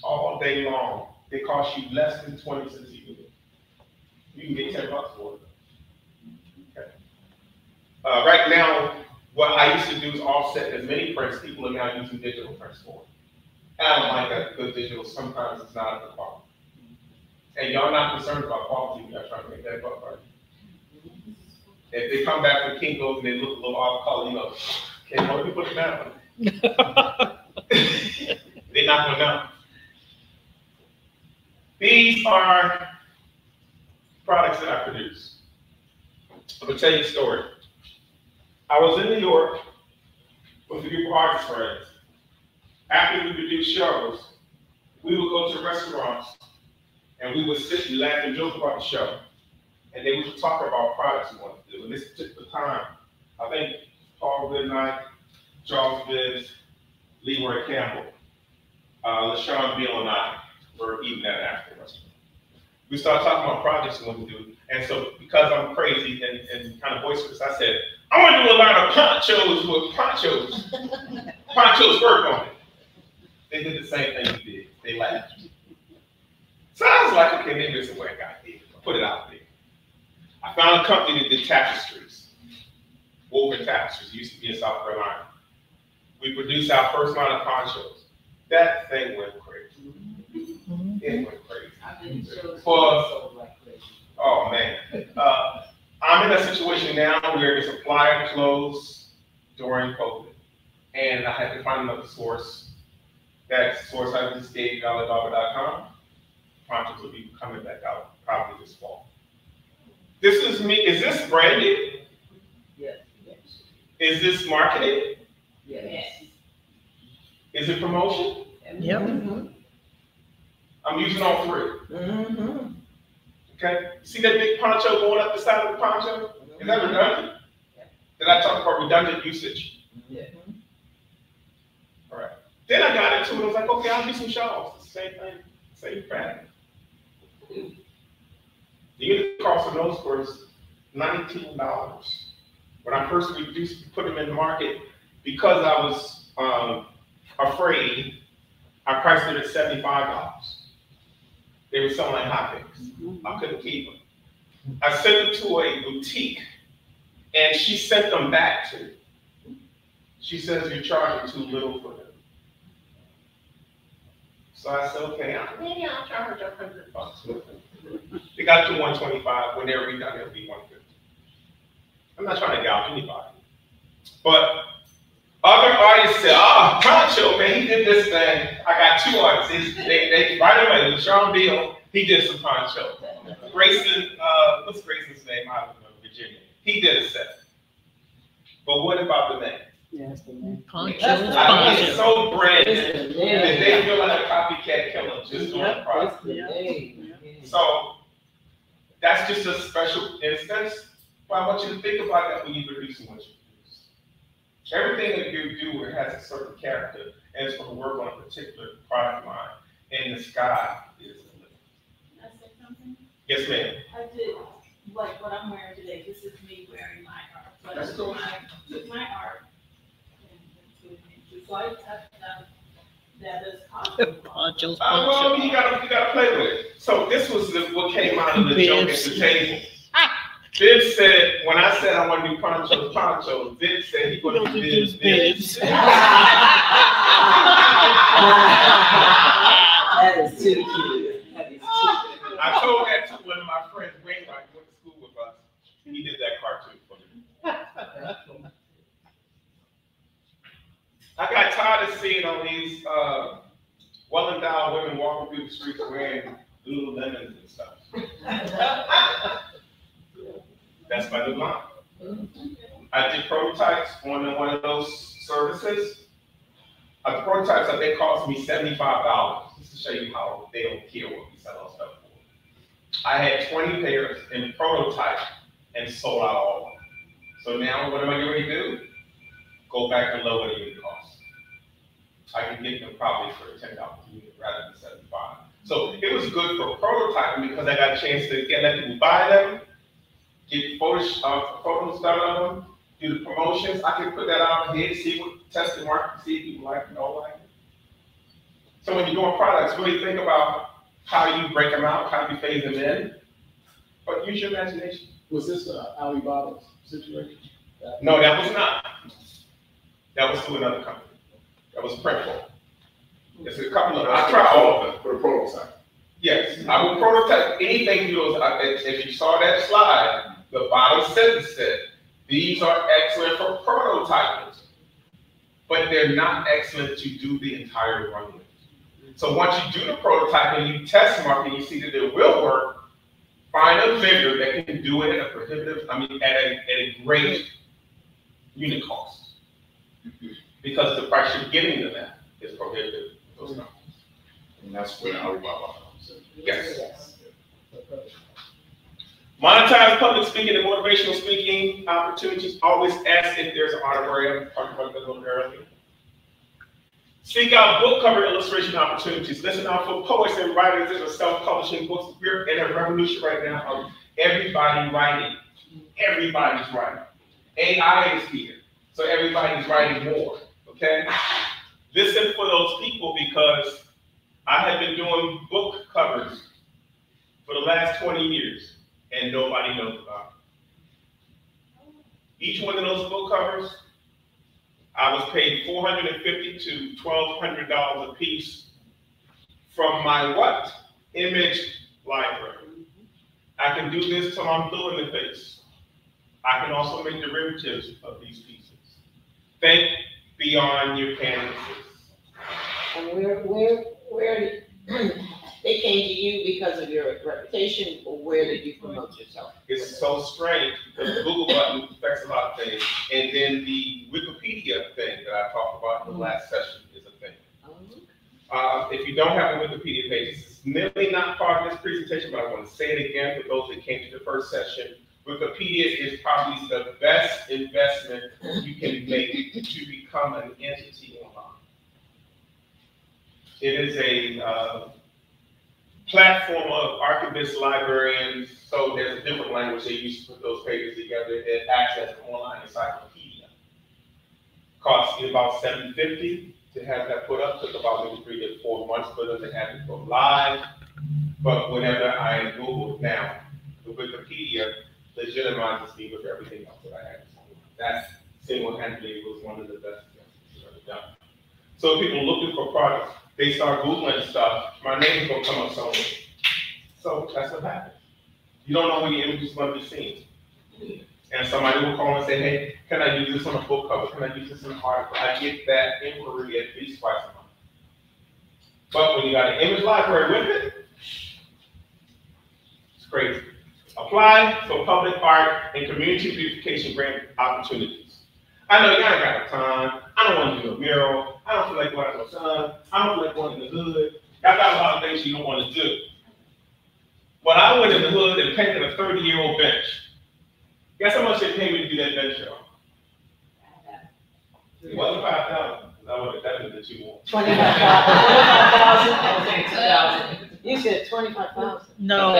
All day long. They cost you less than 20 cents even. You can get $10 for it. Okay. Right now, what I used to do is offset the mini prints. People are now using digital prints for it. I don't like that because digital sometimes it's not of the quality. And y'all not concerned about quality, you're trying to make that buck, right? If they come back from Kinko's and they look a little off color, you know, okay, why don't you put it down? They're not going down. These are products that I produce. I'm gonna tell you a story. I was in New York with a group of artist friends. After we would do shows, we would go to restaurants and we would sit and laugh and joke about the show. And they would talk about products we wanted to do. And this took the time. I think Paul Goodnight, Charles Bibbs, Leroy Campbell, LaShawn Beal and I were eating that after the restaurant. We started talking about projects we wanted to do. And so because I'm crazy and kind of boisterous, I said, I want to do a lot of ponchos with ponchos. Ponchos work on it. They did the same thing we did. They laughed. So I was like, okay, maybe it's a way I got here. I'll put it out there. I found a company that did tapestries, woven tapestries. It used to be in South Carolina. We produced our first line of ponchos. That thing went crazy. It went crazy. Oh man. I'm in a situation now where the supplier closed during COVID, and I had to find another source. That source I just gave you, Alibaba.com. Ponchos will be coming back out probably this fall. This is me. Is this branded? Yes. Is this marketed? Yes. Is it promotion? Yep. I'm using all three. Okay. See that big poncho going up the side of the poncho? Is that redundant? Did I talk about redundant usage? Yeah. All right. Then I got into it. I was like, okay, I'll do some shawls. Same thing, same pattern. The unit cost of those was $19. When I first put them in the market, because I was afraid, I priced it at $75. They were selling like hotcakes. I couldn't keep them. I sent them to a boutique, and she sent them back to me. She says, you're charging too little for them. So I said, okay, maybe I'll charge $100. They got to $125. When they're redone, it'll be $150. I'm not trying to gouge anybody. But other artists said, oh, Poncho, man, he did this thing. I got two artists. They right away, LaShawn Beal, he did some Poncho. Grayson, what's Grayson's name? I don't know, Virginia. He did a set. But what about the name? Yes, the name. Poncho is I mean, Poncho. it's so branded that they feel like a copycat killer just on the product. So that's just a special instance. But I want you to think about that when you're producing what you produce. Everything that you do, it has a certain character, and it's going to work on a particular product line. And the sky is the limit. Can I say something? Yes, ma'am. I did, like what I'm wearing today, this is me wearing my art. So I took my art and it's like that is possible. Poncho's Well, Poncho. you gotta play with it. So this was what came out of the joke at the table. Viv said, when I said I want to do Poncho, Viv said he's going to do Bibs. That is too cute. That is too cute. I told that to one of my friends, Wayne, who went to school with us. He did that cartoon for me. I got tired of seeing all these well-endowed women walking through the streets wearing Lululemons and stuff. That's my new line. I did prototypes on one of those services. The prototypes, I think, cost me $75, just to show you how they don't care what we sell our stuff for. I had 20 pairs in prototype and sold out all of them. So now, what am I getting ready to do? Go back and lower the unit cost. I can get them probably for $10 a unit rather than 75. So it was good for prototyping because I got a chance to let people buy them, get photos done on them, do the promotions. I can put that out ahead, see what test the market, see if people like it, don't like it. So when you're doing products, really think about how you break them out, how you phase them in, but use your imagination. Was this Alibaba's situation? No, that was not. That was through another company. That was Printful. There's a couple of, I try all of them. For the prototype. Yes, I will prototype anything you know. If you saw that slide, the bottom sentence said, these are excellent for prototyping, but they're not excellent to do the entire run with. So once you do the prototyping, you test market, you see that it will work, find a vendor that can do it at a prohibitive, at a great unit cost. Because the price you're getting them at is prohibitive. Those numbers. And that's where Alibaba comes in. Yes. Monetize public speaking and motivational speaking opportunities. Always ask if there's an honorarium. Talked about that a little earlier. Seek out book cover illustration opportunities. Listen out for poets and writers that are self-publishing books. We're in a revolution right now of everybody writing. Everybody's writing. AI is here, so everybody's writing more. Okay? Listen for those people because I have been doing book covers for the last 20 years and nobody knows about it. Each one of those book covers, I was paid $450 to $1,200 a piece from my what? Image library. I can do this till I'm blue in the face. I can also make derivatives of these pieces. Think beyond your canvases. And where they came to you because of your reputation, or where did you promote yourself? It's so strange because the Google button affects a lot of things, and then the Wikipedia thing that I talked about in the last session is a thing. If you don't have a Wikipedia page, this is nearly not part of this presentation, but I want to say it again for those that came to the first session. Wikipedia is probably the best investment you can make to become an entity online. It is a platform of archivists, librarians, so there's a different language they use to put those pages together. It acts as an online encyclopedia. Costs you about $750 to have that put up. Took about maybe 3 to 4 months for them to have it go live. But whenever I Google now, the Wikipedia legitimizes me with everything else that I have. That single-handedly was one of the best things I've ever done. So if people looking for products, they start Googling stuff, my name's gonna come up somewhere. So that's what happens. You don't know when your image is gonna be seen. And somebody will call and say, hey, can I use this on a book cover? Can I use this in an article? I get that inquiry at least twice a month. But when you got an image library with it, it's crazy. Apply for public art and community beautification grant opportunities. I know y'all ain't got no time. I don't want to do a mural. I don't feel like going outside. I don't feel like going in the hood. Y'all got a lot of things you don't want to do. But I went in the hood and painted a 30-year-old bench. Guess how much they paid me to do that bench, y'all? It wasn't $5,000. I would have definitely did you more. 25,000. I was saying 2,000. You said 25,000. No.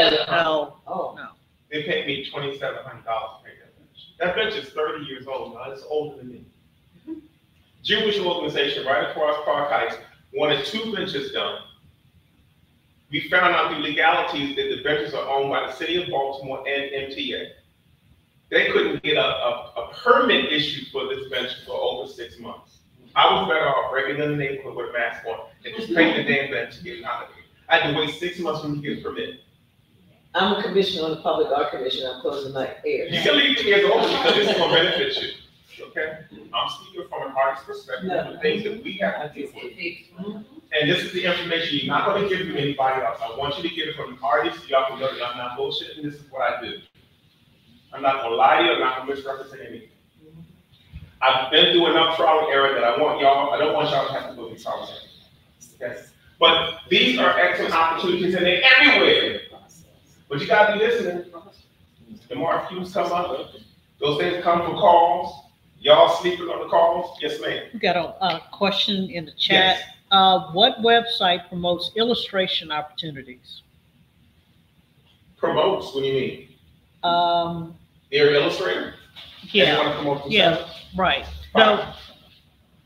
Oh. No. They paid me $2,700 to paint that bench. That bench is 30 years old now. It's older than me. Jewish organization right across Park Heights wanted 2 benches done. We found out the legalities that the benches are owned by the city of Baltimore and MTA. They couldn't get a permit issued for this bench for over 6 months. I was better off breaking in the neighborhood with a mask on and just painting the damn bench and getting out of here. I had to wait 6 months for me to get a permit. I'm a commissioner on the Public Art Commission. I'm closing my ears. You can leave the ears open because this is going to benefit you. Okay? I'm speaking from an artist's perspective, the things that we have to deal with. And And this is the information you're not gonna get from anybody else. I want you to get it from the artists, so y'all can know that I'm not bullshitting, this is what I do. I'm not gonna lie to you, I'm not gonna misrepresent anything. I've been through enough trial and error that I don't want y'all to have to go through trial and error. Yes. But these are excellent opportunities and they're everywhere. But you gotta be listening. The more RFQs come up, those things come from calls. Y'all sleeping on the calls? Yes, ma'am. We got a question in the chat. Yes. What website promotes illustration opportunities? Promotes, what do you mean? Um, They're an illustrator? They yeah, wanna promote yeah, themselves? right. No,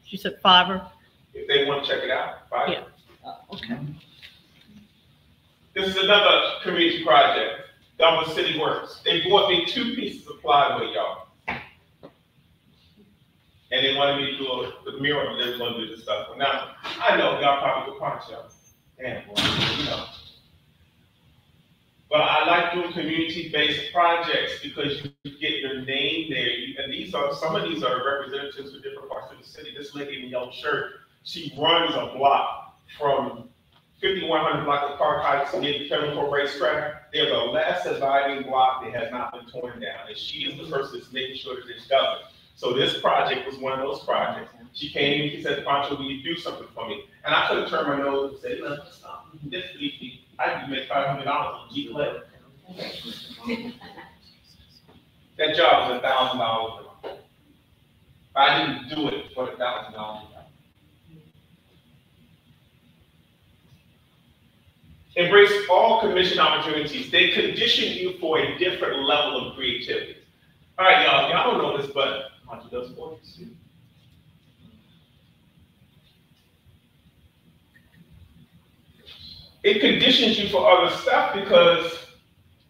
she said Fiverr. If they wanna check it out, fine. Yeah. Okay. This is another community project done with City Works. They bought me 2 pieces of plywood, y'all. And they wanted me to do the mural, they were gonna do this stuff. Now, I know y'all probably go Poncho. Damn, boy, you know. But I like doing community-based projects because you get your name there. And some of these are representatives of different parts of the city. This lady in the yellow shirt, she runs a block from 5100 block of Park Heights near the Chemical Racetrack. They're the last surviving block that has not been torn down. And she is the person that's making sure that it's done. So this project was one of those projects. She came and she said, Poncho, will you do something for me? And I could have turned my nose and said, no, stop. This week, I can make $500 on G-Clip. That job was $1,000 a month. I didn't do it for the $1,000 a month. Embrace all commission opportunities. They condition you for a different level of creativity. All right, y'all don't know this, but Poncho does portraits too. It conditions you for other stuff because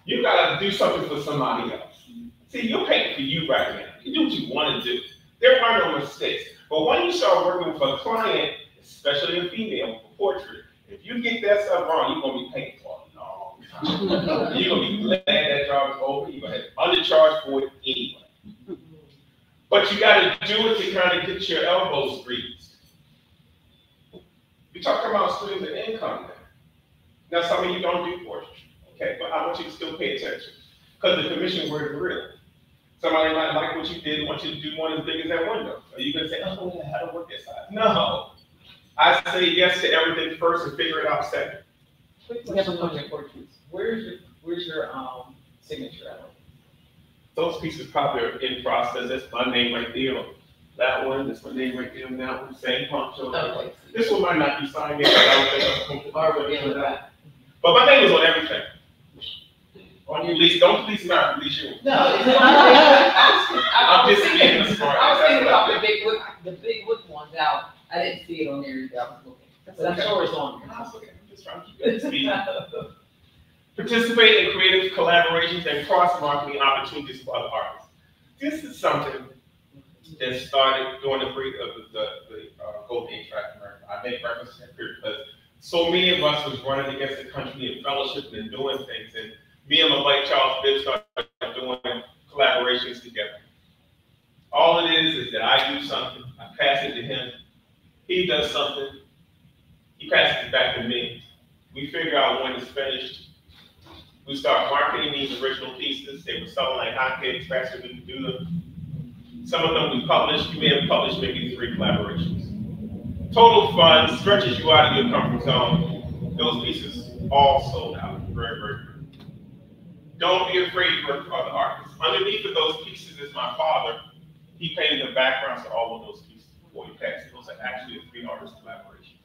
you gotta do something for somebody else. See, you're painting for you right now. You do what you want to do. There are no mistakes. But when you start working with a client, especially a female for portrait, if you get that stuff wrong, you're gonna be painting for it long time. You're gonna be glad that job is over. You're gonna have undercharged for it anyway. But you gotta do it to kind of get your elbows greased. We're talking about streams of income now. Now, some of you don't do portraits, okay, but I want you to still pay attention because the commission word is real. Somebody might like what you did and want you to do one as big as that window. Are you gonna say, oh, yeah, I don't work that size? No. I say yes to everything first and figure it out second. Quick question on your portraits. Where's your signature at? Those pieces probably are in process. That's my name right there. That one, that's my name right there, and that one, same Poncho. Okay. This one might not be signed yet, but I don't think I'm comfortable. Already with that. But my name is on everything. On your lease, don't lease me out, lease you. No, I'm just being a smart. I was thinking about the big wood ones out. I didn't see it on there either. I was looking. But I'm sure it's on there. That's okay. I'm just trying to keep it speed. Participate in creative collaborations and cross-marketing opportunities for other artists. This is something that started during the Golden Age Track America. I make reference to that period because so many of us was running against the country and fellowship and doing things. And me and my buddy Charles Bibb started doing collaborations together. All it is that I do something, I pass it to him, he does something, he passes it back to me. We figure out when it's finished. We start marketing these original pieces. They were selling like hotcakes faster than we could do them. Some of them we published. You may have published maybe 3 collaborations. Total fun, stretches you out of your comfort zone. Those pieces all sold out. Very, very good. Don't be afraid to work for other artists. Underneath of those pieces is my father. He painted the backgrounds to all of those pieces before he passed. Those are actually a 3 artist collaboration.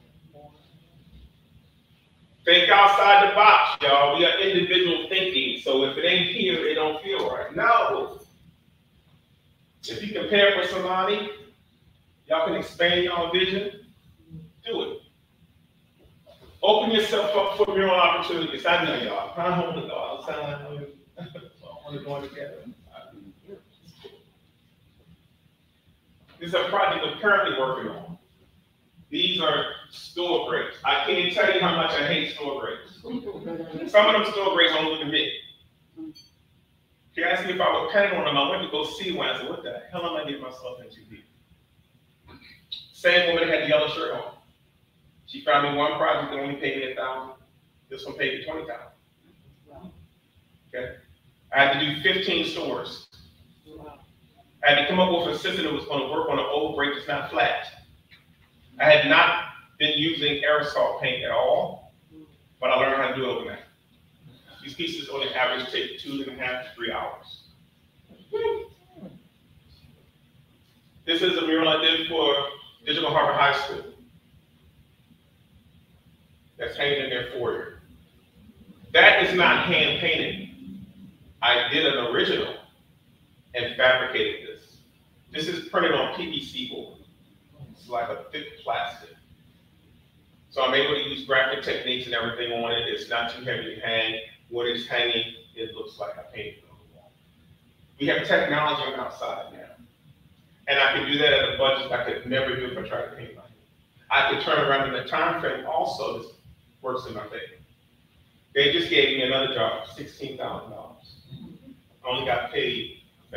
Think outside the box, y'all. We are individual thinking. So if it ain't here, it don't feel right. No. If you compare it with somebody, y'all can expand your vision. Do it. Open yourself up for your own opportunities. I know y'all. I don't want to go outside. I want to go together. This is a project I'm currently working on. These are store grapes. I can't tell you how much I hate store grapes. Some of them store grapes don't look at me. She asked me if I would paint on them. I went to go see one. I said, what the hell am I getting myself into here? Same woman that had the yellow shirt on. She found me one project that only paid me $1,000. This one paid me $20,000. Okay? I had to do 15 stores. I had to come up with a system that was going to work on an old brake that's not flat. I had not been using aerosol paint at all, but I learned how to do it overnight. These pieces on average take 2.5 to 3 hours. This is a mural I did for Digital Harbor High School. That's hanging in their foyer. That is not hand painted. I did an original and fabricated this. This is printed on PVC board. It's like a thick plastic. So I'm able to use graphic techniques and everything on it. It's not too heavy to hang. When it's hanging, it looks like I painted it on the wall. We have technology on outside now. And I can do that at a budget I could never do if I tried to paint like it. I could turn around in the time frame also that works in my favor. They just gave me another job, $16,000. I only got paid, I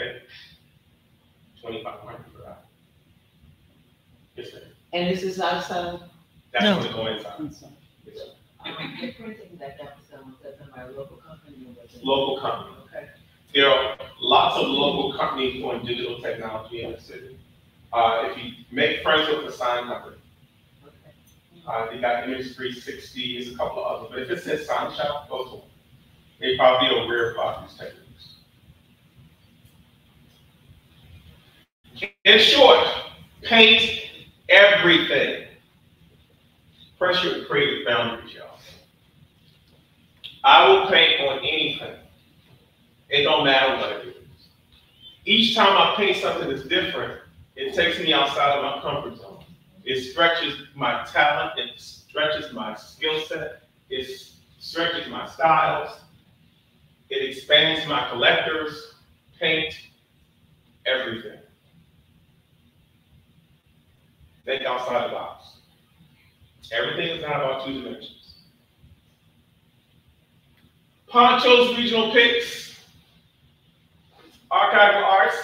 think, $2,500 for that. Yes, sir. And this is outside? That's No. going to go inside. Yes, sir. The printing that was done, was that done by a local company or was it? Local company. Okay. There are lots of local companies doing digital technology in the city. If you make friends with the sign company, they got Image 360, there's a couple of others, but if it says sign shop, go to them. They probably are aware about these techniques. In short, paint everything. Press your creative boundaries, y'all. I will paint on anything. It don't matter what it is. Each time I paint something that's different, it takes me outside of my comfort zone. It stretches my talent, it stretches my skill set, it stretches my styles, it expands my collectors, paint, everything. Think outside the box. Everything is not about 2 dimensions. Poncho's regional picks, archival arts.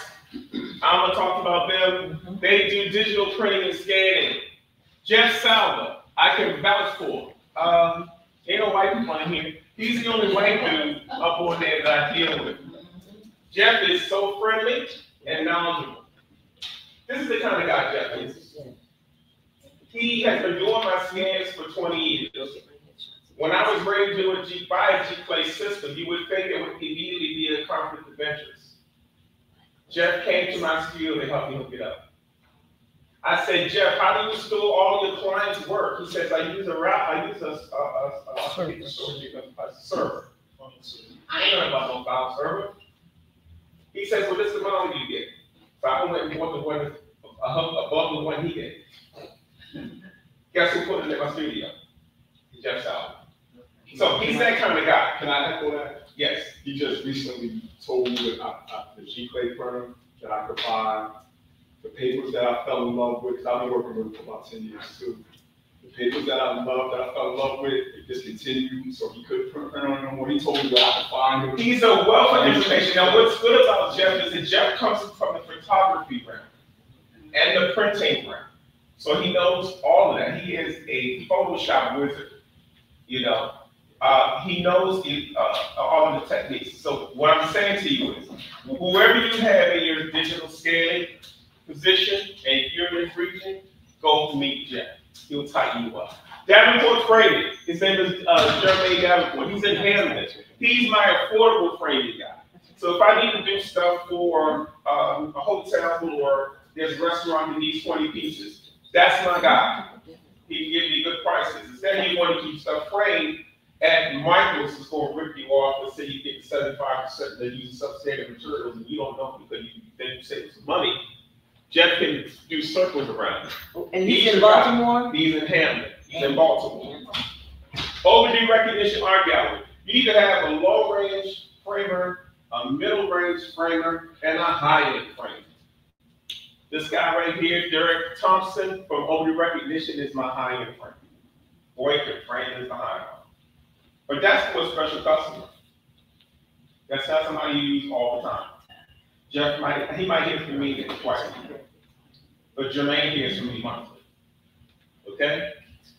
I'm gonna talk about them. They do digital printing and scanning. Jeff Salva, I can vouch for. Ain't no white people in here. He's the only white dude up on there that I deal with. Jeff is so friendly and knowledgeable. This is the kind of guy Jeff is. He has been doing my scans for 20 years. When I was ready to do a G-Play system, you would think it would immediately be a conflict of interest. Jeff came to my studio to help me hook it up. I said, Jeff, how do you store all your clients' work? He says, I use a server. I ain't know about no file server. He says, well, this is the model you get. So I went and bought the one above the one he gave. Guess who put it in my studio? Jeff Salva. So he's that kind of guy. Can I echo that? Yes. He just recently told me that the G-Clay firm that I could buy the papers that I fell in love with, because I've been working with it for about 10 years too. The papers that I loved, that I fell in love with, it discontinued, so he couldn't print on them anymore. He told me that I could find them. He's a wealth of information. Now, what's good about Jeff is that Jeff comes from the photography realm and the printing realm. So he knows all of that. He is a Photoshop wizard, you know. He knows all of the techniques. So what I'm saying to you is, whoever you have in your digital scaling position, and if you're in this region, go meet Jeff. He'll tighten you up. Davenport Framing. His name is Jermaine Davenport. He's in Hamden. He's my affordable framing guy. So if I need to do stuff for a hotel or there's a restaurant that needs 20 pieces, that's my guy. He can give me good prices. Instead, you want to keep stuff framed at Michael's is going to rip you off. Let's say you get 75%, they use substandard materials, and you don't know because you then save some money. Jeff can do circles around it. And he's in Baltimore? He's in Hamden. He's in Baltimore. Overdue recognition art gallery. You need to have a low-range framer, a middle-range framer, and a high-end framer. This guy right here, Derek Thompson from Overdue Recognition, is my high-end framer. Boy, can frame is the high-end. But that's for a special customer. That's not somebody you use all the time. Jeff might hear from me twice a year. But Jermaine hears from me monthly. Okay?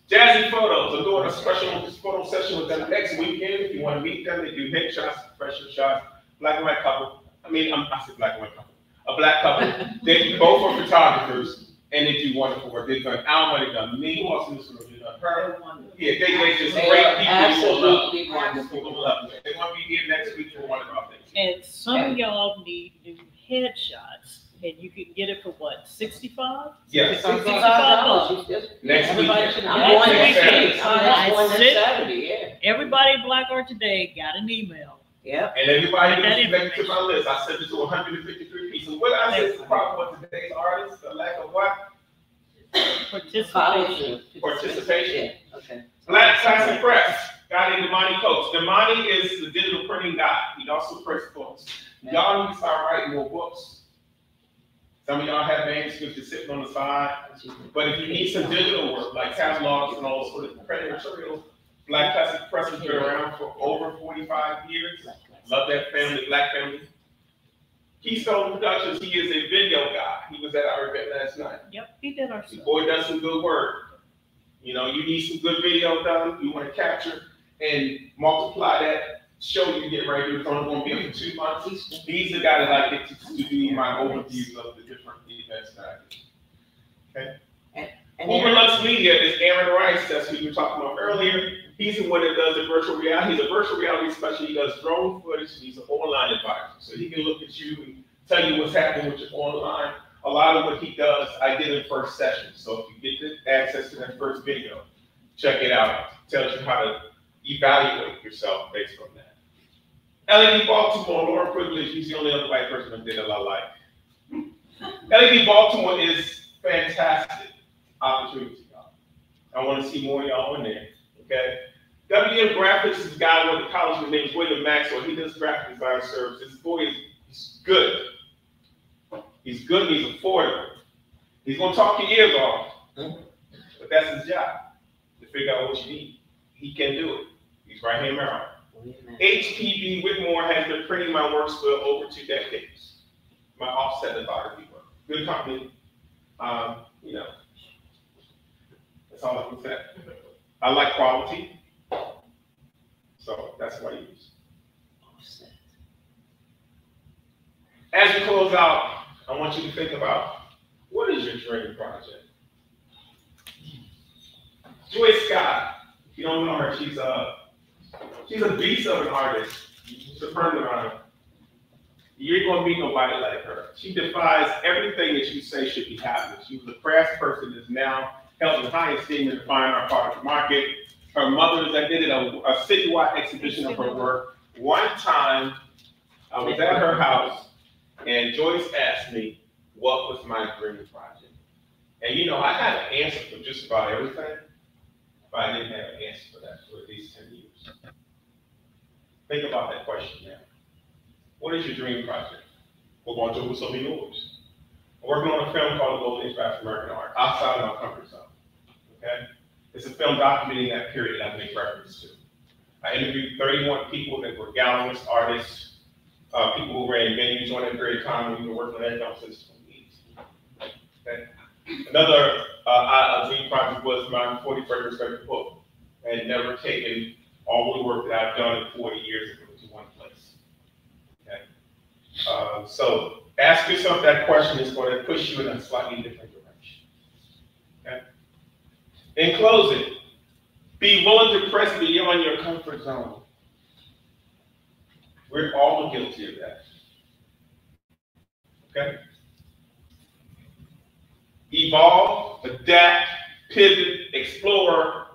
Jazzy Photos, I'm doing a special photo session with them next weekend. If you want to meet them, they do headshots, professional shots, black and white couple. I said black and white couple. A black couple. They both are photographers, and they do wonderful work. They've done Alma, they've done me, who else in this room? They've done her. Yeah, they just great people. Absolutely wonderful. People love them. They want to be here next week for one of our things. And some of y'all need new headshots, and you can get it for what, 65? Yes. $65. Next Everybody weekend. should I'm going Next next Saturday. I'm going this Saturday, yeah. Everybody at Black Art Today got an email. Yep. And everybody That who's connected to my list, I sent it to 153 pieces. What I said is the problem with today's artists, the lack of what? Participation. Participation. Yeah, okay. Black Classic Press, guy named Damani Coates. Damani is the digital printing guy. He also prints books. Y'all need to start writing more books. Some of y'all have manuscripts just sitting on the side. But if you need some digital work, like catalogs and all sorts of printed materials, Black Classic Press has been around for over 45 years. Love that family, Black family. Keystone Productions, he is a video guy. He was at our event last night. Yep, he did our The stuff. boy does some good work. You know, you need some good video done, you want to capture and multiply that show you get ready to do. It's only going to be for 2 months. He's the guy that I get to do my overviews of the different events that I do. Okay? Overlux Media is Aaron Rice, that's who you were talking about earlier. He's the one that does the virtual reality. He's a virtual reality specialist. He does drone footage. He's an online advisor. So he can look at you and tell you what's happening with your online. A lot of what he does, I did in first session. So if you get the access to that first video, check it out. It tells you how to evaluate yourself based on that. LED Baltimore, Laura Privilege, he's the only other white person that did a lot like. LED Baltimore is fantastic opportunity, y'all. I want to see more of y'all in there. Okay. WM Graphics is a guy with the college, his name is William Maxwell. He does graphic design services. This boy is good. He's good and he's affordable. He's gonna talk your ears off, but that's his job, to figure out what you need. He can do it. He's right here in Maryland. HPB Whitmore has been printing my works for over 2 decades. My offset lithography work. Good company. You know, that's all I can say. I like quality, so that's what I use. As we close out, I want you to think about, what is your dream project? Joyce Scott, if you don't know her, she's a beast of an artist. She's a friend of mine. You ain't gonna meet nobody like her. She defies everything that you say should be happening. She was a crafts person that's now held in high esteem in the fine art part of the market. Her mother did a citywide exhibition of her work. One time, I was at her house, and Joyce asked me, what was my dream project? And you know, I had an answer for just about everything, but I didn't have an answer for that for at least 10 years. Think about that question now. What is your dream project? Well, Poncho, what's be yours? I'm working on a film called The Golden Age of American Art, outside of my comfort zone. Okay? It's a film documenting that period I make reference to. I interviewed 31 people that were galleries, artists, people who ran venues on that period of time. We've been working on that film since the 20s. Okay? Another dream project was my 41st respected book. I had never taken all the work that I've done in 40 years and put it into one place. Okay? So ask yourself that question. It's going to push you in a slightly different direction. Okay? In closing, be willing to press beyond your comfort zone. We're all guilty of that. Okay? Evolve, adapt, pivot, explore,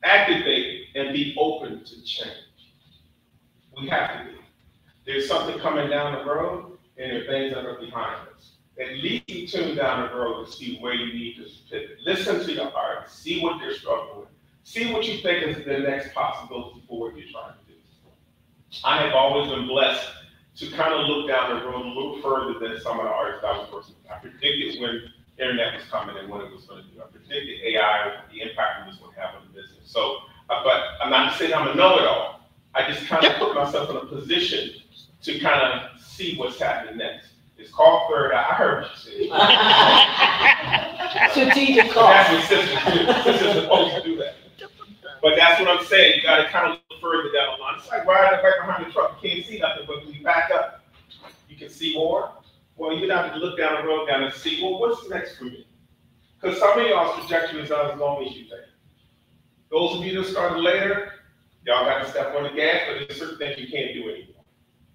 activate, and be open to change. We have to be. There's something coming down the road, and there are things that are behind us. At least you tune down the road to see where you need to pivot. Listen to your heart. See what they're struggling with. See what you think is the next possibility for what you're trying to do. I have always been blessed to kind of look down the road a little further than some of the artists I was working with. I predicted when internet was coming and what it was going to do. I predicted AI, the impact it was going to have on the business. So, but I'm not saying I'm a know-it-all. I just kind of put myself in a position to kind of see what's happening next. It's called third eye. I heard what you said. Strategic But call. that's what sisters do. Sisters are supposed to do that. But that's what I'm saying. You gotta kind of look further down the line. It's like riding right behind the truck. You can't see nothing, but when you back up, you can see more. Well, you have to look down the road down and see, well, what's next for me? Because some of y'all's trajectory is not as long as you think. Those of you that started later, y'all got to step on the gas, but there's certain things you can't do anymore.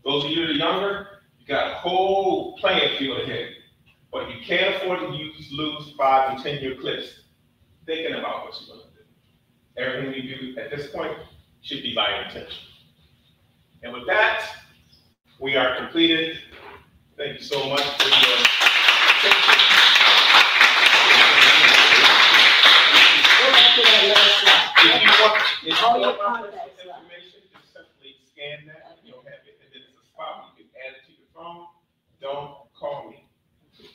Those of you that are younger, you got a whole playing field ahead. But you can't afford to lose 5 and 10 year clips thinking about what you're going to do. Everything you do at this point should be by intention. And with that, we are completed. Thank you so much for your attention. If you want my personal information, just simply scan that and you'll have it. And then it's a spot you can add it to your phone. Don't call me.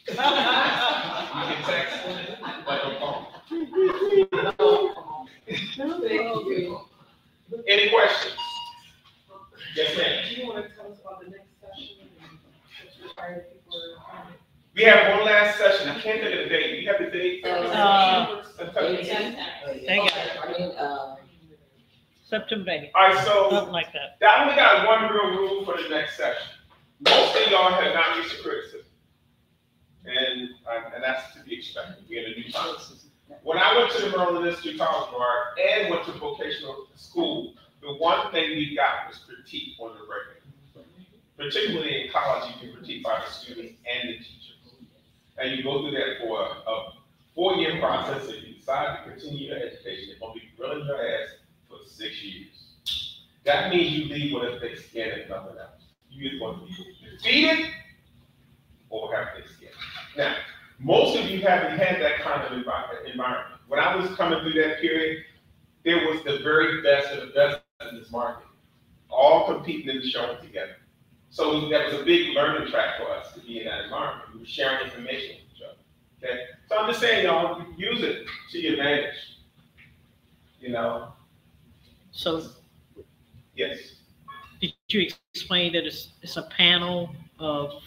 You can text, but don't call me. Any questions? Yes, ma'am. Do you want to tell us about the next session? What's required before? We have one last session. I can't think of the date. Do you have the date? September 8th, All right, so something like that. I only got one real rule for the next session. Most of y'all have not used to criticism. And that's to be expected. We're in a new time. When I went to the Maryland Institute College Bar and went to vocational school, the one thing we got was critique on the regular. Particularly in college, you can critique by the students and the teachers. And you go through that for a 4-year process. If you decide to continue your education, it's going to be grilling your ass for 6 years. That means you leave with a thick skin and nothing else. You either going to be defeated or have thick skin. Now, most of you haven't had that kind of environment. When I was coming through that period, there was the very best of the best in this market, all competing in the show together. So that was a big learning track for us to be in that environment. We were sharing information with each other. Okay, so I'm just saying, y'all, use it to your advantage. You know. So, yes. Did you explain that it's a panel of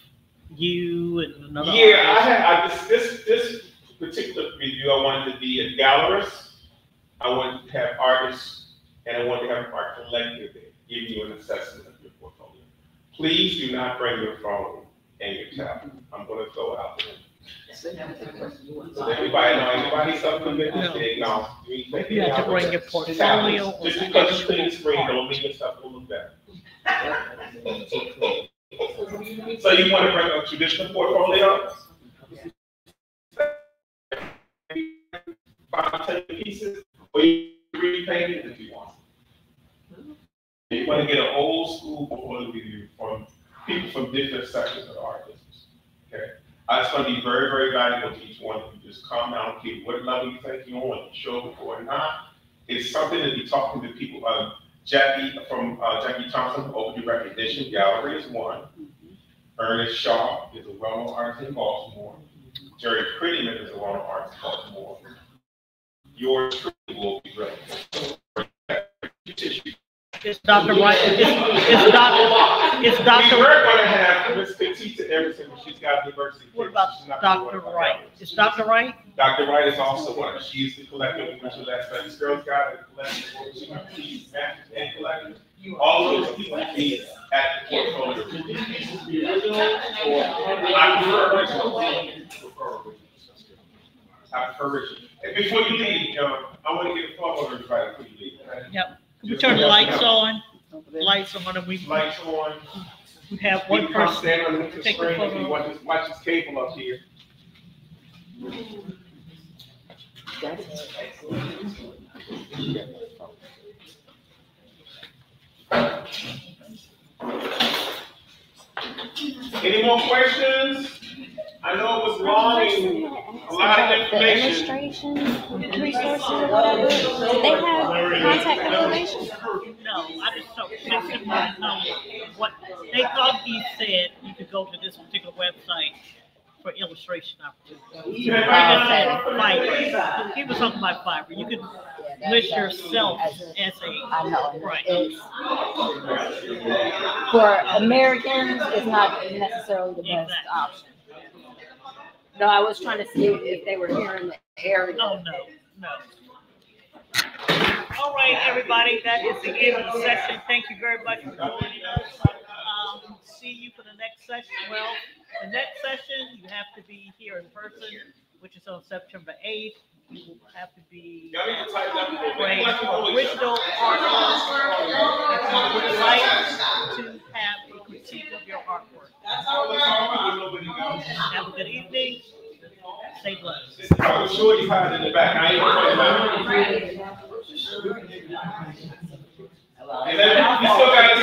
you and another? Yeah, artist? This particular review, I wanted to be a gallerist. I wanted to have artists, and I wanted to have an art collective there, giving you an assessment of your portfolio. Please do not bring your phone and your tablet. I'm going to throw it out there. So everybody self-convicted? No. You have to bring your portfolio. Just because you clean the screen, don't mean your stuff will look better. So you want to bring a traditional portfolio? 5, 10 pieces, or you repaint it if you want. You want to get an old school portfolio from people from different sectors of the art business. Okay, it's going to be very, very valuable to each one of you. Just calm down, keep what level you think you're on, show before or not. It's something to be talking to people. Jackie Thompson, Overdue Recognition Gallery is one. Ernest Shaw is a well-known artist in Baltimore. Jerry Prettyman is a well-known artist in Baltimore. Yours truly will be great. It's Dr. Wright. It's Dr. We were going to have Miss Petita Emerson, but she's got diversity. What about Dr. Wright? Is Dr. Wright? Dr. Wright is also one. She's the collector. We mentioned last night. This girl's got a collector. She's masters and collector. All those people be at the portfolio. I prefer original. I prefer original. And before you leave, I want to get a photo of everybody before you leave. Right? Yep. We turn the lights on. Lights on, and we have one person stand underneath the take a screen if you photo. want to watch this cable up here. Any more questions? I know it was long and a lot of information. Illustrations and resources or whatever. Do they have contact information? No, I just don't think they want to know what they thought he said. You could go to this particular website for illustration opportunities. Fiverr. He was talking about Fiverr. You can list yourself as a. I know. Right. For Americans, it's not necessarily the best option. No, I was trying to see if they were here in the area. Oh, no. All right, everybody, that is the end of the session. Thank you very much for joining us. See you for the next session. Well, the next session, you have to be here in person, which is on September 8th. You will have to be bring original artwork if you would like to have a critique of your artwork. Have a good evening. Stay blessed. I'm sure you have it in the back. I ain't gonna find it out. And then you still gotta